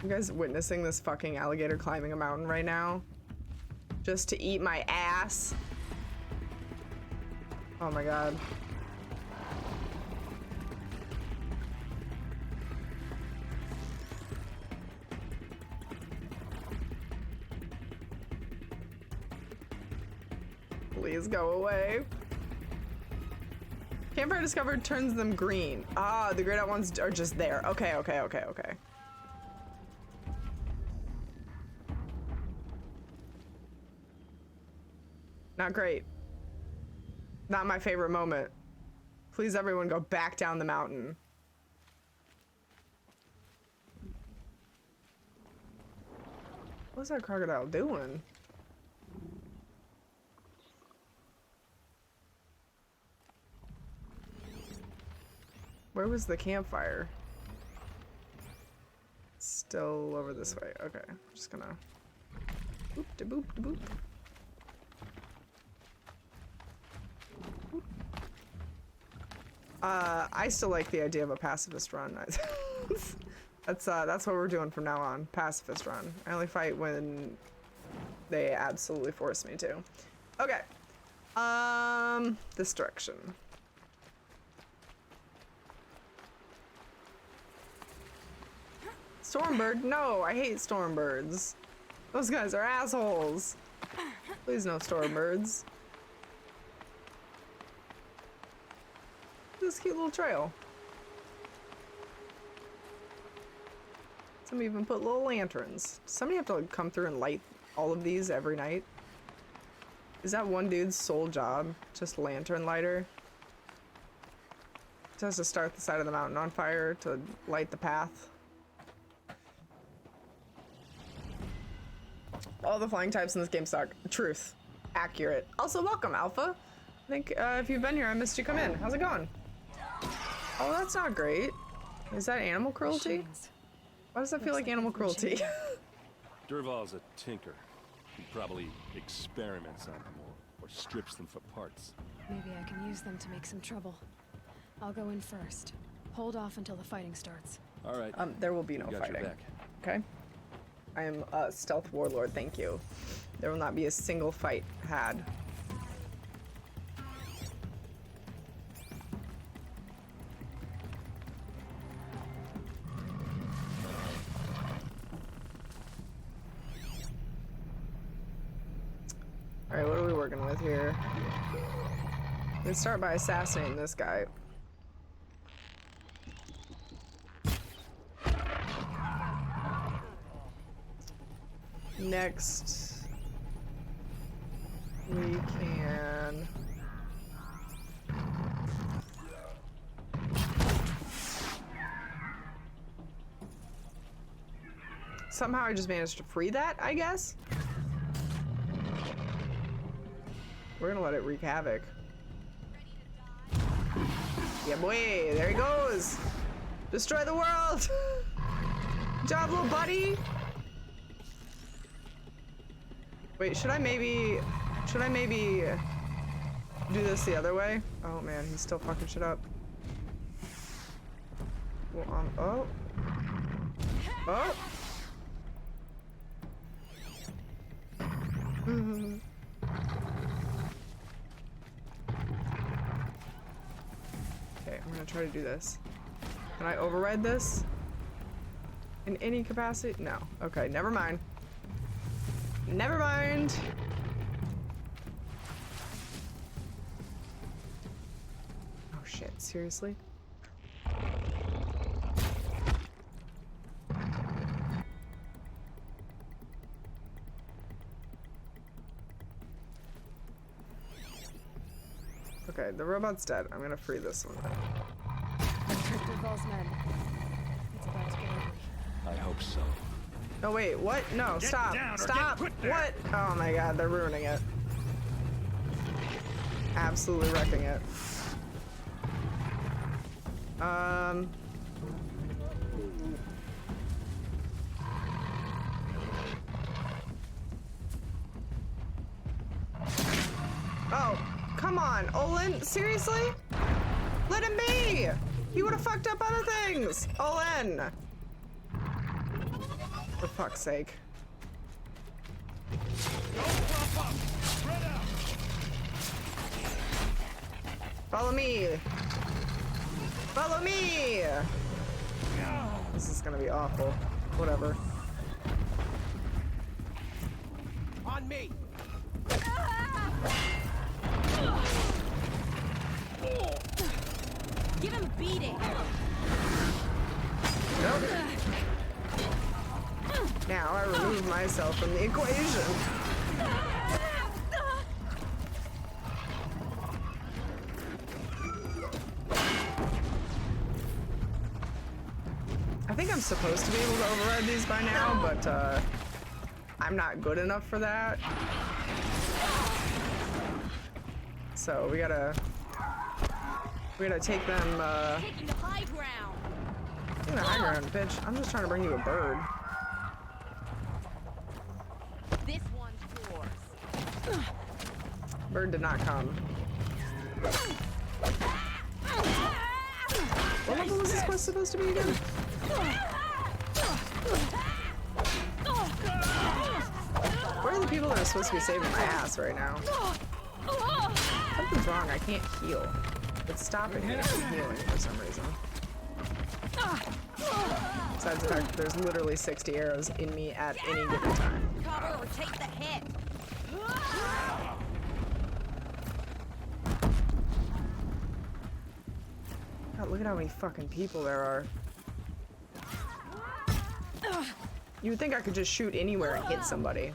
You guys witnessing this fucking alligator climbing a mountain right now? Just to eat my ass? Oh my god. Please go away. Campfire discovered turns them green. Ah, the grayed out ones are just there. Okay, okay, okay, okay. Not great. Not my favorite moment. Please everyone go back down the mountain. What's that crocodile doing? Where was the campfire? Still over this way. Okay, I'm just gonna boop de boop de boop. I still like the idea of a pacifist run. That's what we're doing from now on. Pacifist run. I only fight when they absolutely force me to. Okay. This direction. Stormbird? No, I hate stormbirds. Those guys are assholes. Please no stormbirds. This cute little trail. Some even put little lanterns. Does somebody have to like, come through and light all of these every night? Is that one dude's sole job? Just lantern lighter? Just has to start the side of the mountain on fire to light the path. All the flying types in this game suck. Truth. Accurate. Also, welcome, Alpha. I think if you've been here, I missed you come in. How's it going? Oh, that's not great. Is that animal cruelty? Why does that feel like animal cruelty? Durval's a tinker. He probably experiments on them or strips them for parts. Maybe I can use them to make some trouble. I'll go in first. Hold off until the fighting starts. All right. There will be no fighting. Okay. I am a stealth warlord, thank you. There will not be a single fight had. Alright, what are we working with here? Let's start by assassinating this guy. Next, we can... Somehow I just managed to free that, I guess? We're gonna let it wreak havoc. Yeah, boy, there he goes! Destroy the world! Good job, little buddy! Wait, should I maybe do this the other way? Oh man, he's still fucking shit up. Well, oh. Oh! Okay, I'm gonna try to do this. Can I override this? In any capacity? No. Okay, never mind. Never mind. Oh shit, seriously? Okay, the robot's dead. I'm gonna free this one. Durval's men. It's about to get ugly. I hope so. Oh wait, what? No, Get stop. down or Stop. get put there. What? Oh my god, they're ruining it. Absolutely wrecking it. Oh, come on, Olin, seriously? Let him be! He would have fucked up other things! Olin! For fuck's sake. Follow me! Follow me! This is gonna be awful. Whatever. On me! Give him beating! Nope. Now I remove myself from the equation. I think I'm supposed to be able to override these by now, but I'm not good enough for that. So we gotta take them. Taking the high ground. Taking the high ground, bitch. I'm just trying to bring you a bird. This one's yours. Bird did not come. What level was this quest supposed to be again? Where are the people that are supposed to be saving my ass right now? Something's wrong. I can't heal. It's stopping me from healing for some reason. Besides the fact that there's literally 60 arrows in me at any given time. Cover or take the hit. God, look at how many fucking people there are. You would think I could just shoot anywhere and hit somebody.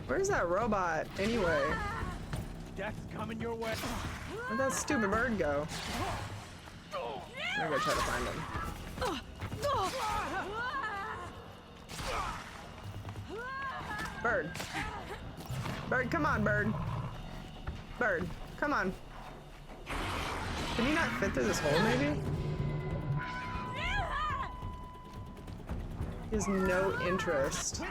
Where's that robot, anyway? Death's coming your way. Where'd that stupid bird go? I'm gonna go try to find him. Bird. Bird, come on, bird. Bird, come on. Can you not fit through this hole, maybe? He has no interest.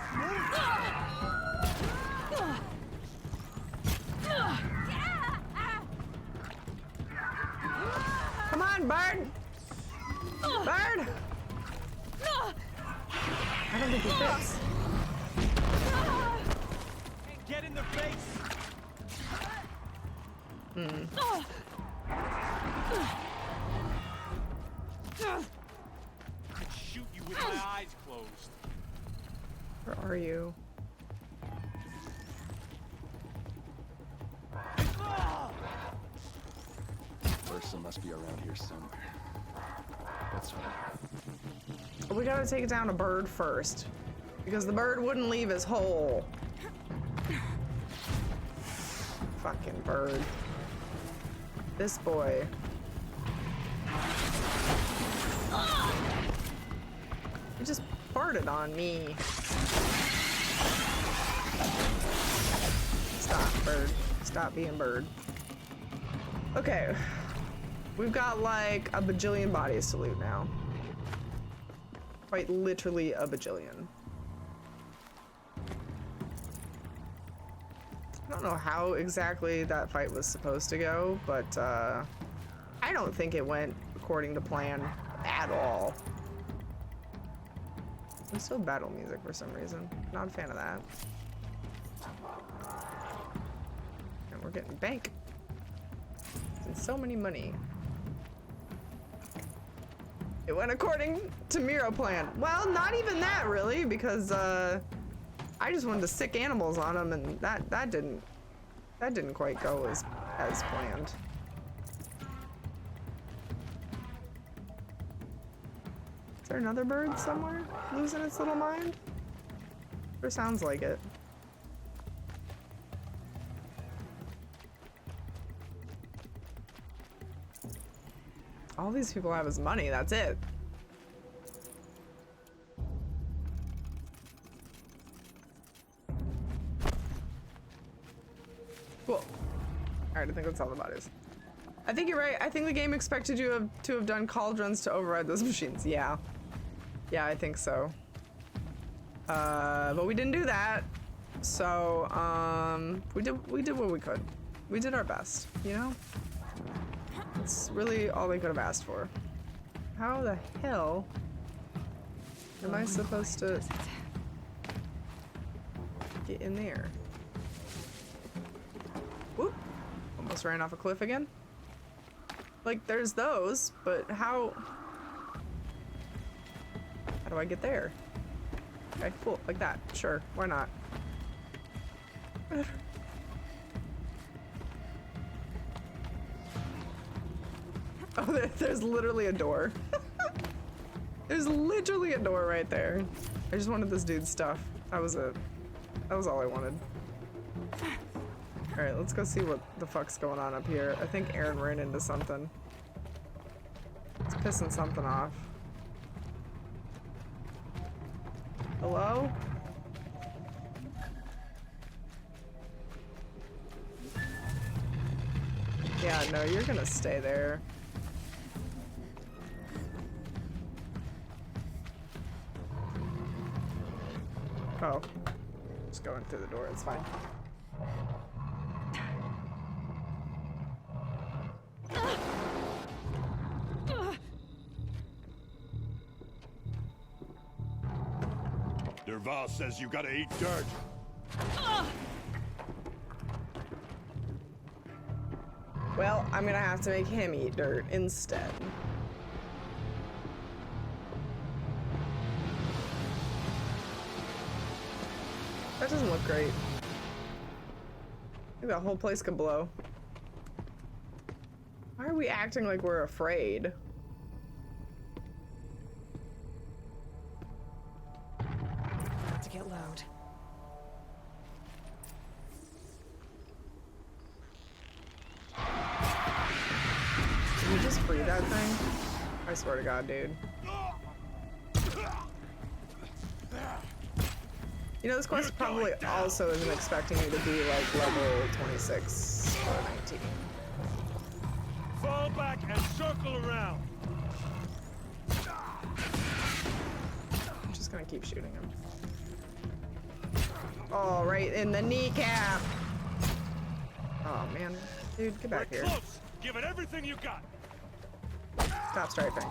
Come on, bird! Bird! I don't think he fits. Get in the face! I'd shoot you with my eyes closed. Where are you? Ursa must be around here somewhere. That's right. We gotta take down a bird first. Because the bird wouldn't leave his hole. Fucking bird. This boy. He just farted on me. Stop, bird. Stop being bird. Okay. We've got like a bajillion bodies to loot now. Quite literally a bajillion. I don't know how exactly that fight was supposed to go, but I don't think it went according to plan at all. There's still battle music for some reason. Not a fan of that. And we're getting bank. And so many money. It went according to Miro plan. Well, not even that really, because I just wanted to sick animals on them, and that didn't quite go as planned. Is there another bird somewhere losing its little mind? Or sounds like it. All these people have is money, that's it. Alright, I think that's all the bodies. I think you're right. I think the game expected you to have done cauldrons to override those machines. Yeah. Yeah, I think so. But we didn't do that. So, we did what we could. We did our best, you know? It's really all we could have asked for. How the hell am I supposed to get in there? Whoop! Almost ran off a cliff again. Like, there's those, but how do I get there? Okay, cool, like that. Sure, why not? Oh, there's literally a door. There's literally a door right there. I just wanted this dude's stuff. That was it. That was all I wanted. Alright, let's go see what the fuck's going on up here. I think Aaron ran into something. It's pissing something off. Hello? Yeah, no, you're gonna stay there. Oh. Just going through the door, it's fine. Derval says you gotta eat dirt. Well, I'm gonna have to make him eat dirt instead. That doesn't look great. I think that whole place could blow. Why are we acting like we're afraid? Got to get loud. Did you just free that thing? I swear to God, dude. You know, this quest probably also isn't expecting you to be like level 26 or 19. Fall back and circle around. I'm just gonna keep shooting him. Oh, right in the kneecap. Oh man, dude, get back here. Close. Give it everything you got. Stop strafing.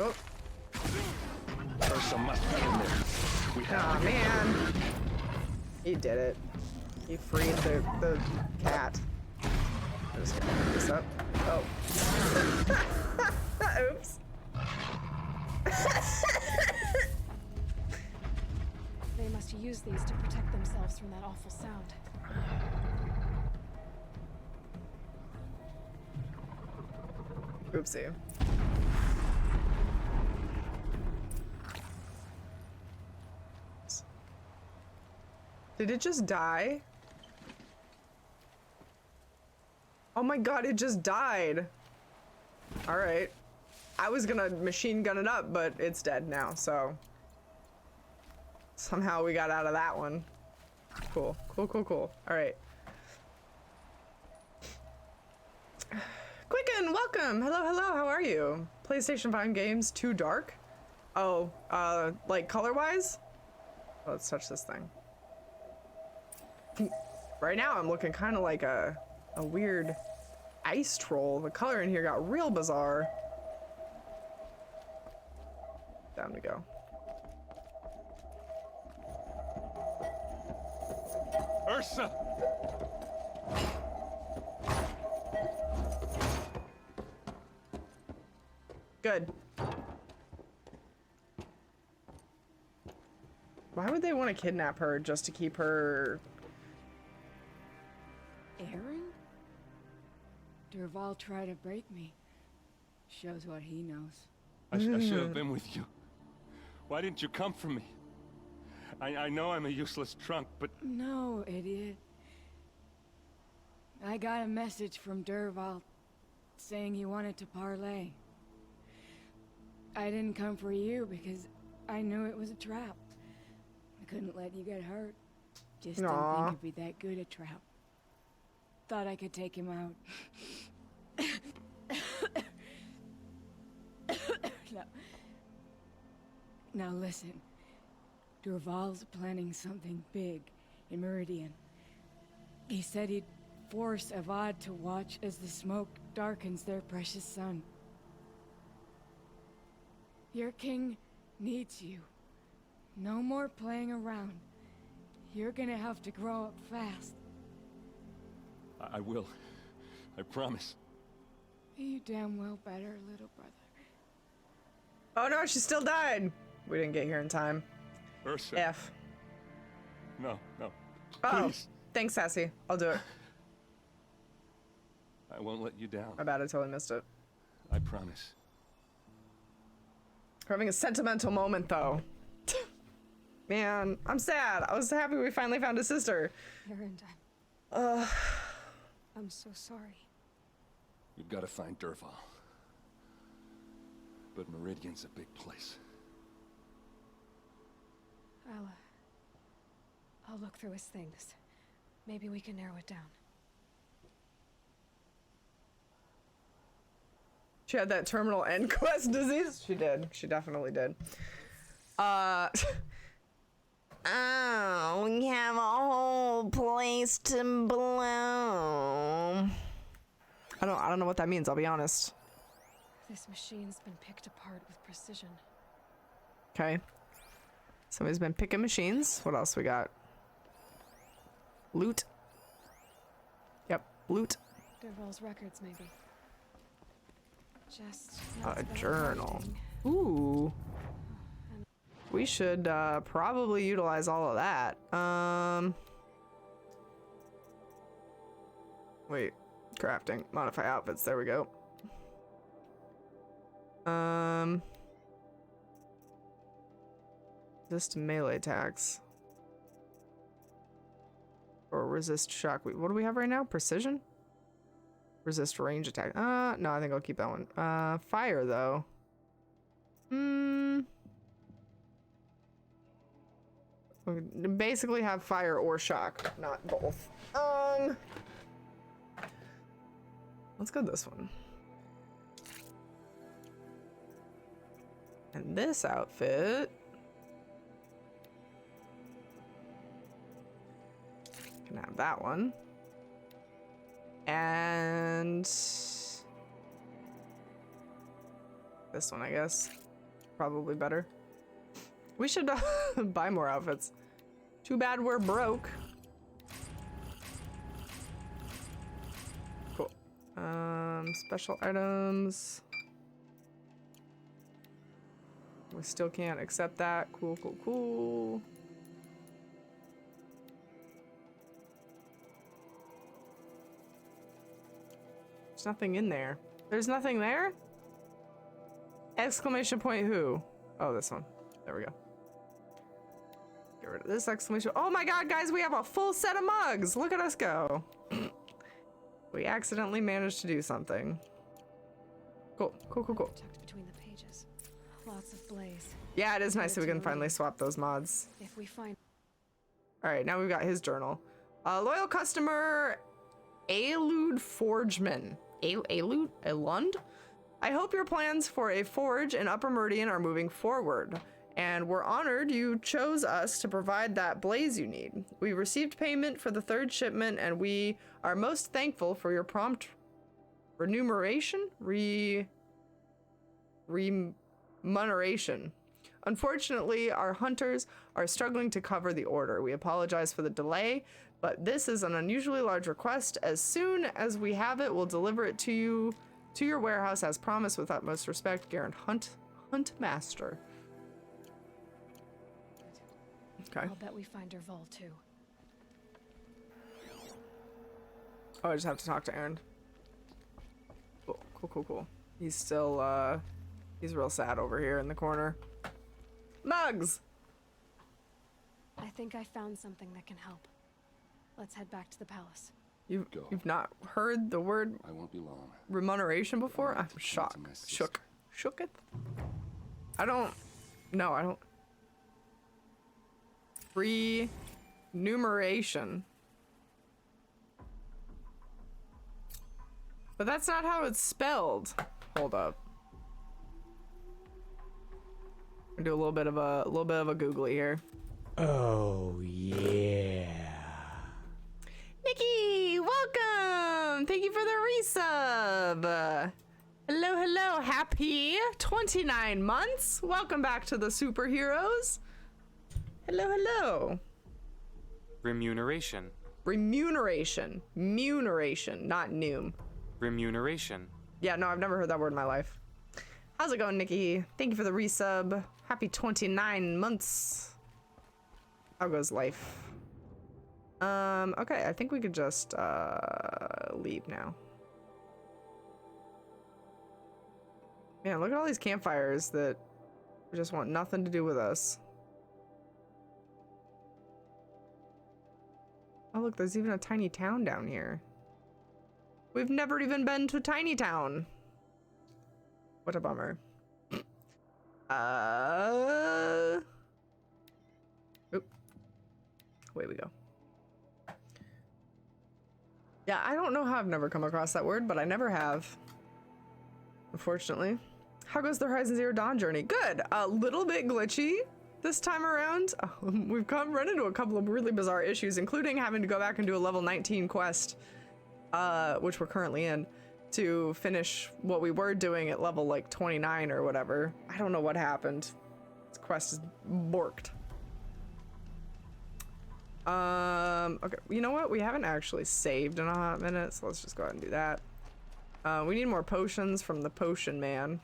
Oh. Ursa must be in there. We have Aw, man. He did it. He freed the cat. I'm just gonna pick this up. Oh. Oops. They must use these to protect themselves from that awful sound. Oopsie. Did it just die? Oh my god, it just died. Alright. I was gonna machine gun it up, but it's dead now, so. Somehow we got out of that one. Cool, cool, cool, cool. Alright. Quicken, welcome! Hello, hello, how are you? PlayStation 5 games too dark? Oh, like color-wise? Let's touch this thing. Right now I'm looking kind of like a weird ice troll. The color in here got real bizarre. Down we go. Ursa! Good. Why would they want to kidnap her just to keep her? Aaron? Derval tried to break me. Shows what he knows. I should have been with you. Why didn't you come for me? I know I'm a useless trunk, but... No, idiot. I got a message from Derval saying he wanted to parlay. I didn't come for you because I knew it was a trap. The couldn't let you get hurt. Just didn't Aw. think it'd be that good a trap. Thought I could take him out. No. Now listen. Durval's planning something big in Meridian. He said he'd force Avad to watch as the smoke darkens their precious sun. Your king needs you. No more playing around. You're gonna have to grow up fast. I will. I promise. You damn well better, little brother. Oh no, she still died. We didn't get here in time. Ursa. F. No, no. Oh, Please. thanks, Sassy. I'll do it. I won't let you down. My bad, I totally missed it. I promise. We're having a sentimental moment, though. Man, I'm sad. I was happy we finally found a sister. Erend, I'm so sorry. We've got to find Dervahl. But Meridian's a big place. I'll look through his things. Maybe we can narrow it down. She had that terminal end quest disease. She did. She definitely did. Oh, we have a whole place to blow. I don't know what that means, I'll be honest. This machine's been picked apart with precision. Okay. Somebody's been picking machines. What else we got? Loot. Yep, loot. Derval's records, maybe. Just A journal. Ooh. We should probably utilize all of that. Wait, crafting, modify outfits. There we go. Resist melee attacks. Or resist shock. What do we have right now? Precision? Resist range attack. No, I think I'll keep that one. Fire though. We basically have fire or shock, not both. Let's go this one. And this outfit can have that one. And this one, I guess. Probably better. We should buy more outfits. Too bad we're broke. Cool. Special items. We still can't accept that. Cool, cool, cool. There's nothing in there. There's nothing there? Exclamation point who? Oh, this one. There we go. Get rid of this exclamation. Oh my god, guys, we have a full set of mugs. Look at us go. We accidentally managed to do something. Cool, cool, cool, cool. Tucked between the pages. Lots of blaze. Yeah, it is nice that we can finally swap those mods. If we find... Alright, now we've got his journal. Loyal customer, Alud Forgeman. Alund? I hope your plans for a forge in Upper Meridian are moving forward, and we're honored you chose us to provide that blaze you need. We received payment for the third shipment, and we are most thankful for your prompt remuneration? Remuneration. Unfortunately, our hunters are struggling to cover the order. We apologize for the delay, but this is an unusually large request. As soon as we have it, we'll deliver it to you, to your warehouse as promised. With utmost respect, Garen Huntmaster. Okay. I'll bet we find Dervahl too. Oh, I just have to talk to Aaron. Cool, cool, cool, cool. He's still, he's real sad over here in the corner. Mugs! I think I found something that can help. Let's head back to the palace. You've not heard the word I won't be long. Remuneration before? I'm shocked. Shooketh? I don't Remuneration. But that's not how it's spelled. Hold up. I'll do a little bit of a googly here. Oh yeah. Nikki, welcome! Thank you for the resub. Hello, hello, happy 29 months. Welcome back to the superheroes. Hello, hello. Remuneration. Remuneration. Muneration, not noom. Remuneration. Yeah, no, I've never heard that word in my life. How's it going, Nikki? Thank you for the resub. Happy 29 months. How goes life? Okay, I think we could just leave now. Man, look at all these campfires that just want nothing to do with us. Oh look, there's even a tiny town down here. We've never even been to Tiny Town. What a bummer. Oop. Away we go. Yeah, I don't know how I've never come across that word, but I never have. Unfortunately. How goes the Horizon Zero Dawn journey? Good. A little bit glitchy this time around. We've run into a couple of really bizarre issues, including having to go back and do a level 19 quest, which we're currently in, to finish what we were doing at level like 29 or whatever. I don't know what happened. This quest is borked. Okay, you know what? We haven't actually saved in a hot minute, so let's just go ahead and do that. We need more potions from the potion man.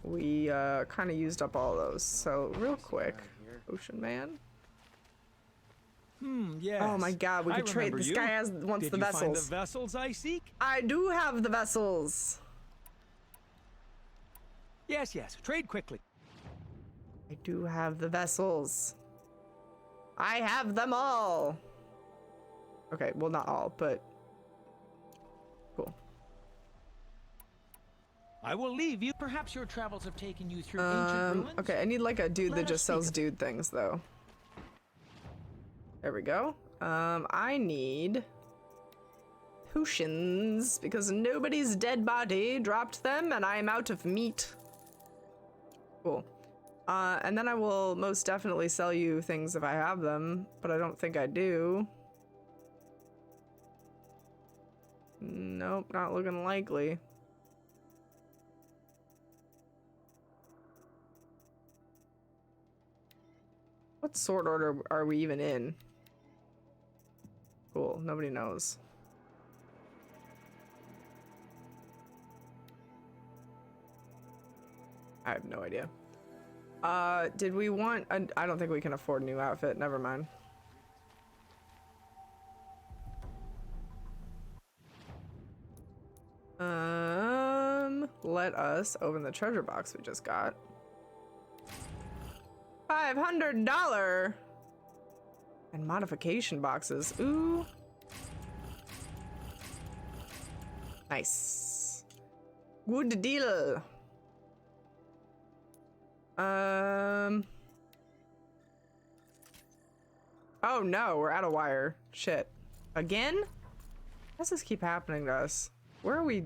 We kind of used up all those, so real quick, potion man. Yes. Oh my god, we could trade. This guy wants the vessels. Did you find the vessels I seek? I do have the vessels. Yes, yes. Trade quickly. I do have the vessels. I have them all. Okay, well not all, but cool. I will leave you. Perhaps your travels have taken you through ancient ruins. Okay, I need like a dude that just sells dude things though. There we go. I need potions because nobody's dead body dropped them and I'm out of meat. Cool. And then I will most definitely sell you things if I have them, but I don't think I do. Nope, not looking likely. What sort order are we even in? Cool, nobody knows. I have no idea. Did we want I don't think we can afford a new outfit, never mind. Let us open the treasure box we just got. $500 and modification boxes. Ooh. Nice. Good deal. Oh no, we're out of wire. Shit. Again? Why does this keep happening to us? Where are we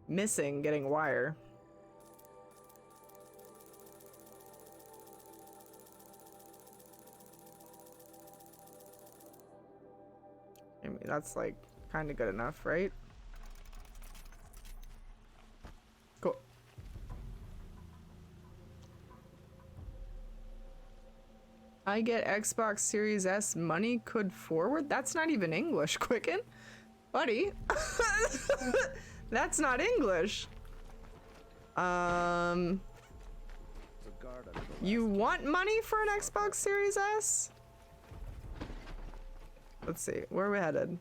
missing getting wire? I mean, that's like kind of good enough, right? Cool. I get Xbox Series S money could forward? That's not even English, Quicken. Buddy. That's not English. You want money for an Xbox Series S? Let's see, where are we headed?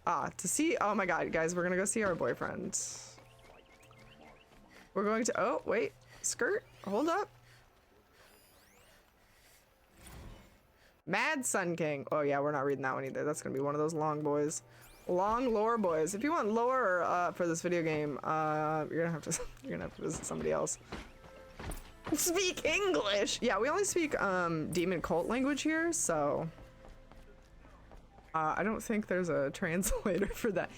To see, oh my god, guys, we're gonna go see our boyfriend. We're going to, oh, wait, skirt, hold up. Mad Sun King. Oh yeah, we're not reading that one either. That's gonna be one of those long boys. Long lore boys. If you want lore for this video game, you're gonna have to visit somebody else. Speak English. Yeah, we only speak demon cult language here, so I don't think there's a translator for that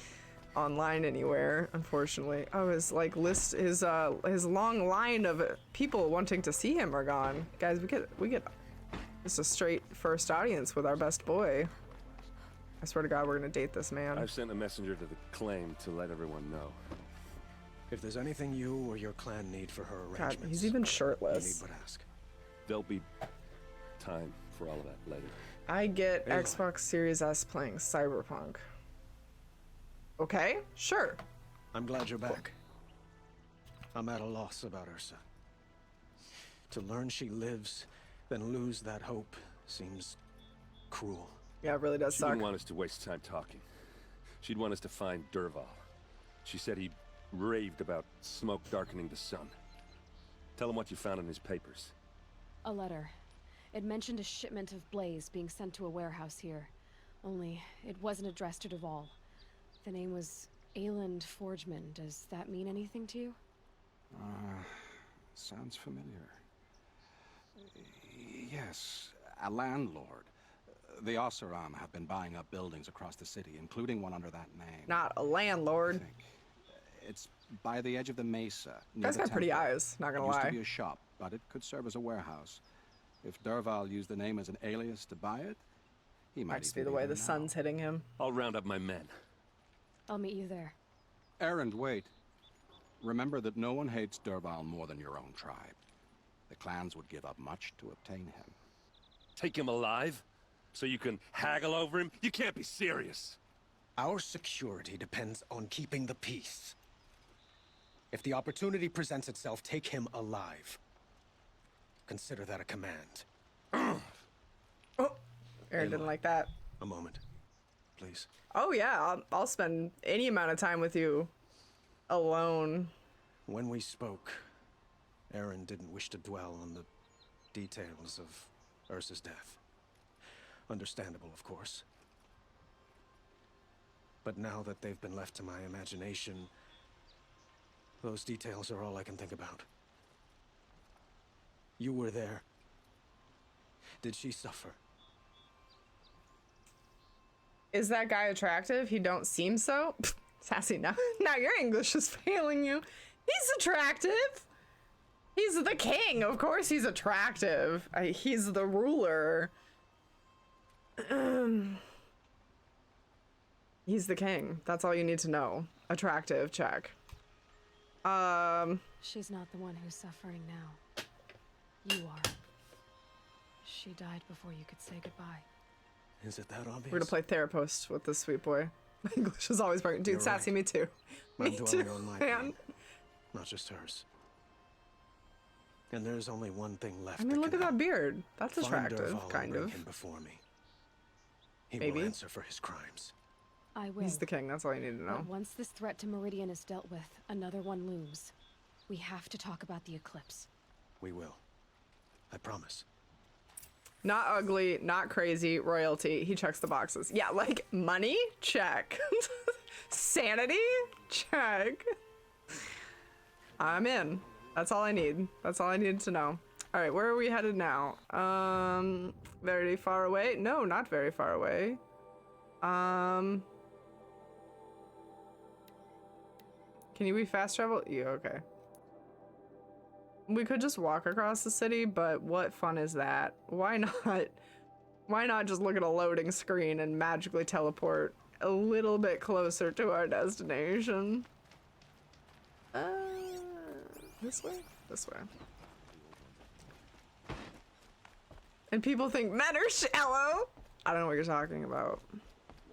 online anywhere, unfortunately. Oh, his like his long line of people wanting to see him are gone. Guys, we get just a straight first audience with our best boy. I swear to God, we're gonna date this man. I've sent a messenger to the claim to let everyone know. If there's anything you or your clan need for her arrangements, God, he's even you shirtless. need but ask. There'll be time for all of that later. I get Aloy. Xbox Series S playing Cyberpunk. Okay, sure. I'm glad you're back. I'm at a loss about Ursa. To learn she lives, then lose that hope seems cruel. Yeah, it really does She suck. didn't want us to waste time talking. She'd want us to find Dervahl. She said he raved about smoke darkening the sun. Tell him what you found in his papers. A letter. It mentioned a shipment of blaze being sent to a warehouse here. Only, it wasn't addressed to Dervahl. The name was Ayland Forgeman. Does that mean anything to you? Sounds familiar. Yes, a landlord. The Oseram have been buying up buildings across the city, including one under that name. Not a landlord. It's by the edge of the mesa. Guy's got pretty eyes, not gonna It used lie. to be a shop, but it could serve as a warehouse. If Dervahl used the name as an alias to buy it, he might Might just be even the way be the there now. sun's hitting him. I'll round up my men. I'll meet you there. Errand, wait. Remember that no one hates Dervahl more than your own tribe. The clans would give up much to obtain him. Take him alive? So you can haggle over him? You can't be serious. Our security depends on keeping the peace. If the opportunity presents itself, take him alive. Consider that a command. Oh, Aaron didn't like that. A moment, please. Oh yeah, I'll spend any amount of time with you alone. When we spoke, Aaron didn't wish to dwell on the details of Ursa's death. Understandable, of course. But now that they've been left to my imagination, those details are all I can think about. You were there. Did she suffer? Is that guy attractive? He don't seem so. Pfft, sassy, now your English is failing you. He's attractive. He's the king. Of course he's attractive. He's the ruler. He's the king. That's all you need to know. Attractive, check. She's not the one who's suffering now. You are. She died before you could say goodbye. Is it that obvious? We're gonna play therapist with this sweet boy. My English is always broken. Dude, You're sassy, right. me too. I'm Me dwelling too, on my man. pain, not just hers. And there's only one thing left. I mean, look at that beard. That's Find attractive, Dervahl and kind bring of. him before me. He Maybe. will answer for his crimes. I will. He's the king. That's all you need to know. But once this threat to Meridian is dealt with, another one looms. We have to talk about the eclipse. We will. I promise. Not ugly, not crazy, royalty. He checks the boxes. Yeah, like money? Check. Sanity? Check. I'm in. That's all I need. That's all I needed to know. All right, where are we headed now? Very far away? No, not very far away. Can we fast travel? Yeah, okay. We could just walk across the city, but what fun is that? Why not? Why not just look at a loading screen and magically teleport a little bit closer to our destination? This way? This way. And people think men are shallow. I don't know what you're talking about.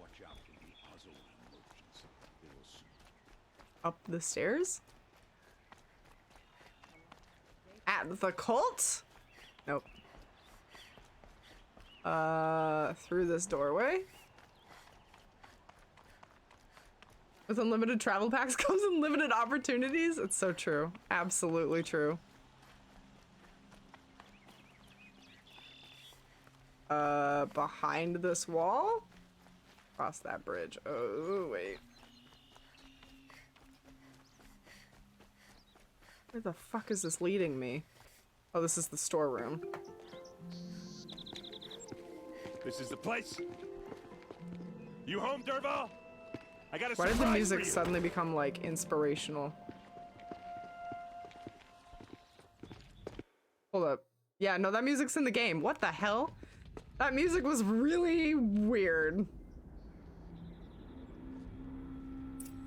Watch out for the Oseram merchants. They will suit. Up the stairs? At the cult? Nope. Through this doorway? With unlimited travel packs comes unlimited opportunities? It's so true. Absolutely true. Behind this wall? Across that bridge. Oh, wait. Where the fuck is this leading me? Oh, this is the storeroom. This is the place. You home, Derval? I got a Why did the surprise music for you. suddenly become like inspirational? Hold up. Yeah, no, that music's in the game. What the hell? That music was really weird.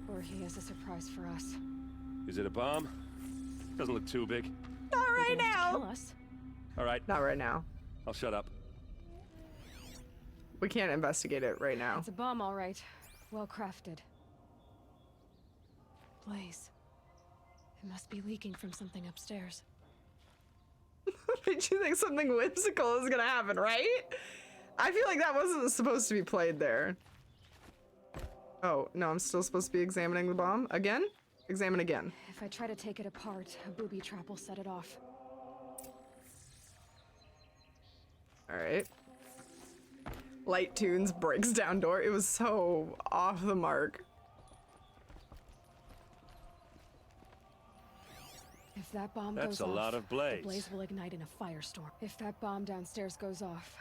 Or he has a surprise for us. Is it a bomb? Doesn't look too big. Not right now. Kill us. All right. Not right now. I'll shut up. We can't investigate it right now. It's a bomb, all right. Well crafted. Blaze. It must be leaking from something upstairs. Did you think something whimsical is gonna happen, right? I feel like that wasn't supposed to be played there. Oh, no, I'm still supposed to be examining the bomb. Again? Examine again. If I try to take it apart, a booby trap will set it off. Alright. Light tunes breaks down door. It was so off the mark. If that bomb That's goes a off, lot of blaze. the blaze will ignite in a firestorm. If that bomb downstairs goes off,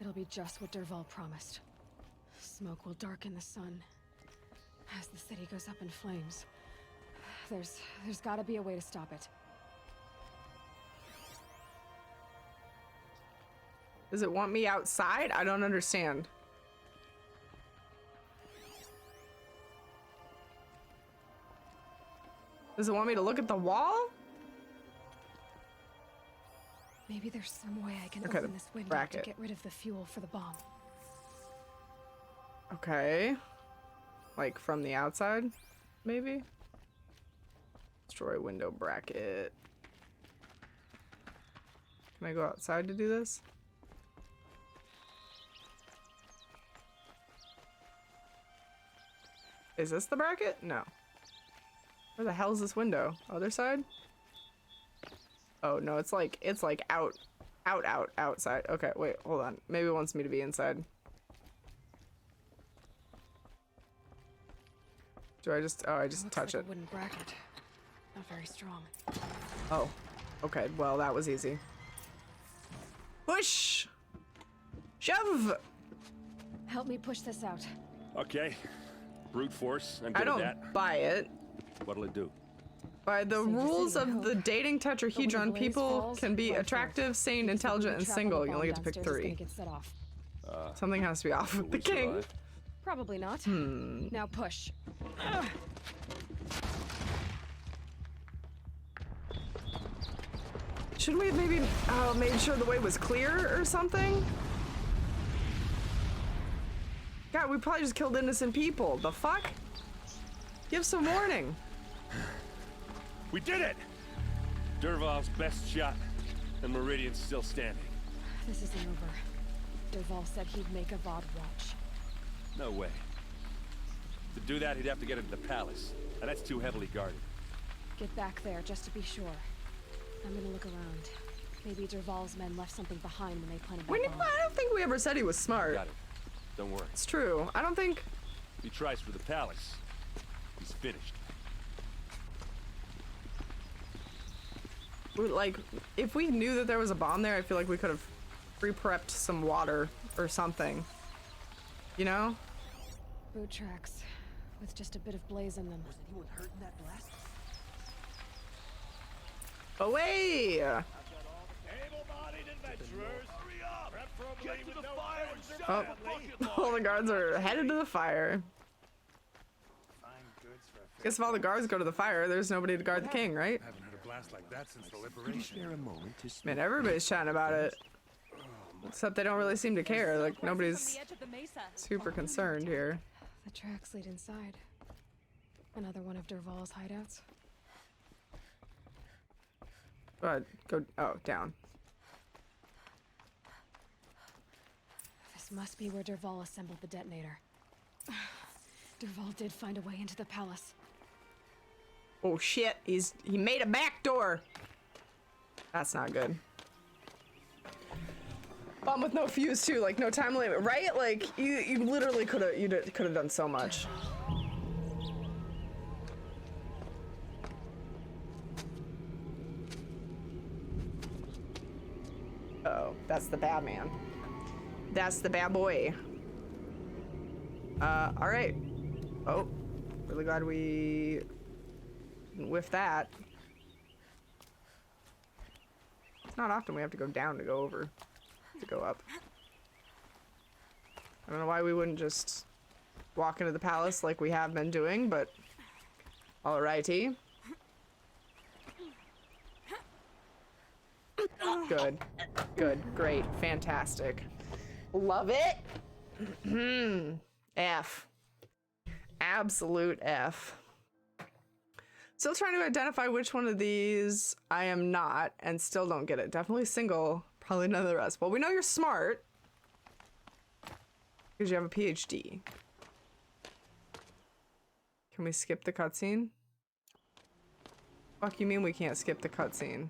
it'll be just what Derval promised. Smoke will darken the sun as the city goes up in flames. There's gotta be a way to stop it. Does it want me outside? I don't understand. Does it want me to look at the wall? Maybe there's some way I can Okay, open this window bracket. to get rid of the fuel for the bomb. Okay. Like from the outside, maybe? Destroy window bracket. Can I go outside to do this? Is this the bracket? No. Where the hell is this window? Other side? Oh no, it's like outside. Okay, wait, hold on. Maybe it wants me to be inside. Do I just, oh, I just touch like it. A wooden bracket. Not very strong. Oh, okay, well that was easy. Push! Shove! Help me push this out. Okay. Brute force. I'm I good don't at that. buy it. What'll it do? By the Save the rules city, I of the hope. dating But when the tetrahedron, blaze people falls, can be run for it. attractive, sane, Because the intelligent, booby and trap on single. the You only bomb get to pick downstairs is 3. gonna get set off. Something has to be off with the we king. survived. Probably not. Now push. Shouldn't we have maybe made sure the way was clear or something? God, we probably just killed innocent people. The fuck? Give some warning. We did it! Derval's best shot, and Meridian's still standing. This isn't over. Derval said he'd make a VOD watch. No way. To do that, he'd have to get into the palace, and that's too heavily guarded. Get back there just to be sure. I'm gonna look around. Maybe Derval's men left something behind when they planted that bomb. I don't think we ever said he was smart. Got it. Don't worry. It's true. I don't think... If he tries for the palace, he's finished. Like, if we knew that there was a bomb there, I feel like we could have pre-prepped some water or something. You know? Boot tracks, with just a bit of blaze in them. Was anyone hurt in that blast? Away! Able-bodied adventurers, hurry up! Prep for a blade with no fire and Oh, all the guards are headed to the fire. Guess if all the guards go to the fire, there's nobody to guard the king, right? Haven't heard a blast like that since the liberation. Spare a moment to Man, everybody's chatting about it. Except they don't really seem to care. Like, nobody's super concerned here. The tracks lead inside. Another one of Derval's hideouts. Go, oh, down. This must be where Derval assembled the detonator. Derval did find a way into the palace. Oh shit, he made a back door. That's not good. Bomb with no fuse too, like no time limit, right? Like you literally could have done so much. Oh, that's the bad man. That's the bad boy. All right. Oh, really glad we didn't whiff that. It's not often we have to go down to go over, to go up. I don't know why we wouldn't just walk into the palace like we have been doing, but alrighty. Good. Good. Great. Fantastic. Love it. F. Absolute F. Still trying to identify which one of these I am not, and still don't get it. Definitely single. Probably none of the rest. Well, we know you're smart. Because you have a PhD. Can we skip the cutscene? Fuck you mean we can't skip the cutscene?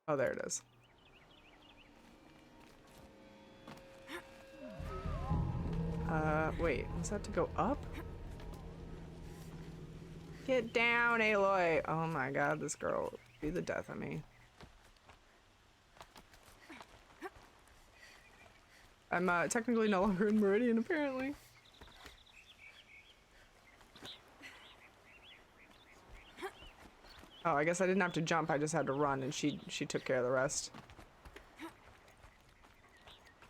Oh, there it is. Wait, was that to go up? Get down, Aloy! Oh my god, this girl would be the death of me. I'm technically no longer in Meridian, apparently. Oh, I guess I didn't have to jump, I just had to run, and she took care of the rest.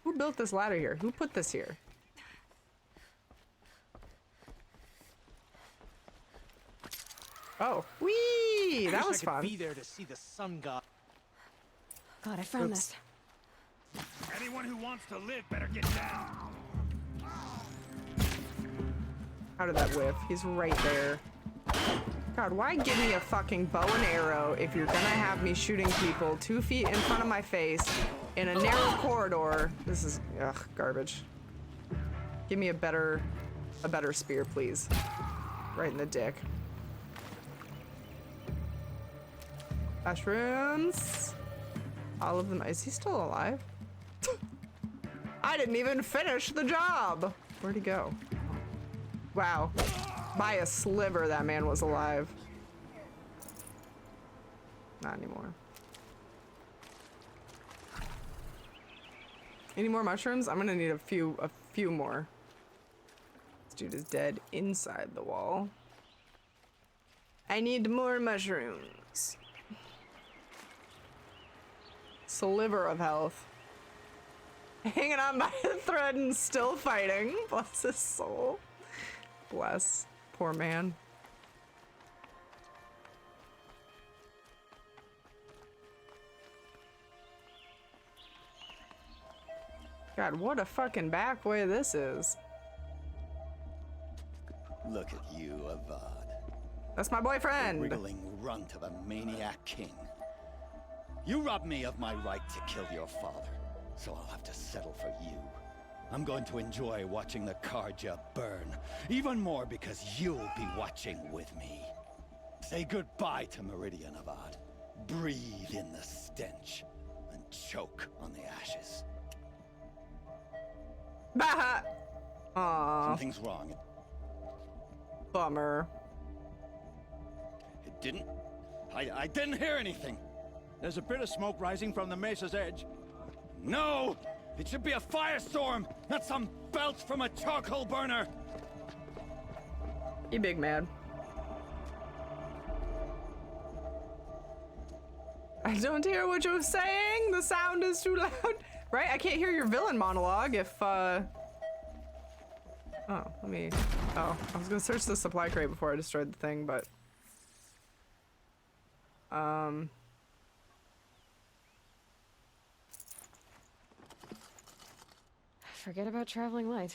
Who built this ladder here? Who put this here? Oh, whee! That was fun. Be there to see the sun god. God, I found this. Anyone who wants to live better get down. How did that whiff? He's right there. God, why give me a fucking bow and arrow if you're gonna have me shooting people 2 feet in front of my face in a narrow corridor? This is, ugh, garbage. Give me a better spear, please. Right in the dick. Mushrooms. All of them. Is he still alive? I didn't even finish the job. Where'd he go? Wow. By a sliver, that man was alive. Not anymore. Any more mushrooms? I'm gonna need a few more. This dude is dead inside the wall. I need more mushrooms. Sliver of health. Hanging on by a thread and still fighting. Bless his soul. Bless. Poor man. God, what a fucking back way this is. Look at you, Avad. That's my boyfriend. The wriggling runt of a maniac king. You robbed me of my right to kill your father, so I'll have to settle for you. I'm going to enjoy watching the Karja burn, even more because you'll be watching with me. Say goodbye to Meridian, Avad. Breathe in the stench and choke on the ashes. Bah! Aww. Something's wrong. Bummer. It didn't? I didn't hear anything. There's a bit of smoke rising from the mesa's edge. No! It should be a firestorm, not some belch from a charcoal burner! You big mad. I don't hear what you're saying. The sound is too loud. Right? I can't hear your villain monologue if, Oh, let me... Oh, I was gonna search the supply crate before I destroyed the thing, but... Forget about traveling light.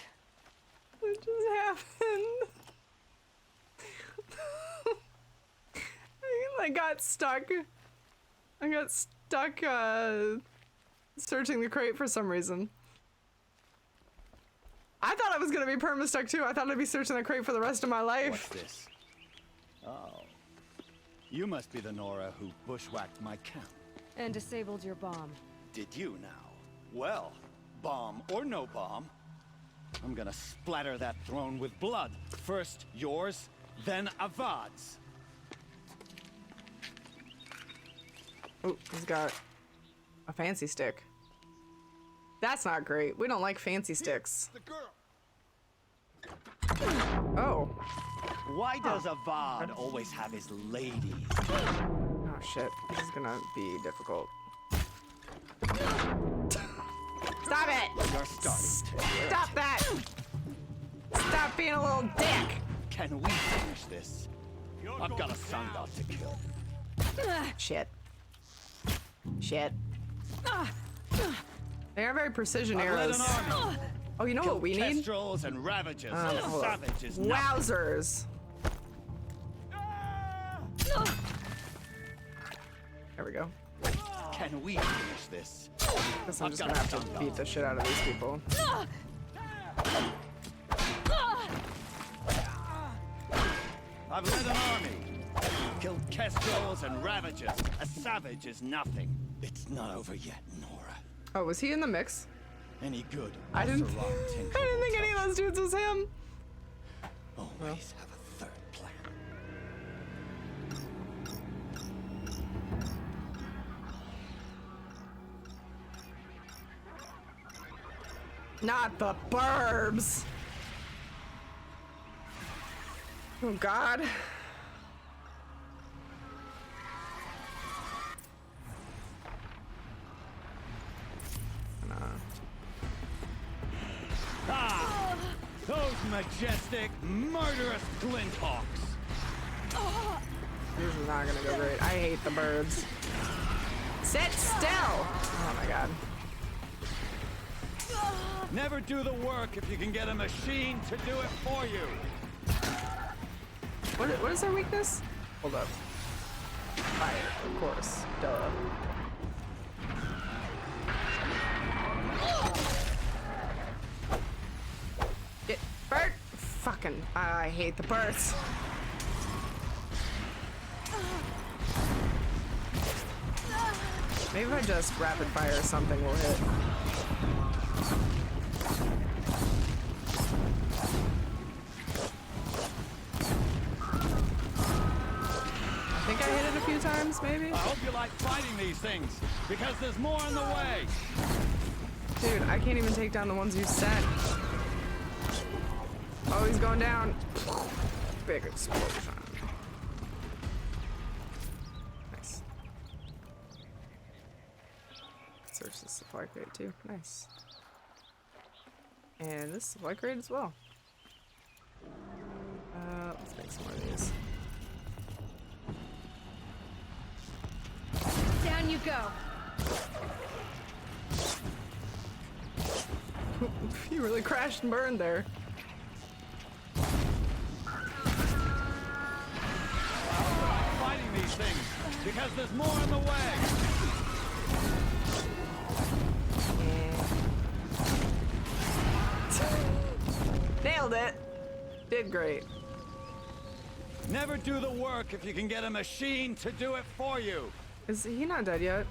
What just happened? I got stuck. I got stuck, searching the crate for some reason. I thought I was gonna be perma-stuck too. I thought I'd be searching the crate for the rest of my life. What's this? Oh. You must be the Nora who bushwhacked my camp. And disabled your bomb. Did you now? Well, bomb or no bomb, I'm gonna splatter that throne with blood. First yours, then Avad's. Oh, he's got a fancy stick. That's not great. We don't like fancy sticks. Oh. Why does Avad always have his ladies? Oh shit. This is gonna be difficult. Stop it! You're starting to. Stop that! Stop being a little dick! Can we finish this? I've got a sun god to kill. Shit. Shit. They are very precision arrows. Oh, you know what we need? Kestrels and Ravagers, hold on. savages. Wowzers. There we go. Can we finish this? Guess I'm just gonna have to beat the shit out of these people. I've led an army. Killed Kestrels and Ravagers. A savage is nothing. It's not over yet, Nora. Oh, was he in the mix? Any good? I didn't think any of those dudes was him. Always have a third plan. Not the burbs. Oh God. Ah! Those majestic, murderous glinthawks. This is not gonna go great. I hate the birds. Sit still! Oh my God. Never do the work if you can get a machine to do it for you. What is their weakness? Hold up. Fire, of course. Duh. Get bird! Fucking, I hate the birds. Maybe if I just rapid fire something will hit. I think I hit it a few times, maybe? I hope you like fighting these things, because there's more on the way. Dude, I can't even take down the ones you sent. Oh, he's going down. Big explosion. Nice. Search the supply crate too. Nice. And this supply crate as well. Let's make some more of these. Down you go. You really crashed and burned there. Fighting these things, because there's more on the way. Nailed it. Did great. Never do the work if you can get a machine to do it for you. Is he not dead yet?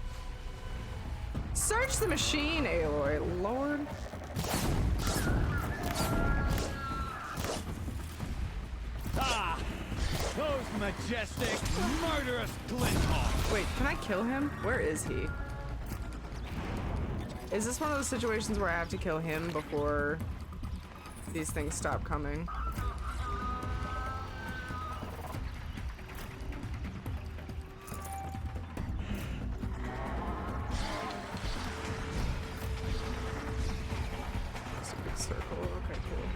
Search the machine, Aloy. Lord. Ah! Those majestic, murderous glinthawks. Wait, can I kill him? Where is he? Is this one of those situations where I have to kill him before these things stop coming? It's a big circle. Okay, cool.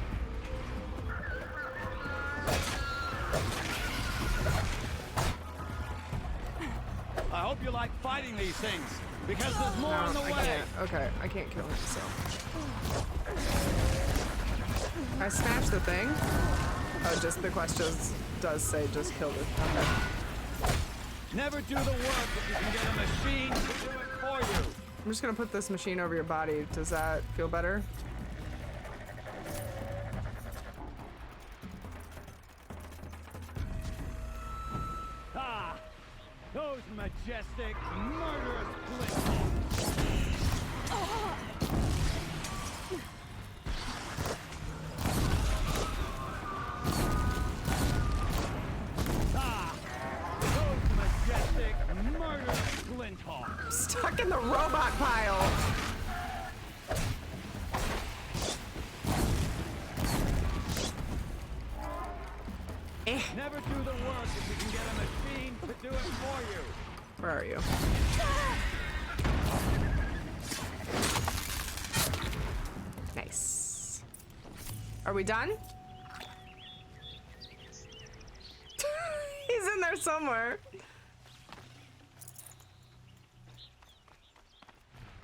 I hope you like fighting these things, because there's more on the I way. can't. Okay, I can't kill him, so. I smashed the thing. Oh, just the quest does say just kill it. Okay. Never do the work if you can get a machine to do it for you. I'm just gonna put this machine over your body. Does that feel better? Ah! Those majestic, murderous glinthawks. Ah! Those majestic, murderous glinthawks. Stuck in the robot pile. us if we can get a machine to do it for you. Where are you? Nice. Are we done? He's in there somewhere.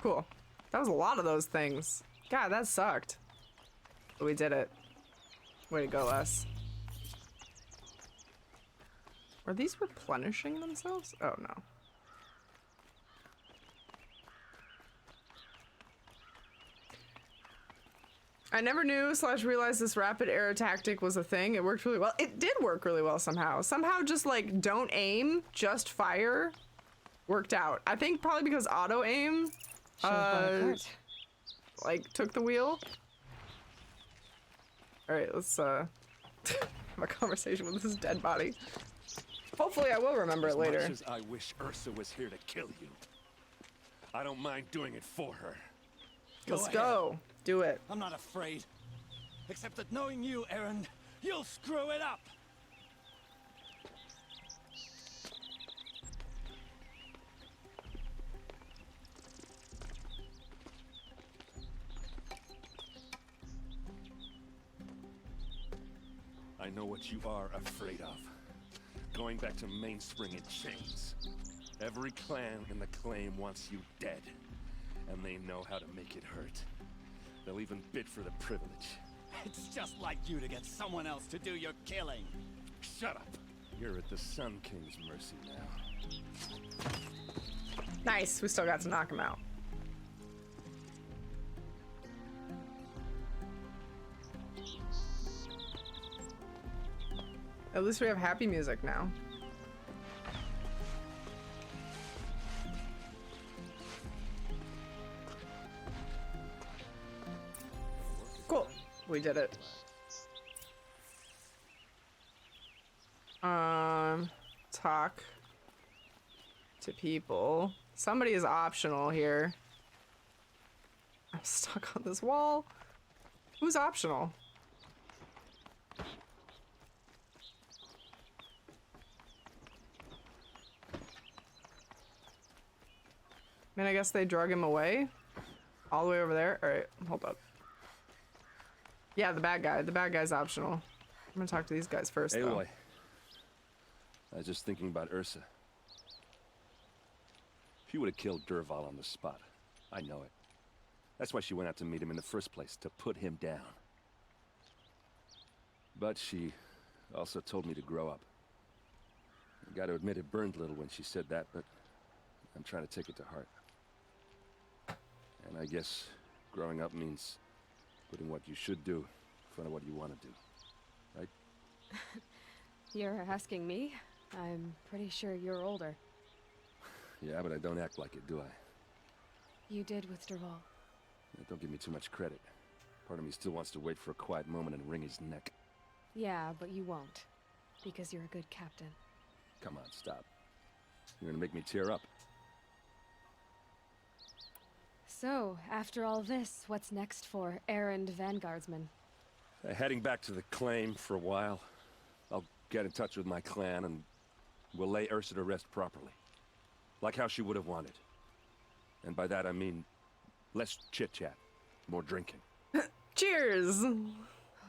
Cool. That was a lot of those things. God, that sucked. But we did it. Way to go, us. Are these replenishing themselves? Oh, no. I never knew / realized this rapid air tactic was a thing. It worked really well. It did work really well somehow. Somehow just like don't aim, just fire worked out. I think probably because auto aim like took the wheel. All right, let's have a conversation with this dead body. Hopefully I will remember it later. As much as I wish Ursa was here to kill you, I don't mind doing it for her. Let's go. Do it. I'm not afraid. Except that knowing you, Aaron, you'll screw it up. I know what you are afraid of. Going back to Mainspring in chains. Every clan in the claim wants you dead. And they know how to make it hurt. They'll even bid for the privilege. It's just like you to get someone else to do your killing. Shut up. You're at the Sun King's mercy now. Nice. We still got to knock him out. At least we have happy music now. Cool. We did it. Talk to people. Somebody is optional here. I'm stuck on this wall. Who's optional? I mean, I guess they drug him away. All the way over there. Alright, hold up. Yeah, the bad guy. The bad guy's optional. I'm gonna talk to these guys first, though. Aloy. I was just thinking about Ursa. She would have killed Dervahl on the spot. I know it. That's why she went out to meet him in the first place, to put him down. But she also told me to grow up. I gotta admit it burned a little when she said that, but I'm trying to take it to heart. And I guess growing up means putting what you should do in front of what you want to do, right? You're asking me? I'm pretty sure you're older. Yeah, but I don't act like it, do I? You did with Dervahl. Don't give me too much credit. Part of me still wants to wait for a quiet moment and wring his neck. Yeah, but you won't. Because you're a good captain. Come on, stop. You're gonna make me tear up. So, after all this, what's next for errand vanguardsman? Heading back to the claim for a while. I'll get in touch with my clan and we'll lay Ursa to rest properly. Like how she would have wanted. And by that I mean less chit-chat, more drinking. Cheers!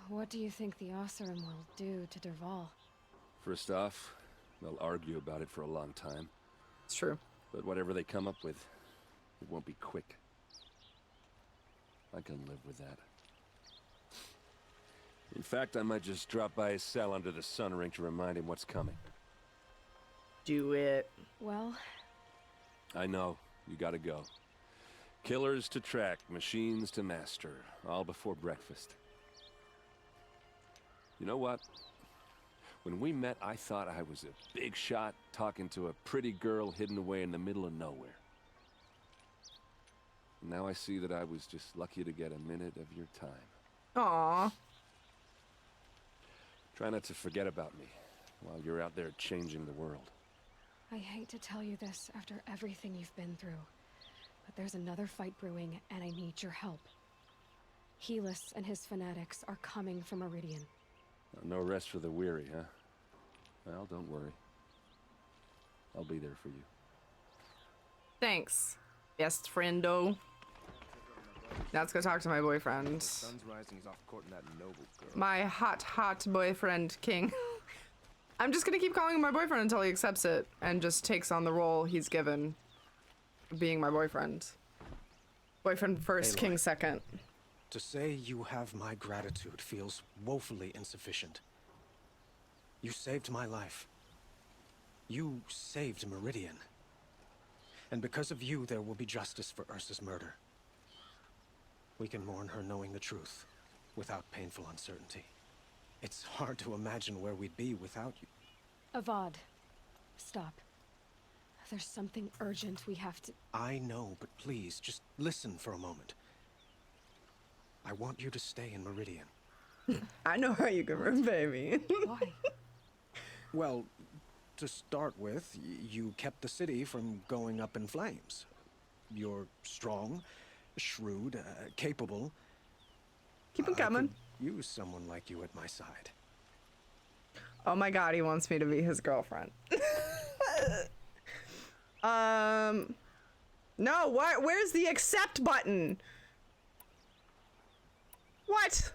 What do you think the Oseram will do to Dervahl? First off, they'll argue about it for a long time. It's true. But whatever they come up with, it won't be quick. I can live with that. In fact, I might just drop by his cell under the sun ring to remind him what's coming. Do it. Well... I know. You gotta go. Killers to track, machines to master. All before breakfast. You know what? When we met, I thought I was a big shot talking to a pretty girl hidden away in the middle of nowhere. Now I see that I was just lucky to get a minute of your time. Aww. Try not to forget about me while you're out there changing the world. I hate to tell you this after everything you've been through, but there's another fight brewing and I need your help. Helis and his fanatics are coming from Meridian. No rest for the weary, huh? Well, don't worry. I'll be there for you. Thanks, best friendo. Now let's go talk to my boyfriend. Sun's rising, he's off courting that noble girl. My hot, hot boyfriend, King. I'm just gonna keep calling him my boyfriend until he accepts it and just takes on the role he's given, being my boyfriend. Boyfriend first, Aloy, King second. To say you have my gratitude feels woefully insufficient. You saved my life. You saved Meridian. And because of you, there will be justice for Ursa's murder. We can mourn her knowing the truth, without painful uncertainty. It's hard to imagine where we'd be without you. Avad, stop. There's something urgent we have to... I know, but please, just listen for a moment. I want you to stay in Meridian. I know how you can repay me. Why? Well, to start with, you kept the city from going up in flames. You're strong, shrewd, capable. Keep it coming. I could use someone like you at my side. Oh my god, he wants me to be his girlfriend. No, what? Where's the accept button? What?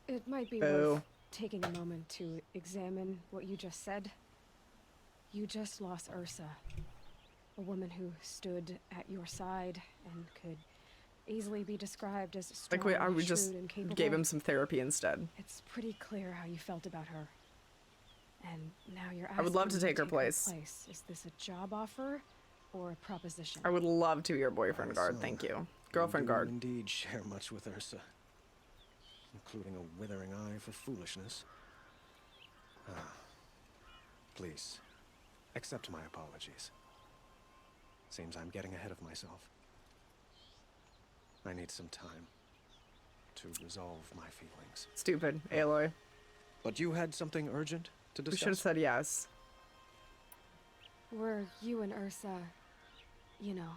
It might be Boo. worth taking a moment to examine what you just said. You just lost Ursa, a woman who stood at your side and could easily be described as strong, Like we just shrewd, and capable. gave him some therapy instead. It's pretty clear how you felt about her. And now you're asking I would love to me take her place. Is this a job offer or a proposition? I would love to be your boyfriend guard, So, thank you. Girlfriend you do guard. indeed share much with Ursa, including a withering eye for foolishness. Please, accept my apologies. Seems I'm getting ahead of myself. I need some time to resolve my feelings. Stupid, Aloy. But you had something urgent to We discuss? should have said yes. Were you and Ursa, you know...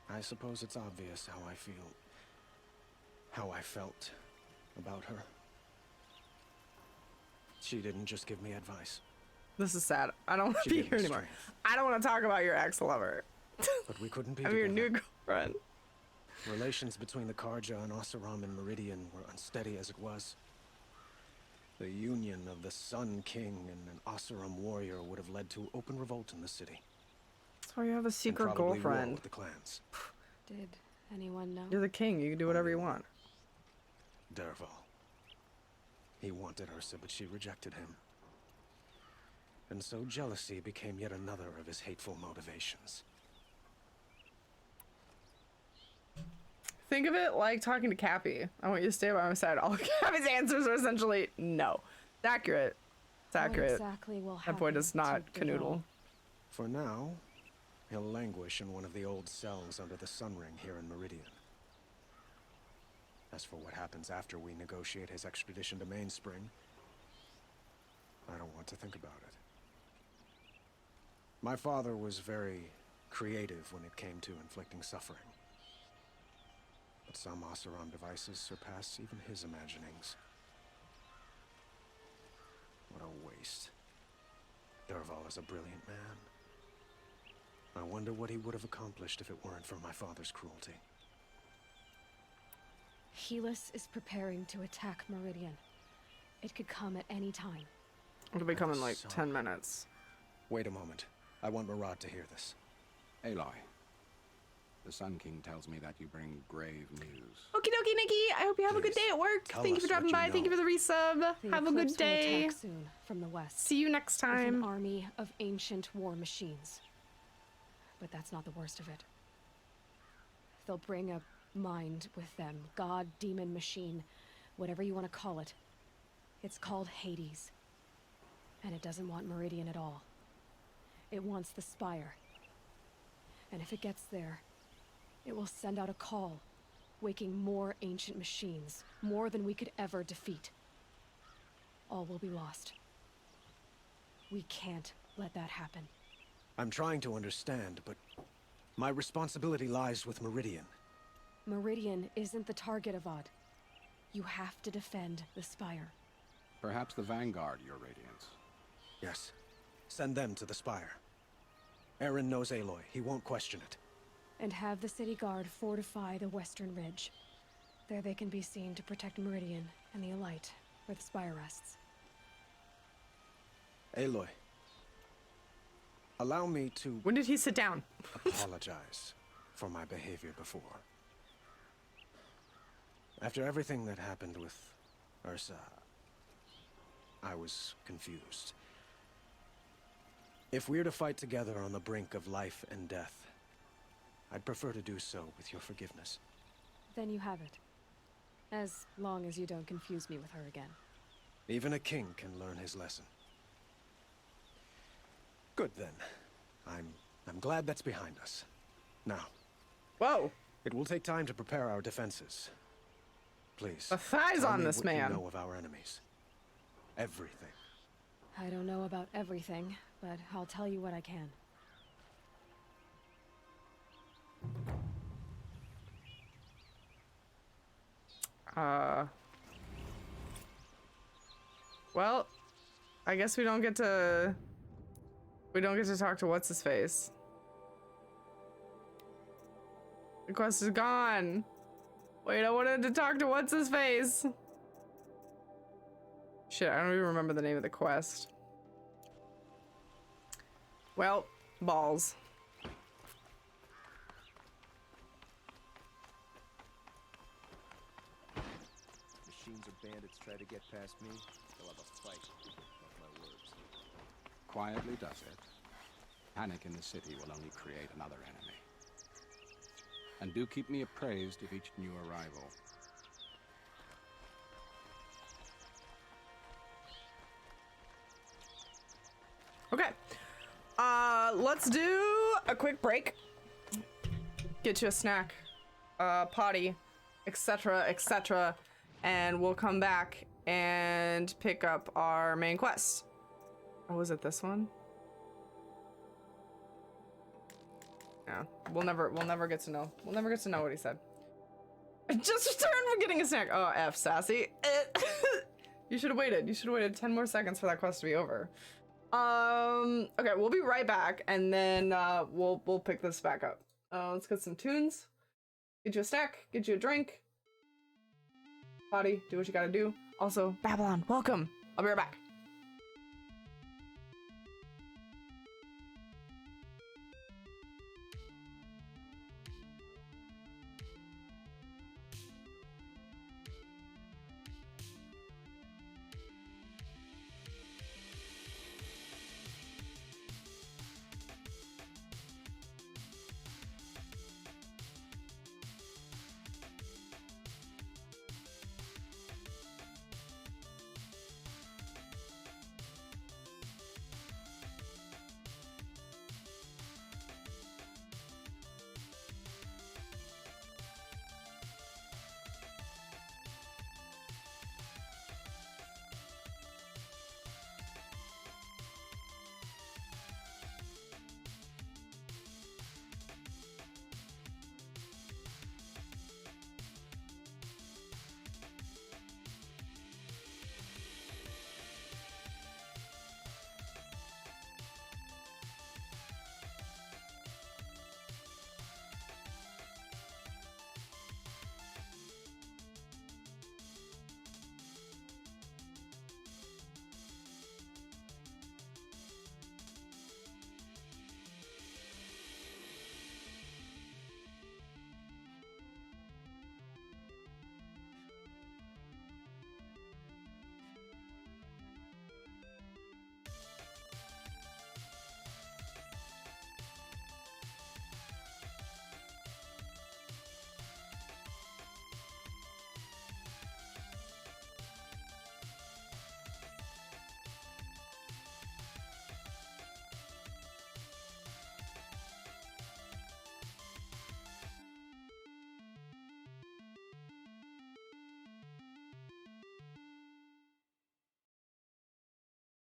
I suppose it's obvious how I feel. How I felt about her. She didn't just give me advice. This is sad. I don't want to She be gave here me anymore. strength. I don't want to talk about your ex-lover. But we couldn't be I'm your together. new girlfriend. Relations between the Karja and Oseram and Meridian were unsteady as it was. The union of the Sun King and an Oseram warrior would have led to open revolt in the city. That's why you have a secret and probably war girlfriend. with the clans. Did anyone know? You're the king. You can do whatever you want. Derval. He wanted Ursa, but she rejected him. And so jealousy became yet another of his hateful motivations. Think of it like talking to Cappy. I want you to stay by my side. All Cappy's answers are essentially no. It's accurate. It's accurate. What exactly will That boy happen does not to canoodle. Derval? For now, he'll languish in one of the old cells under the Sun Ring here in Meridian. As for what happens after we negotiate his extradition to Mainspring, I don't want to think about it. My father was very creative when it came to inflicting suffering. But some Oseram devices surpass even his imaginings. What a waste. Derval is a brilliant man. I wonder what he would have accomplished if it weren't for my father's cruelty. Helis is preparing to attack Meridian. It could come at any time. It'll be coming in like So- 10 minutes. Wait a moment. I want Murad to hear this. Aloy, the Sun King tells me that you bring grave news. Okie dokie, Nikki. I hope you have a good day at work. tell Thank you for us dropping what you by. Thank you for the resub. The Have a Eclipse good day. will attack soon from the west. See you next With an time. army of ancient war machines. But that's not the worst of it. They'll bring a mind with them. God, demon, machine, whatever you want to call it. It's called Hades. And it doesn't want Meridian at all. It wants the Spire. And if it gets there, it will send out a call, waking more ancient machines, more than we could ever defeat. All will be lost. We can't let that happen. I'm trying to understand, but my responsibility lies with Meridian. Meridian isn't the target, Avad. You have to defend the Spire. Perhaps the Vanguard, Your Radiance. Yes. Send them to the spire. Aaron knows Aloy. He won't question it. And have the city guard fortify the western ridge. There they can be seen to protect Meridian and the Elite, where the spire rests. Aloy. Allow me to... When did he sit down? apologize for my behavior before. After everything that happened with Ursa, I was confused. If we're to fight together on the brink of life and death, I'd prefer to do so with your forgiveness. Then you have it. As long as you don't confuse me with her again. Even a king can learn his lesson. Good then. I'm glad that's behind us. Now. Whoa. It will take time to prepare our defenses. Please. The thighs tell on me this what man. You know of our enemies. Everything. I don't know about everything, but I'll tell you what I can. Well, I guess we don't get to talk to what's his face. The quest is gone. Wait, I wanted to talk to what's his face. Shit, I don't even remember the name of the quest. Well, balls. Machines or bandits try to get past me, they'll have a fight. Mark my words. Quietly does it. Panic in the city will only create another enemy. And do keep me appraised of each new arrival. Okay. Let's do a quick break. Get you a snack, potty, etc., etc., and we'll come back and pick up our main quest. Oh, was it this one? Yeah, we'll never get to know. We'll never get to know what he said. Just returned from getting a snack. Oh, F, sassy. You should have waited. You should have waited 10 more seconds for that quest to be over. Okay, we'll be right back, and then we'll pick this back up. Let's get some tunes. Get you a snack. Get you a drink. Potty, do what you gotta do. Also, Babylon, welcome. I'll be right back.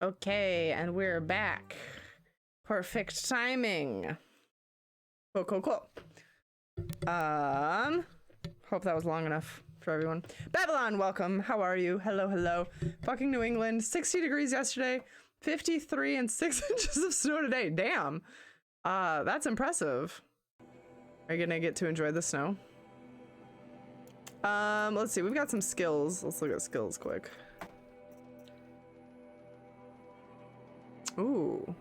Okay, and we're back. Perfect timing. Cool. Hope that was long enough for everyone. Babylon, welcome. How are you? Hello. Fucking New England. 60 degrees yesterday. 53 and 6 inches of snow today. Damn. That's impressive. Are you gonna get to enjoy the snow? Let's see. We've got some skills. Let's look at skills quick. Ooh.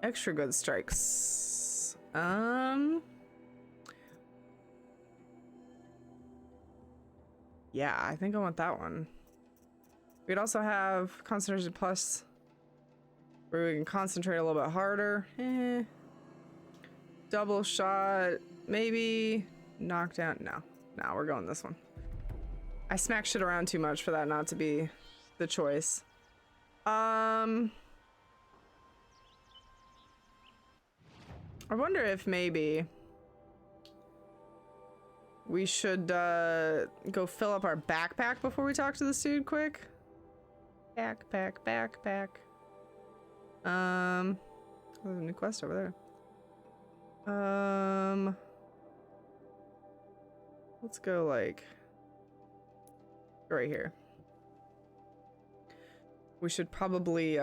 Extra good strikes. Yeah, I think I want that one. We'd also have concentration plus, where we can concentrate a little bit harder. Double shot, maybe. Knockdown. No, we're going this one. I smack shit around too much for that not to be the choice. I wonder if maybe we should go fill up our backpack before we talk to this dude quick. Backpack. There's a new quest over there. Let's go like right here. We should probably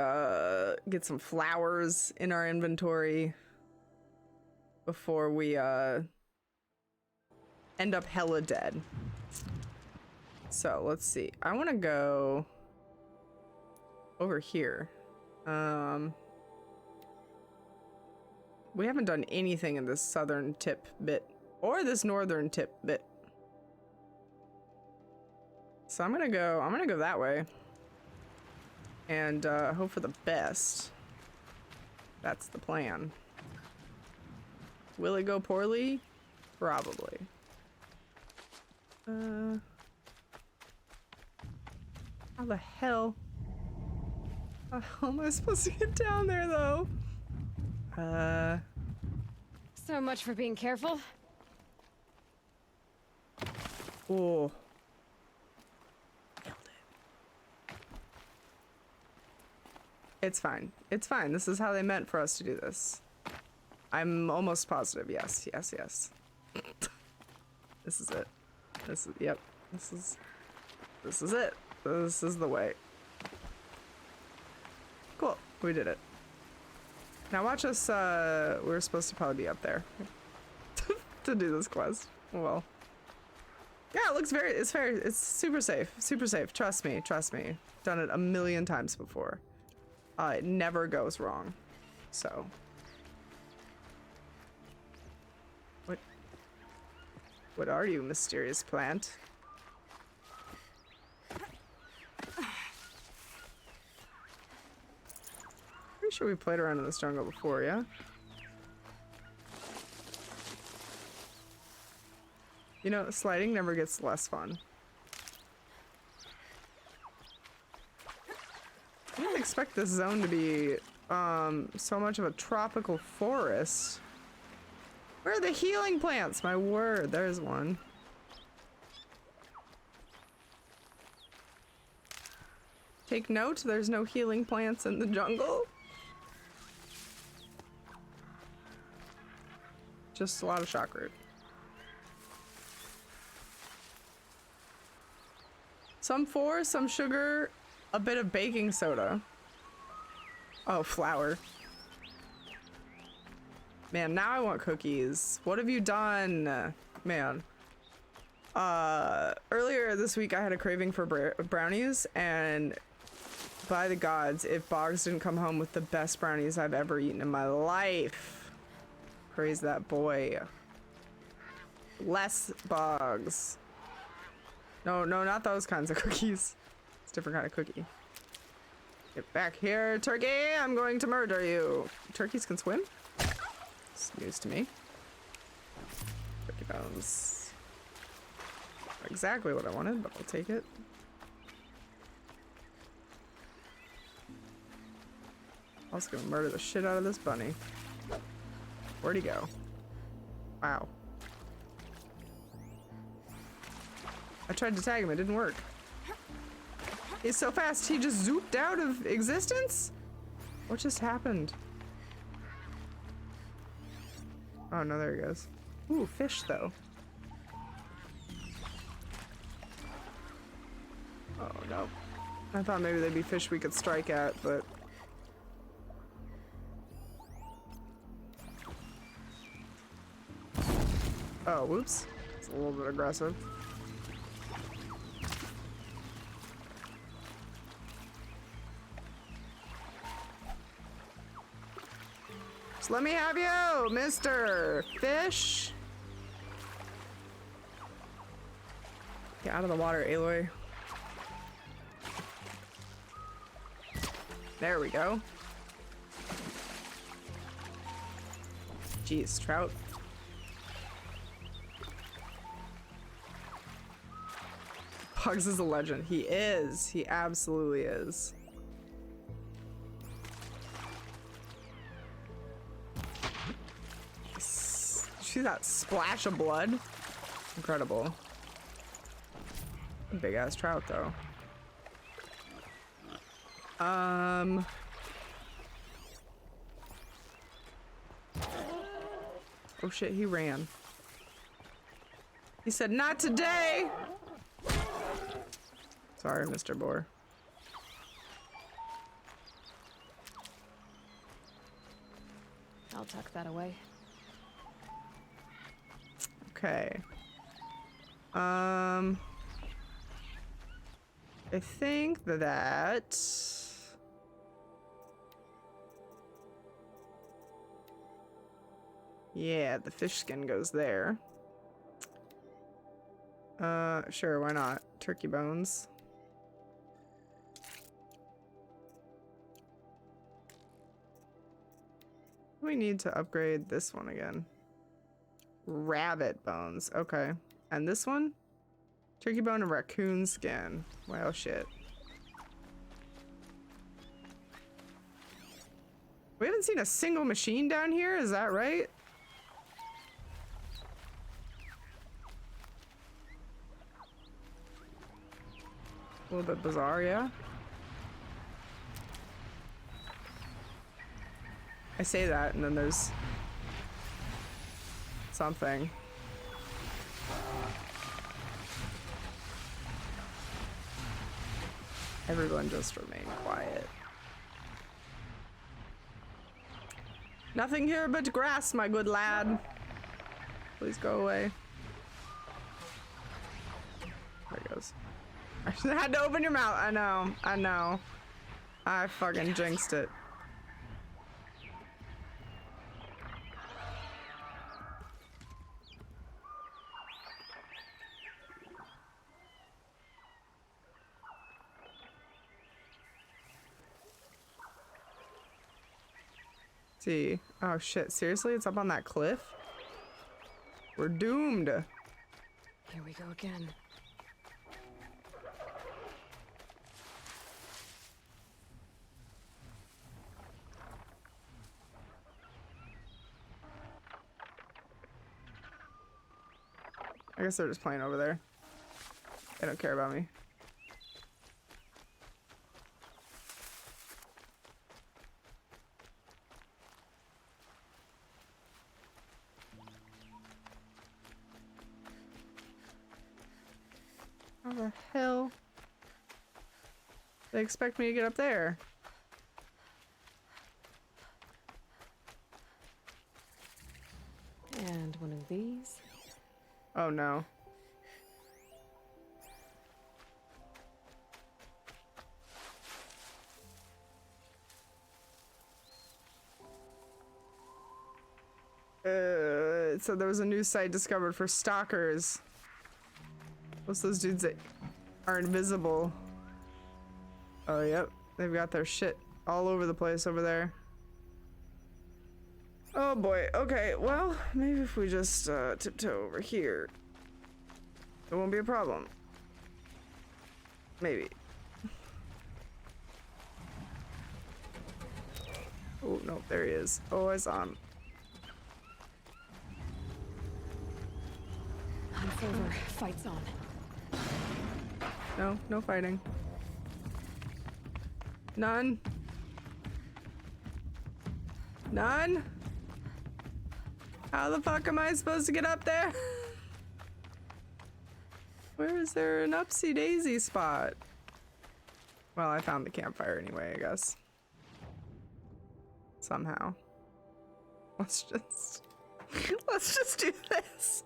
get some flowers in our inventory before we end up hella dead. So let's see. I want to go over here. We haven't done anything in this southern tip bit or this northern tip bit. So I'm gonna go that way and hope for the best. That's the plan. Will it go poorly? Probably. How the hell? How am I supposed to get down there though? So much for being careful. Oh. It's fine. It's fine. This is how they meant for us to do this. I'm almost positive. Yes. This is it. Yep. This is it. This is the way. Cool. We did it. Now watch us, we're supposed to probably be up there to do this quest. Well. Yeah, it looks it's very, it's super safe. Super safe. Trust me. Done it a million times before. It never goes wrong. So. What are you, mysterious plant? Pretty sure we played around in this jungle before, yeah? You know, sliding never gets less fun. I didn't expect this zone to be so much of a tropical forest. Where are the healing plants? My word, there's one. Take note, there's no healing plants in the jungle. Just a lot of shock root. Some forest, some sugar, a bit of baking soda. Oh, flour. Man, now I want cookies. What have you done? Man. Earlier this week I had a craving for brownies, and by the gods, if Boggs didn't come home with the best brownies I've ever eaten in my life. Praise that boy. Less Boggs. No, not those kinds of cookies. It's a different kind of cookie. Get back here, turkey! I'm going to murder you. Turkeys can swim? It's news to me. Turkey bones. Not exactly what I wanted, but I'll take it. Also gonna murder the shit out of this bunny. Where'd he go? Wow. I tried to tag him, it didn't work. He's so fast, he just zooped out of existence? What just happened? Oh no, there he goes. Ooh, fish though. Oh no. I thought maybe they'd be fish we could strike at, but... Oh, whoops. It's a little bit aggressive. Just let me have you, Mr. Fish. Get out of the water, Aloy. There we go. Jeez, trout. Pugs is a legend. He is. He absolutely is. See that splash of blood? Incredible. Big ass trout though. Oh shit, he ran. He said, "Not today!" Sorry, Mr. Boar. I'll tuck that away. Okay. I think that... Yeah, the fish skin goes there. Sure, why not? Turkey bones. We need to upgrade this one again. Rabbit bones, okay. And this one? Turkey bone and raccoon skin. Well, shit. We haven't seen a single machine down here, is that right? A little bit bizarre, yeah? I say that, and then there's something. Everyone just remain quiet. Nothing here but grass, my good lad. Please go away. There he goes. I had to open your mouth. I know. I know. I fucking jinxed it. See. Oh shit, seriously? It's up on that cliff? We're doomed. Here we go again. I guess they're just playing over there. They don't care about me. How the hell? They expect me to get up there. And one of these. Oh no. So there was a new site discovered for stalkers. What's those dudes that are invisible? Oh, yep. They've got their shit all over the place over there. Oh boy. Okay, well, maybe if we just tiptoe over here, it won't be a problem. Maybe. Oh, no, there he is. Oh, I saw him. Hunt's over. Fight's on. No, no fighting. None. None? How the fuck am I supposed to get up there? Where is there an upsy daisy spot? Well, I found the campfire anyway, I guess. Somehow. Let's just do this.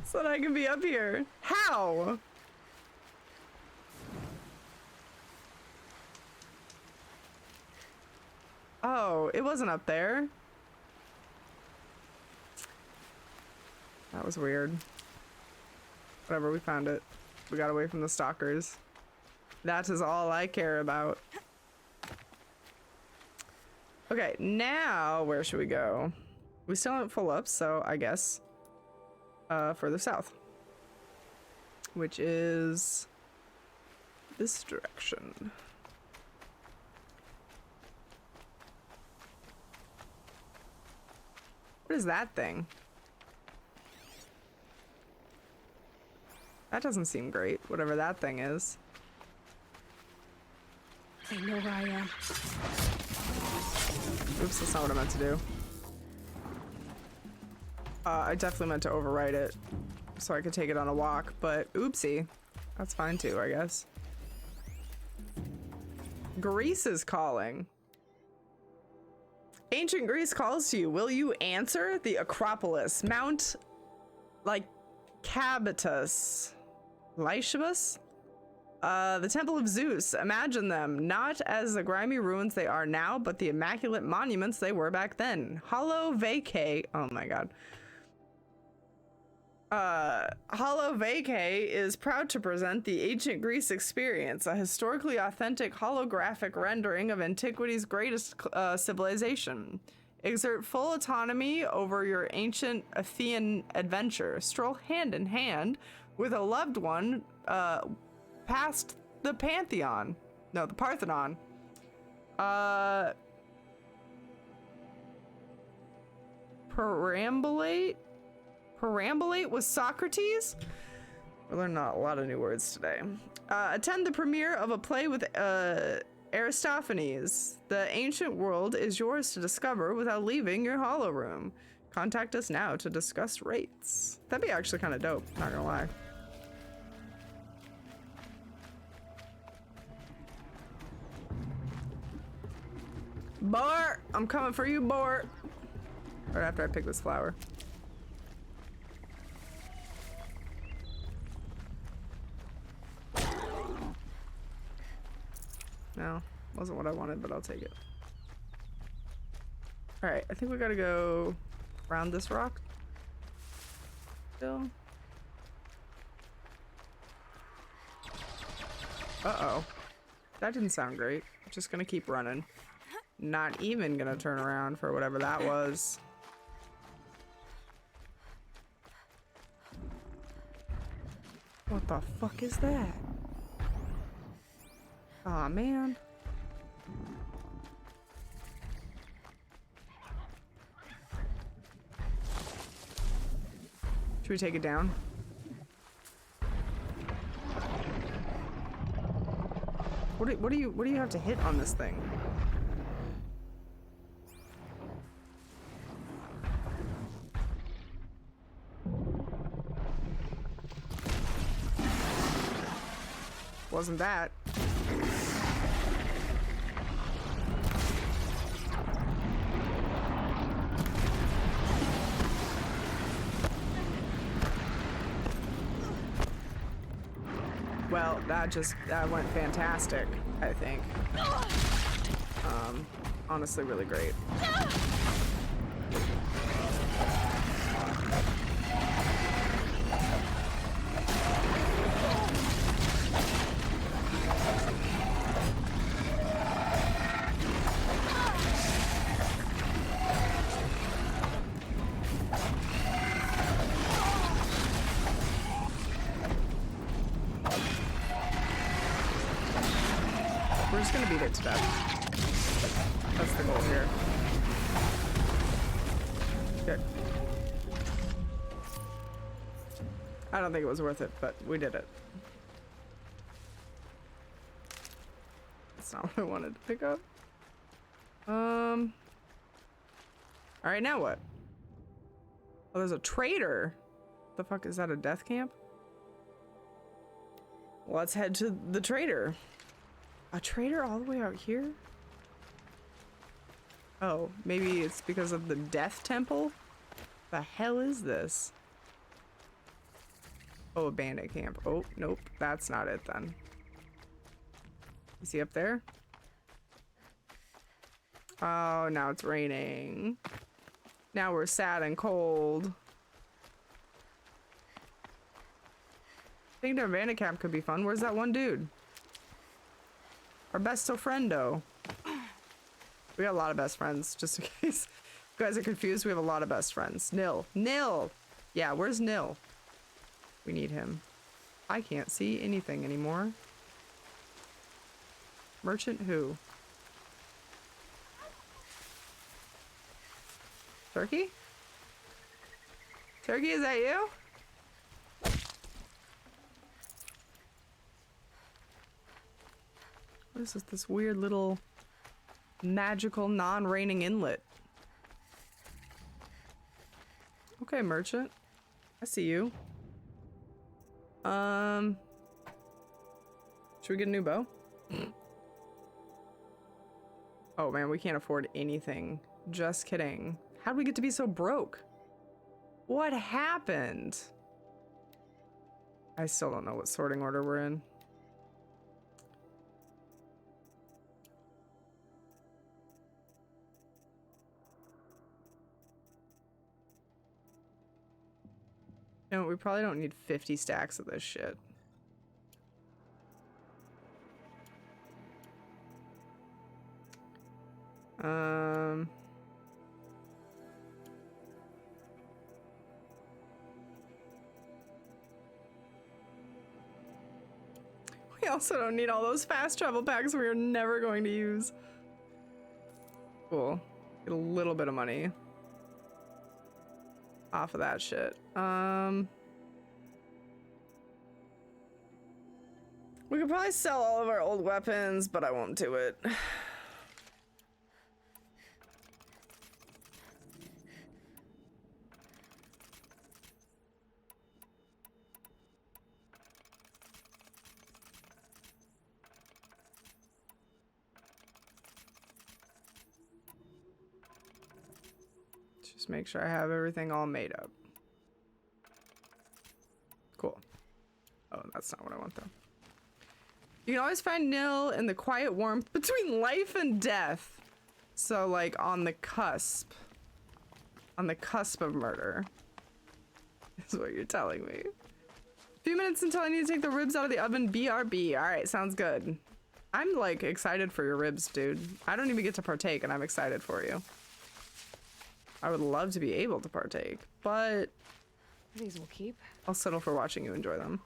So that I can be up here. How? Oh, it wasn't up there. That was weird. Whatever, we found it. We got away from the stalkers. That is all I care about. Okay, now where should we go? We still haven't full up, so I guess further south. Which is this direction. What is that thing? That doesn't seem great, whatever that thing is. They know where I am. Oops, that's not what I meant to do. I definitely meant to overwrite it so I could take it on a walk, but oopsie. That's fine too, I guess. Greece is calling. Ancient Greece calls to you. Will you answer? The Acropolis. Mount, like, Cabitus. Lycabas? The Temple of Zeus. Imagine them. Not as the grimy ruins they are now, but the immaculate monuments they were back then. Hollow Vacay. Oh my god. Hollow Vacay is proud to present the Ancient Greece Experience, a historically authentic holographic rendering of antiquity's greatest civilization. Exert full autonomy over your ancient Athenian adventure. Stroll hand in hand with a loved one past the Pantheon. No, the Parthenon. Perambulate with Socrates? We're learning a lot of new words today. Attend the premiere of a play with Aristophanes. The ancient world is yours to discover without leaving your hollow room. Contact us now to discuss rates. That'd be actually kind of dope, not gonna lie. Bart! I'm coming for you, Bart! Right after I pick this flower. No, wasn't what I wanted, but I'll take it. Alright, I think we gotta go around this rock. Still. Uh-oh. That didn't sound great. I'm just gonna keep running. Not even gonna turn around for whatever that was. What the fuck is that? Aw, man. Should we take it down? What do you have to hit on this thing? Wasn't that? Well, that went fantastic, I think. Honestly, really great. We're just gonna beat it to death. That's the goal here. Good. I don't think it was worth it, but we did it. That's not what I wanted to pick up. Alright, now what? Oh, there's a traitor. The fuck is that, a death camp? Let's head to the traitor. A traitor all the way out here? Oh, maybe it's because of the death temple? The hell is this? Oh, a bandit camp. Oh, nope. That's not it then. Is he up there? Oh, now it's raining. Now we're sad and cold. I think their bandit camp could be fun. Where's that one dude? Our besto friendo. We got a lot of best friends, just in case you guys are confused. We have a lot of best friends. Nil. Nil! Yeah, where's Nil? We need him. I can't see anything anymore. Merchant who? Turkey? Turkey, is that you? What is this weird little magical non-raining inlet? Okay, merchant. I see you. Should we get a new bow? Oh man, we can't afford anything. Just kidding. How'd we get to be so broke? What happened? I still don't know what sorting order we're in. No, we probably don't need 50 stacks of this shit. We also don't need all those fast travel packs we are never going to use. Cool. Get a little bit of money off of that shit. We could probably sell all of our old weapons, but I won't do it. Just make sure I have everything all made up. Cool. Oh, that's not what I want though. You can always find Nil in the quiet warmth between life and death. So like on the cusp. On the cusp of murder. Is what you're telling me. A few minutes until I need to take the ribs out of the oven. BRB. Alright, sounds good. I'm like excited for your ribs, dude. I don't even get to partake and I'm excited for you. I would love to be able to partake, but these will keep. I'll settle for watching you enjoy them.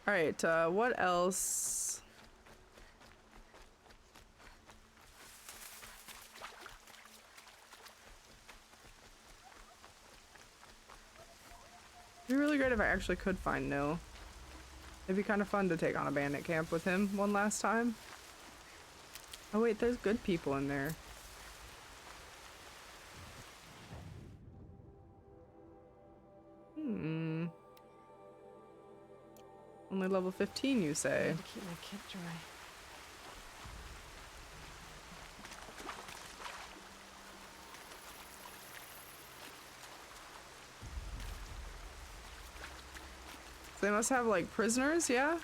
All right, what else? It'd be really great if I actually could find Nil. It'd be kind of fun to take on a bandit camp with him one last time. Oh wait, there's good people in there. Only level 15, you say? To keep my kit dry. So they must have like prisoners, yeah?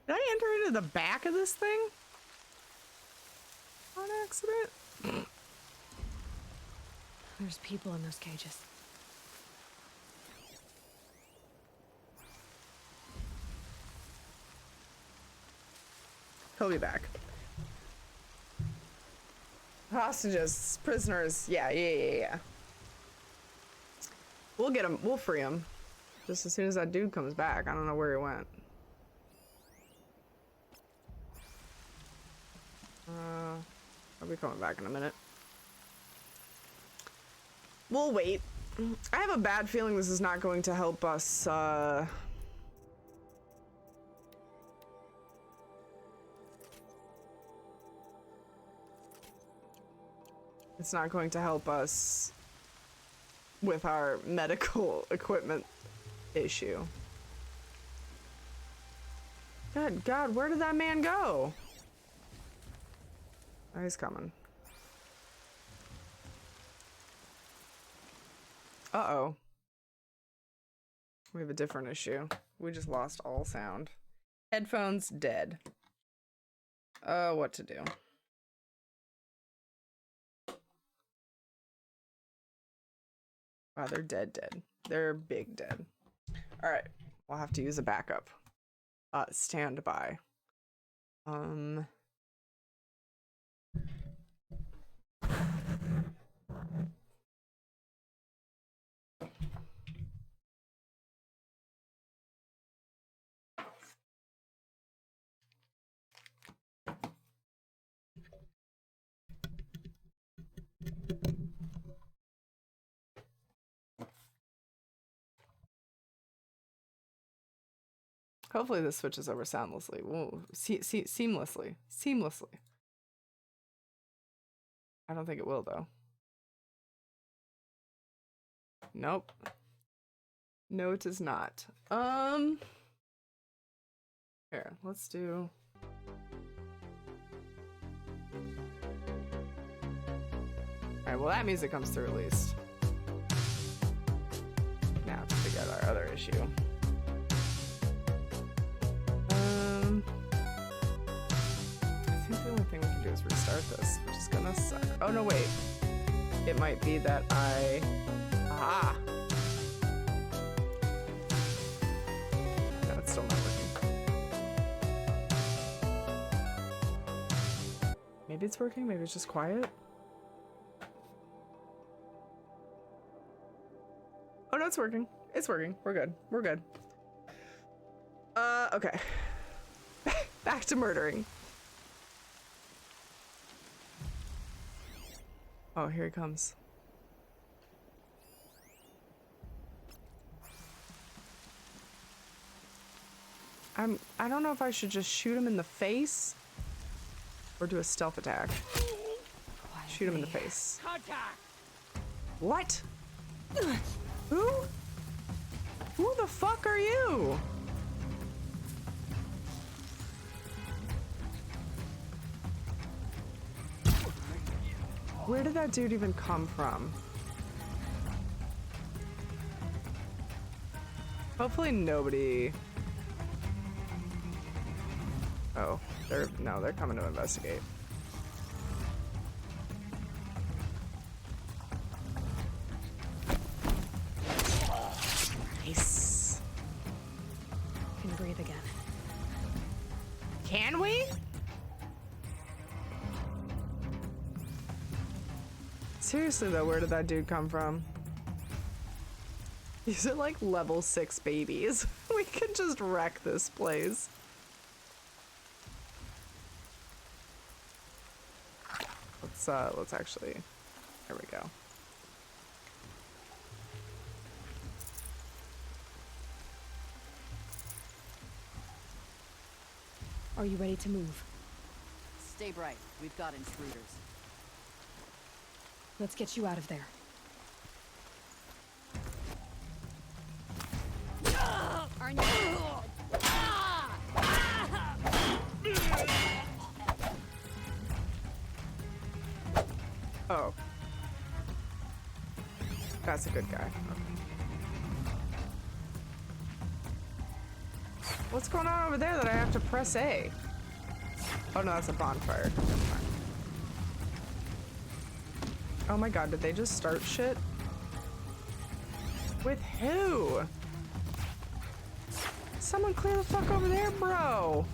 Did I enter into the back of this thing? On accident? There's people in those cages. He'll be back. Hostages, prisoners, yeah. We'll get him, we'll free him. Just as soon as that dude comes back. I don't know where he went. I'll be coming back in a minute. We'll wait. I have a bad feeling this is not going to help us, it's not going to help us with our medical equipment issue. Good God, where did that man go? Oh, he's coming. Uh-oh. We have a different issue. We just lost all sound. Headphones dead. What to do? Wow, they're dead. They're big dead. Alright, we'll have to use a backup. Stand by. Hopefully this switches over soundlessly. Whoa, seamlessly. Seamlessly. I don't think it will, though. Nope. No, it is not. Here, let's do... Alright, well that music comes through at least. Now to figure out our other issue. I think the only thing we can do is restart this, which is gonna suck. Oh no, wait. It might be that I... Aha! No, it's still not working. Maybe it's working, maybe it's just quiet. Oh no, it's working. It's working. We're good. We're good. Okay. Back to murdering. Oh, here he comes. I don't know if I should just shoot him in the face or do a stealth attack. Shoot him in the face. Contact! What? Who? Who the fuck are you? Where did that dude even come from? Hopefully nobody... Oh, they're coming to investigate. Nice. Can breathe again. Can we? Seriously though, where did that dude come from? These are like level 6 babies. We could just wreck this place. Let's actually, here we go. Are you ready to move? Stay bright. We've got intruders. Let's get you out of there. Aren't you? Oh. That's a good guy. Okay. What's going on over there that I have to press A? Oh no, that's a bonfire. Never mind. Oh my god, did they just start shit? With who? Someone clear the fuck over there, bro!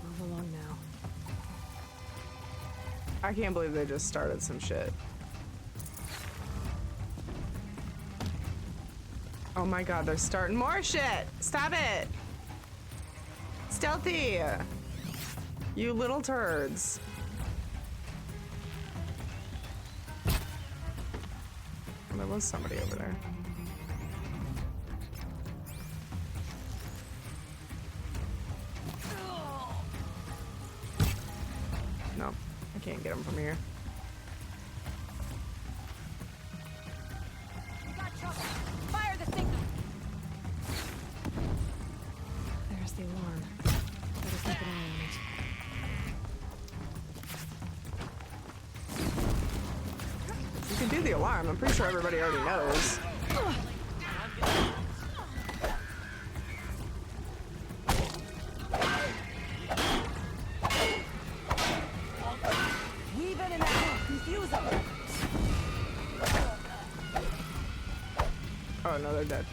Move along now. I can't believe they just started some shit. Oh my god, they're starting more shit! Stop it! Stealthy! You little turds. There was somebody over there. No, I can't get him from here. Fire the signal! There's the alarm. Better keep an eye on it. You can do the alarm. I'm pretty sure everybody already knows. Weave in and out. Confuse them. Oh no, they're dead.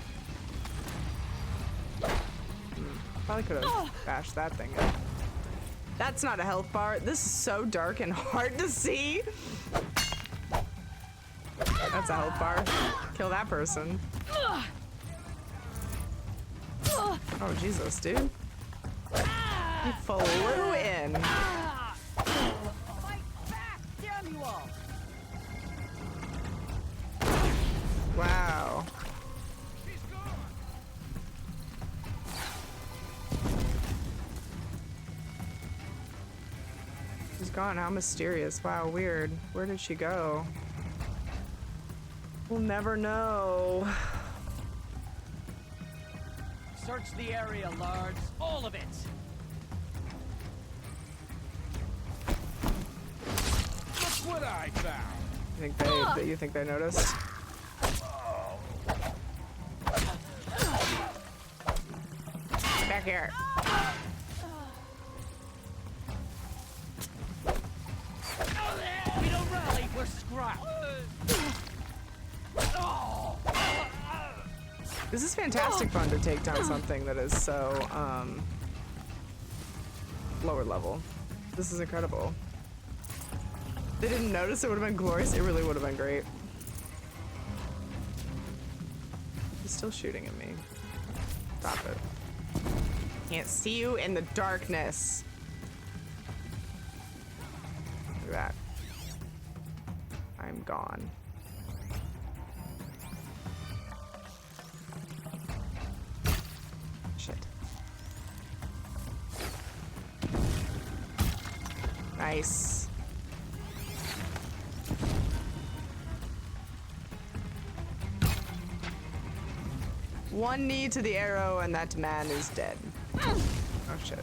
Probably could have bashed that thing in. That's not a health bar. This is so dark and hard to see. That's a health bar. Kill that person. Oh, Jesus, dude. He flew in. Fight back! Damn you all! Wow. She's gone. How mysterious. Wow, weird. Where did she go? We'll never know. Search the area, Lards. All of it. Look what I found. You think they noticed? Back here. We don't rally, we're scrapped. This is fantastic fun to take down something that is so, lower level. This is incredible. If they didn't notice, it would have been glorious. It really would have been great. He's still shooting at me. Stop it. Can't see you in the darkness. Look at that. I'm gone. Shit. Nice. One knee to the arrow and that man is dead. Oh shit.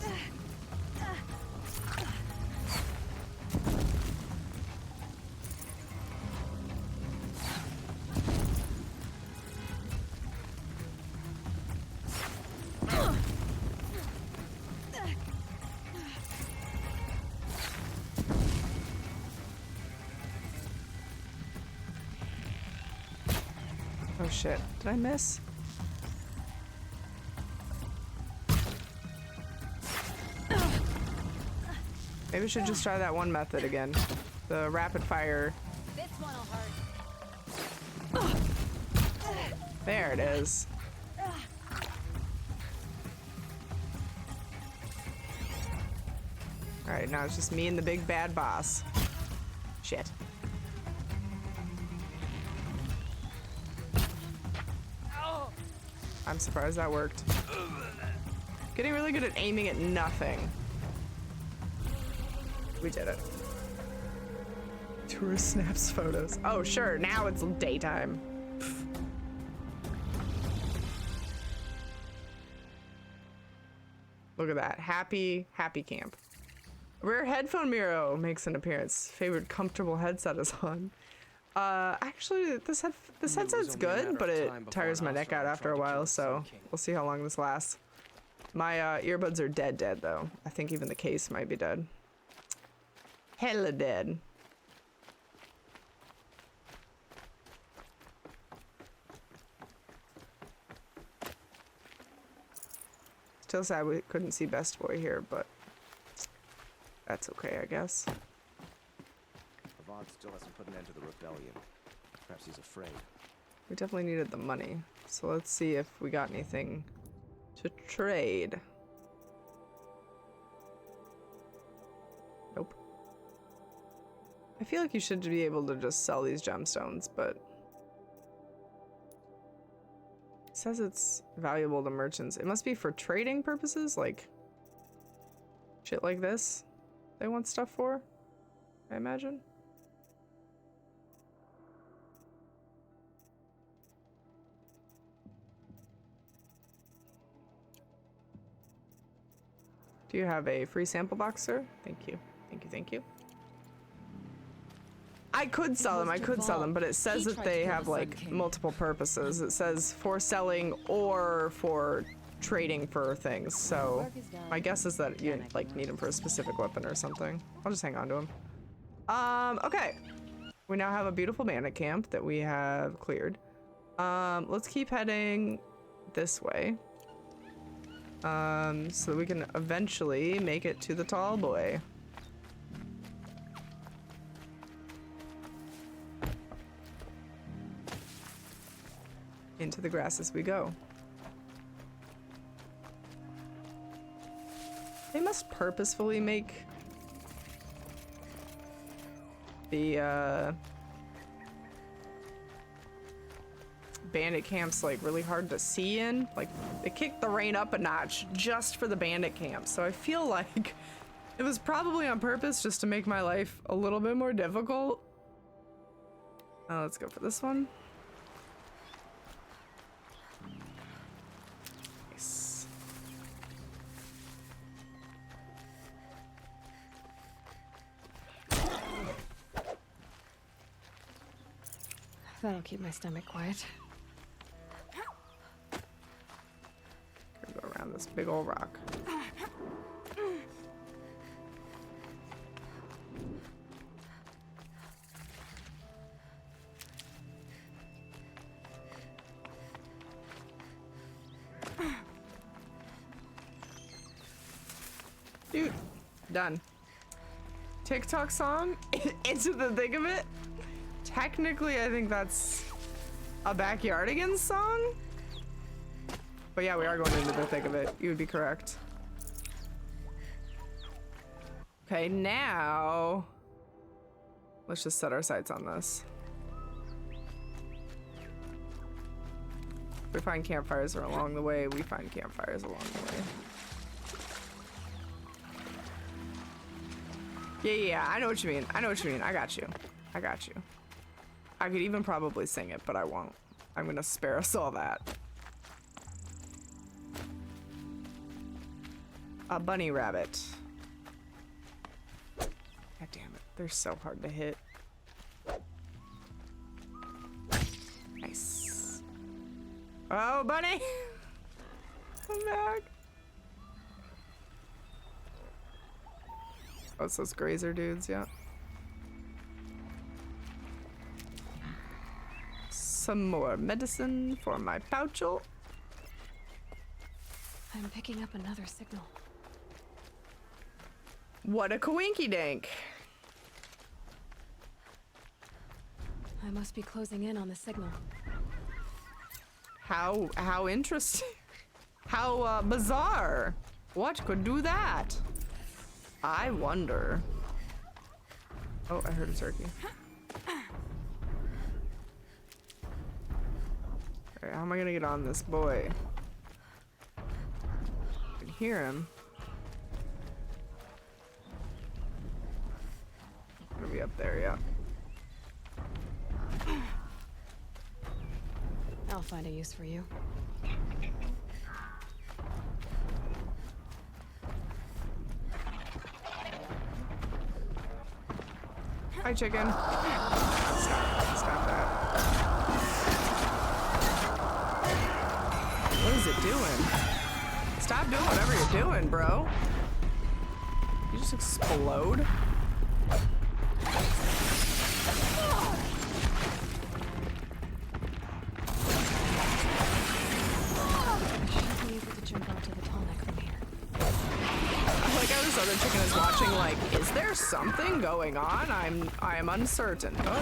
Oh shit. Did I miss? Maybe we should just try that one method again. The rapid fire. This one'll hurt. There it is. Alright, now it's just me and the big bad boss. Shit. I'm surprised that worked. Getting really good at aiming at nothing. We did it. Tourist snaps photos. Oh, sure, now it's daytime. Pfft. Look at that. Happy camp. Rear headphone mirror makes an appearance. Favorite comfortable headset is on. Actually, this headset's good, but it tires my neck out after a while, so we'll see how long this lasts. My earbuds are dead though. I think even the case might be dead. Hella dead. Still sad we couldn't see Best Boy here, but that's okay, I guess. Avad still hasn't put an end to the rebellion. Perhaps he's afraid. We definitely needed the money. So let's see if we got anything to trade. Nope. I feel like you should be able to just sell these gemstones, but it says it's valuable to merchants. It must be for trading purposes, like shit like this they want stuff for, I imagine. Do you have a free sample box, sir? Thank you. Thank you, thank you. I could sell them, but it says that they have like multiple purposes. It says for selling or for trading for things. So my guess is that you like need them for a specific weapon or something. I'll just hang on to them. Okay. We now have a beautiful bandit camp that we have cleared. Let's keep heading this way. So that we can eventually make it to the tall boy. Into the grass as we go. They must purposefully make the bandit camps like really hard to see in. Like they kicked the rain up a notch just for the bandit camps. So I feel like it was probably on purpose just to make my life a little bit more difficult. Let's go for this one. Nice. That'll keep my stomach quiet. Go around this big old rock. Dude, done. TikTok song? Into the thick of it? Technically, I think that's a Backyardigans song? But yeah, we are going into the thick of it. You would be correct. Okay, now let's just set our sights on this. If we find campfires along the way, we find campfires along the way. Yeah, I know what you mean. I know what you mean. I got you. I got you. I could even probably sing it, but I won't. I'm gonna spare us all that. A bunny rabbit. God damn it. They're so hard to hit. Nice. Oh, bunny! Come back. Oh, it's those grazer dudes, yeah. Some more medicine for my pouchel. I'm picking up another signal. What a coinky dink. I must be closing in on the signal. How interesting. How bizarre. What could do that? I wonder. Oh, I heard a turkey. Alright, how am I gonna get on this boy? I can hear him. Gonna be up there, yeah. I'll find a use for you. Hi, chicken. Stop that. What is it doing? Stop doing whatever you're doing, bro. You just explode? Other chicken is watching like, is there something going on? I am uncertain. Oh.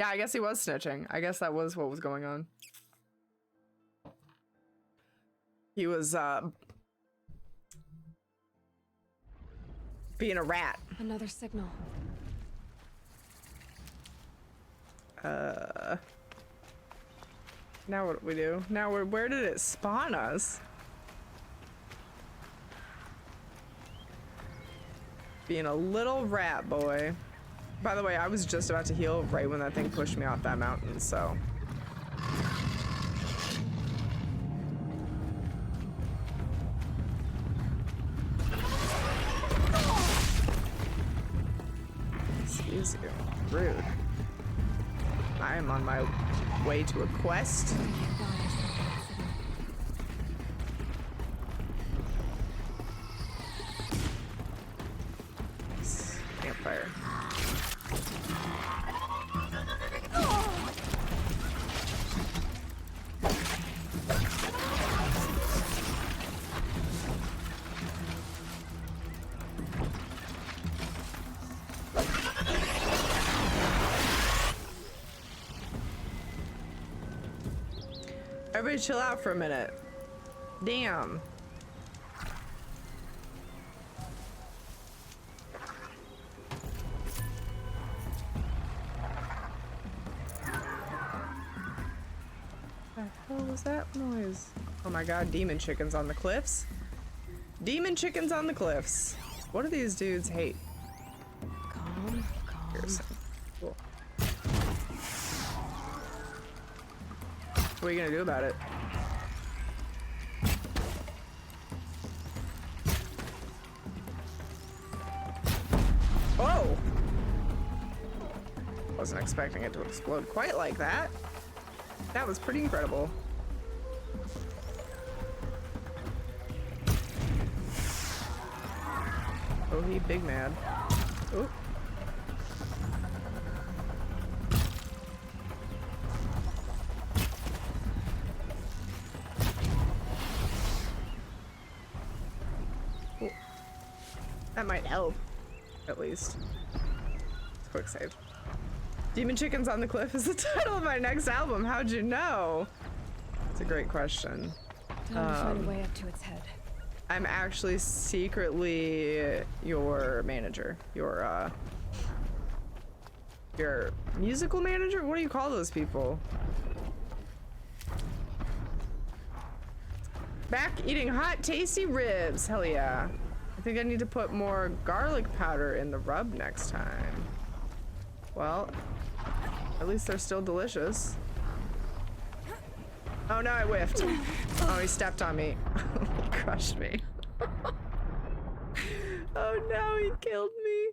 Yeah, I guess he was snitching. I guess that was what was going on. He was, being a rat. Another signal. Now what do we do? Now where did it spawn us? Being a little rat boy. By the way, I was just about to heal right when that thing pushed me off that mountain, so. Excuse you. Rude. I am on my way to a quest. Campfire. Everybody chill out for a minute. Damn. What the hell was that noise? Oh my god, demon chickens on the cliffs. Demon chickens on the cliffs. What do these dudes hate? Calm, calm. Cool. What are you gonna do about it? Oh! Wasn't expecting it to explode quite like that. That was pretty incredible. Oh, he big mad. Oh. That might help, at least. Quick save. Demon Chickens on the Cliff is the title of my next album. How'd you know? It's a great question. Time to find a way up to its head. I'm actually secretly your manager. Your musical manager? What do you call those people? Back eating hot, tasty ribs. Hell yeah. I think I need to put more garlic powder in the rub next time. Well, at least they're still delicious. Oh no, I whiffed. Oh, he stepped on me. He crushed me. Oh no, he killed me.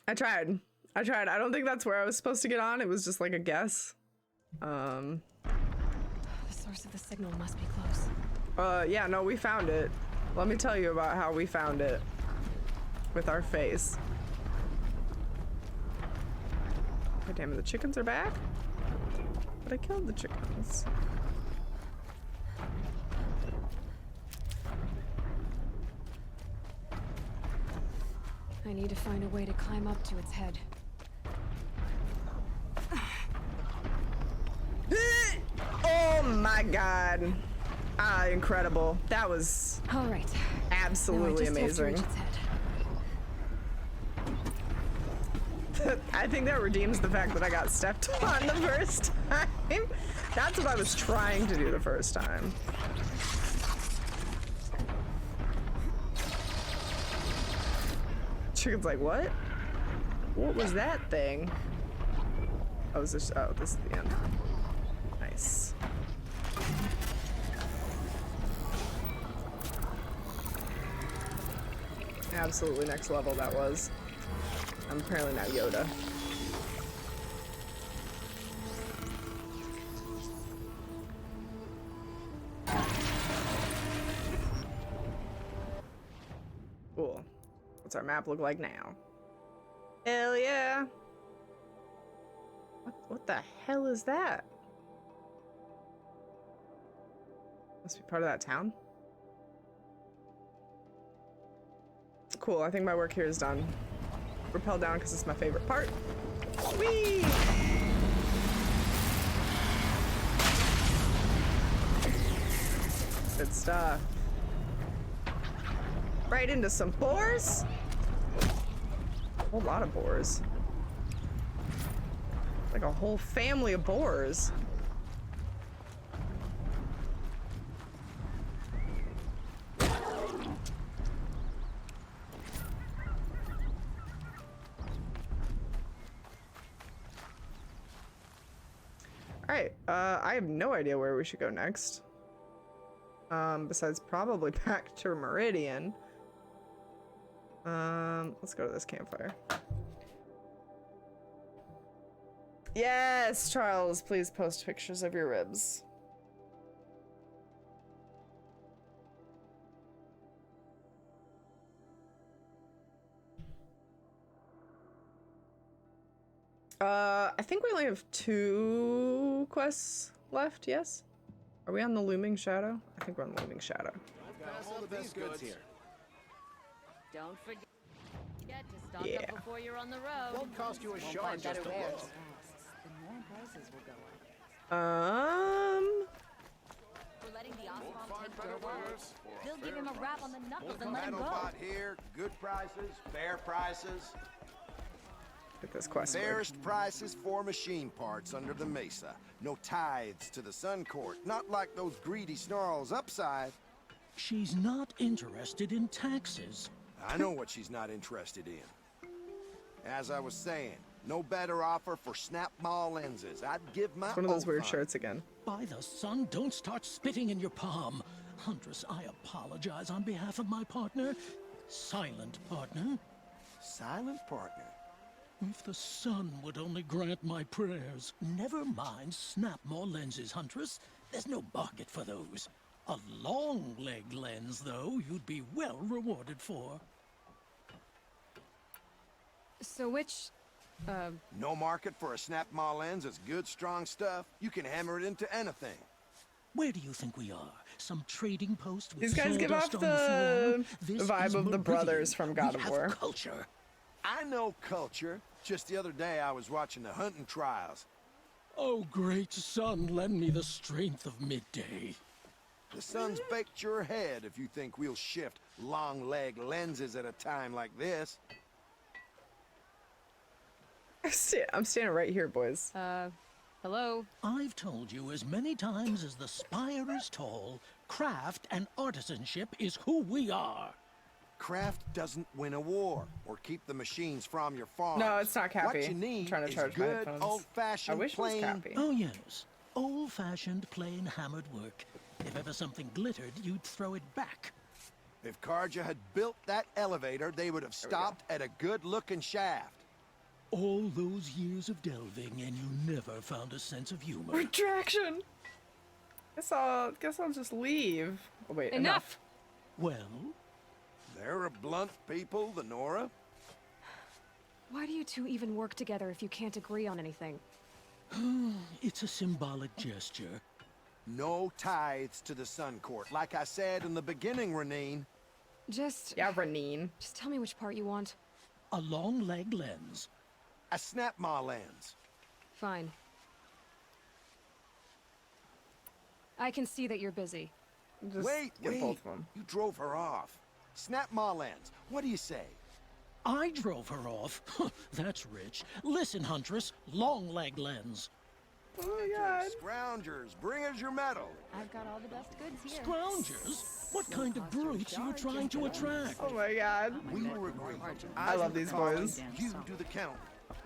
I tried. I don't think that's where I was supposed to get on. It was just like a guess. The source of the signal must be close. Yeah, no, we found it. Let me tell you about how we found it with our face. God damn it, the chickens are back? But I killed the chickens. I need to find a way to climb up to its head. Oh my god. Ah, incredible. That was all right. Absolutely amazing. I think that redeems the fact that I got stepped on the first time. That's what I was trying to do the first time. Chicken's like, what? What was that thing? Oh, is this, oh, this is the end. Nice. Absolutely next level that was. I'm apparently now Yoda. Cool. What's our map look like now? Hell yeah! What the hell is that? Must be part of that town. Cool, I think my work here is done. Rappel down because it's my favorite part. Whee! Good stuff. Right into some boars. A whole lot of boars. Like a whole family of boars. Alright, I have no idea where we should go next. Besides probably back to Meridian. Let's go to this campfire. Yes, Charles, please post pictures of your ribs. I think we only have 2 quests left, yes? Are we on the Looming Shadow? I think we're on the Looming Shadow. All the best goods here. Don't forget to stock up before you're on the road. Won't cost you a shard just to look. The more prices will go up. We're letting the Oswald take Gerwald. They'll give him a rap on the knuckles and let him go. Here, good prices, fair prices. Get this quest. Fairest prices for machine parts under the mesa. No tithes to the Sun Court. Not like those greedy snarls upside. She's not interested in taxes. I know what she's not interested in. As I was saying, no better offer for snap mall lenses. I'd give my It's one of those weird shirts again. By the sun, don't start spitting in your palm. Huntress, I apologize on behalf of my partner. Silent partner. Silent partner? If the sun would only grant my prayers. Never mind snap more lenses, Huntress. There's no market for those. A long leg lens, though, you'd be well rewarded for. So which, No market for a snap mall lens is good, strong stuff. You can hammer it into anything. Where do you think we are? Some trading post with These guys give off the vibe of the brothers from God of War. Culture. I know culture. Just the other day I was watching the hunting trials. Oh, great sun, lend me the strength of midday. The sun's baked your head if you think we'll shift long leg lenses at a time like this. I'm standing right here, boys. Hello? I've told you as many times as the spire is tall, craft and artisanship is who we are. Craft doesn't win a war or keep the machines from your farm. No, it's not Cappy. What you need I'm trying to charge is my good headphones. old-fashioned I wish it was plain. Cappy. Oh, yes. Old-fashioned, plain, hammered work. If ever something glittered, you'd throw it back. If Karja had built that elevator, they would have stopped at a good-looking shaft. All those years of delving, and you never found a sense of humor. Retraction. Guess I'll just leave. Oh wait, enough. Well, they're a blunt people, the Nora. Why do you two even work together if you can't agree on anything? it's a symbolic gesture. No tithes to the Sun Court, like I said in the beginning, Renine. Yeah, Renine. Just tell me which part you want. A long leg lens. A snap ma lens. Fine. I can see that you're busy. Just wait. both of them. You drove her off. Snap ma lens. What do you say? I drove her off. That's rich. Listen, Huntress, long leg lens. Oh my God. Scroungers, bring us your medal. I've got all the best goods here. Scroungers? What kind of brutes are you trying to attract? Oh my God. We were agreed. I love these boys. You do the count.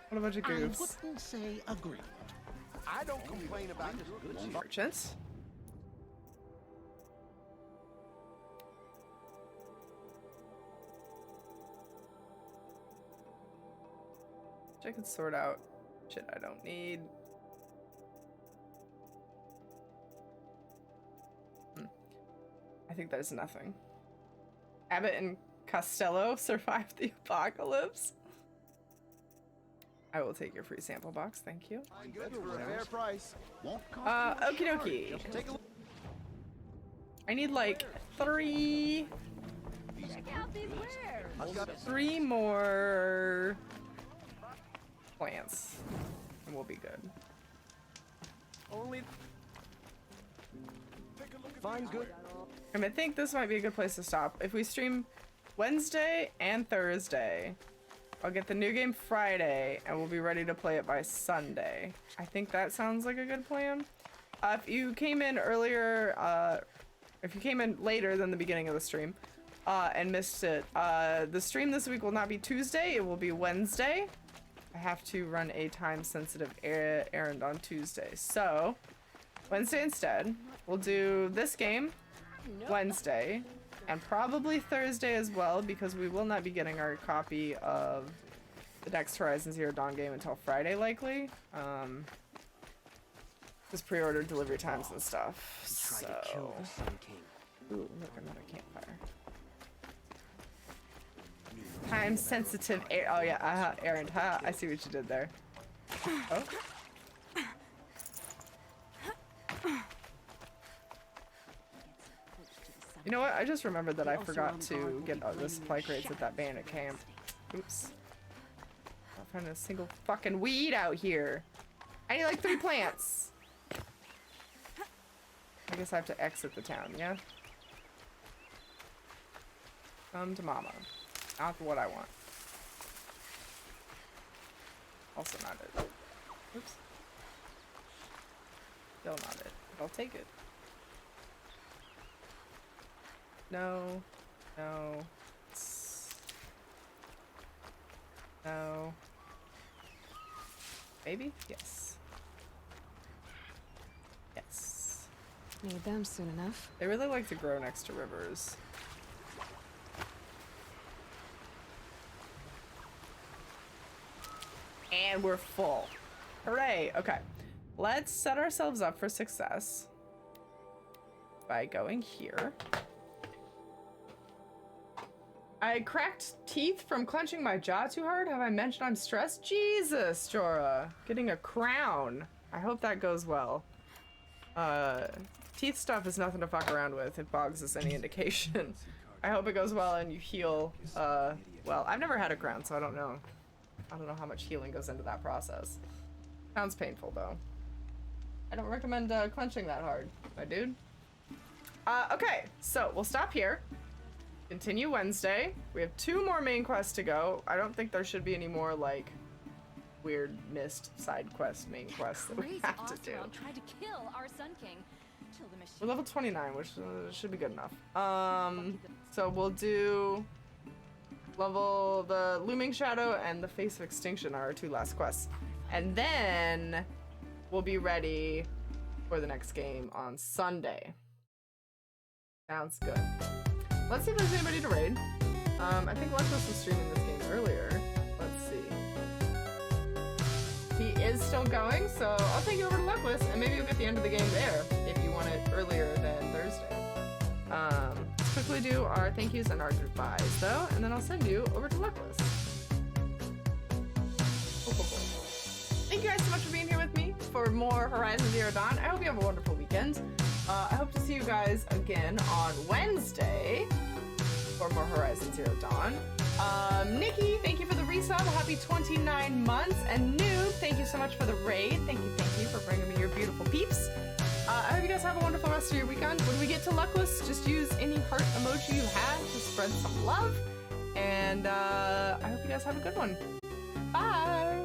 What a bunch of I goofs. wouldn't say agreement. I don't complain about this. Merchants. I can sort out shit I don't need. I think there's nothing. Abbott and Costello survived the apocalypse. I will take your free sample box, thank you. Good for a fair price. Won't cost Okie dokie. Take a look. I need like 3 Check out these wares. 3 more plants, and we'll be good. Only find good. And I think this might be a good place to stop. If we stream Wednesday and Thursday, I'll get the new game Friday, and we'll be ready to play it by Sunday. I think that sounds like a good plan. If you came in earlier, if you came in later than the beginning of the stream, and missed it, the stream this week will not be Tuesday, it will be Wednesday. I have to run a time-sensitive errand on Tuesday, so Wednesday instead. We'll do this game Wednesday, and probably Thursday as well, because we will not be getting our copy of the next Horizon Zero Dawn game until Friday, likely. Just pre-order delivery times and stuff. So, ooh, look, another campfire. Time-sensitive oh yeah, errand. I see what you did there. Oh. You know what? I just remembered that I forgot to get the supply crates at that bandit camp. Oops. I'm finding a single fucking weed out here. I need like 3 plants. I guess I have to exit the town, yeah? Come to mama. Not what I want. Also not it. Oops. Still not it. But I'll take it. No. No. No. Maybe? Yes. Yes. Need them soon enough. They really like to grow next to rivers. And we're full. Hooray! Okay. Let's set ourselves up for success by going here. I cracked teeth from clenching my jaw too hard. Have I mentioned I'm stressed? Jesus, Jorah. Getting a crown. I hope that goes well. Teeth stuff is nothing to fuck around with if Boggs is any indication. I hope it goes well and you heal, well, I've never had a crown, so I don't know. I don't know how much healing goes into that process. Sounds painful, though. I don't recommend clenching that hard, my dude. Okay, so we'll stop here. Continue Wednesday. We have 2 more main quests to go. I don't think there should be any more, like, weird missed side quest main quests that we have to do. Tried to kill our Sun King. We're level 29, which should be good enough. So we'll do the Looming Shadow and the Face of Extinction are our 2 last quests. And then we'll be ready for the next game on Sunday. Sounds good. Let's see if there's anybody to raid. I think Luckless was streaming this game earlier. Let's see. He is still going, so I'll take you over to Luckless, and maybe you'll get the end of the game there if you want it earlier than Thursday. Let's quickly do our thank yous and our goodbyes, though, and then I'll send you over to Luckless. Cool. Thank you guys so much for being here with me for more Horizon Zero Dawn. I hope you have a wonderful weekend. I hope to see you guys again on Wednesday for more Horizon Zero Dawn. Nikki, thank you for the resub. Happy 29 months. And Noob, thank you so much for the raid. Thank you for bringing me your beautiful peeps. I hope you guys have a wonderful rest of your weekend. When we get to Luckless, just use any heart emoji you have to spread some love. And I hope you guys have a good one. Bye!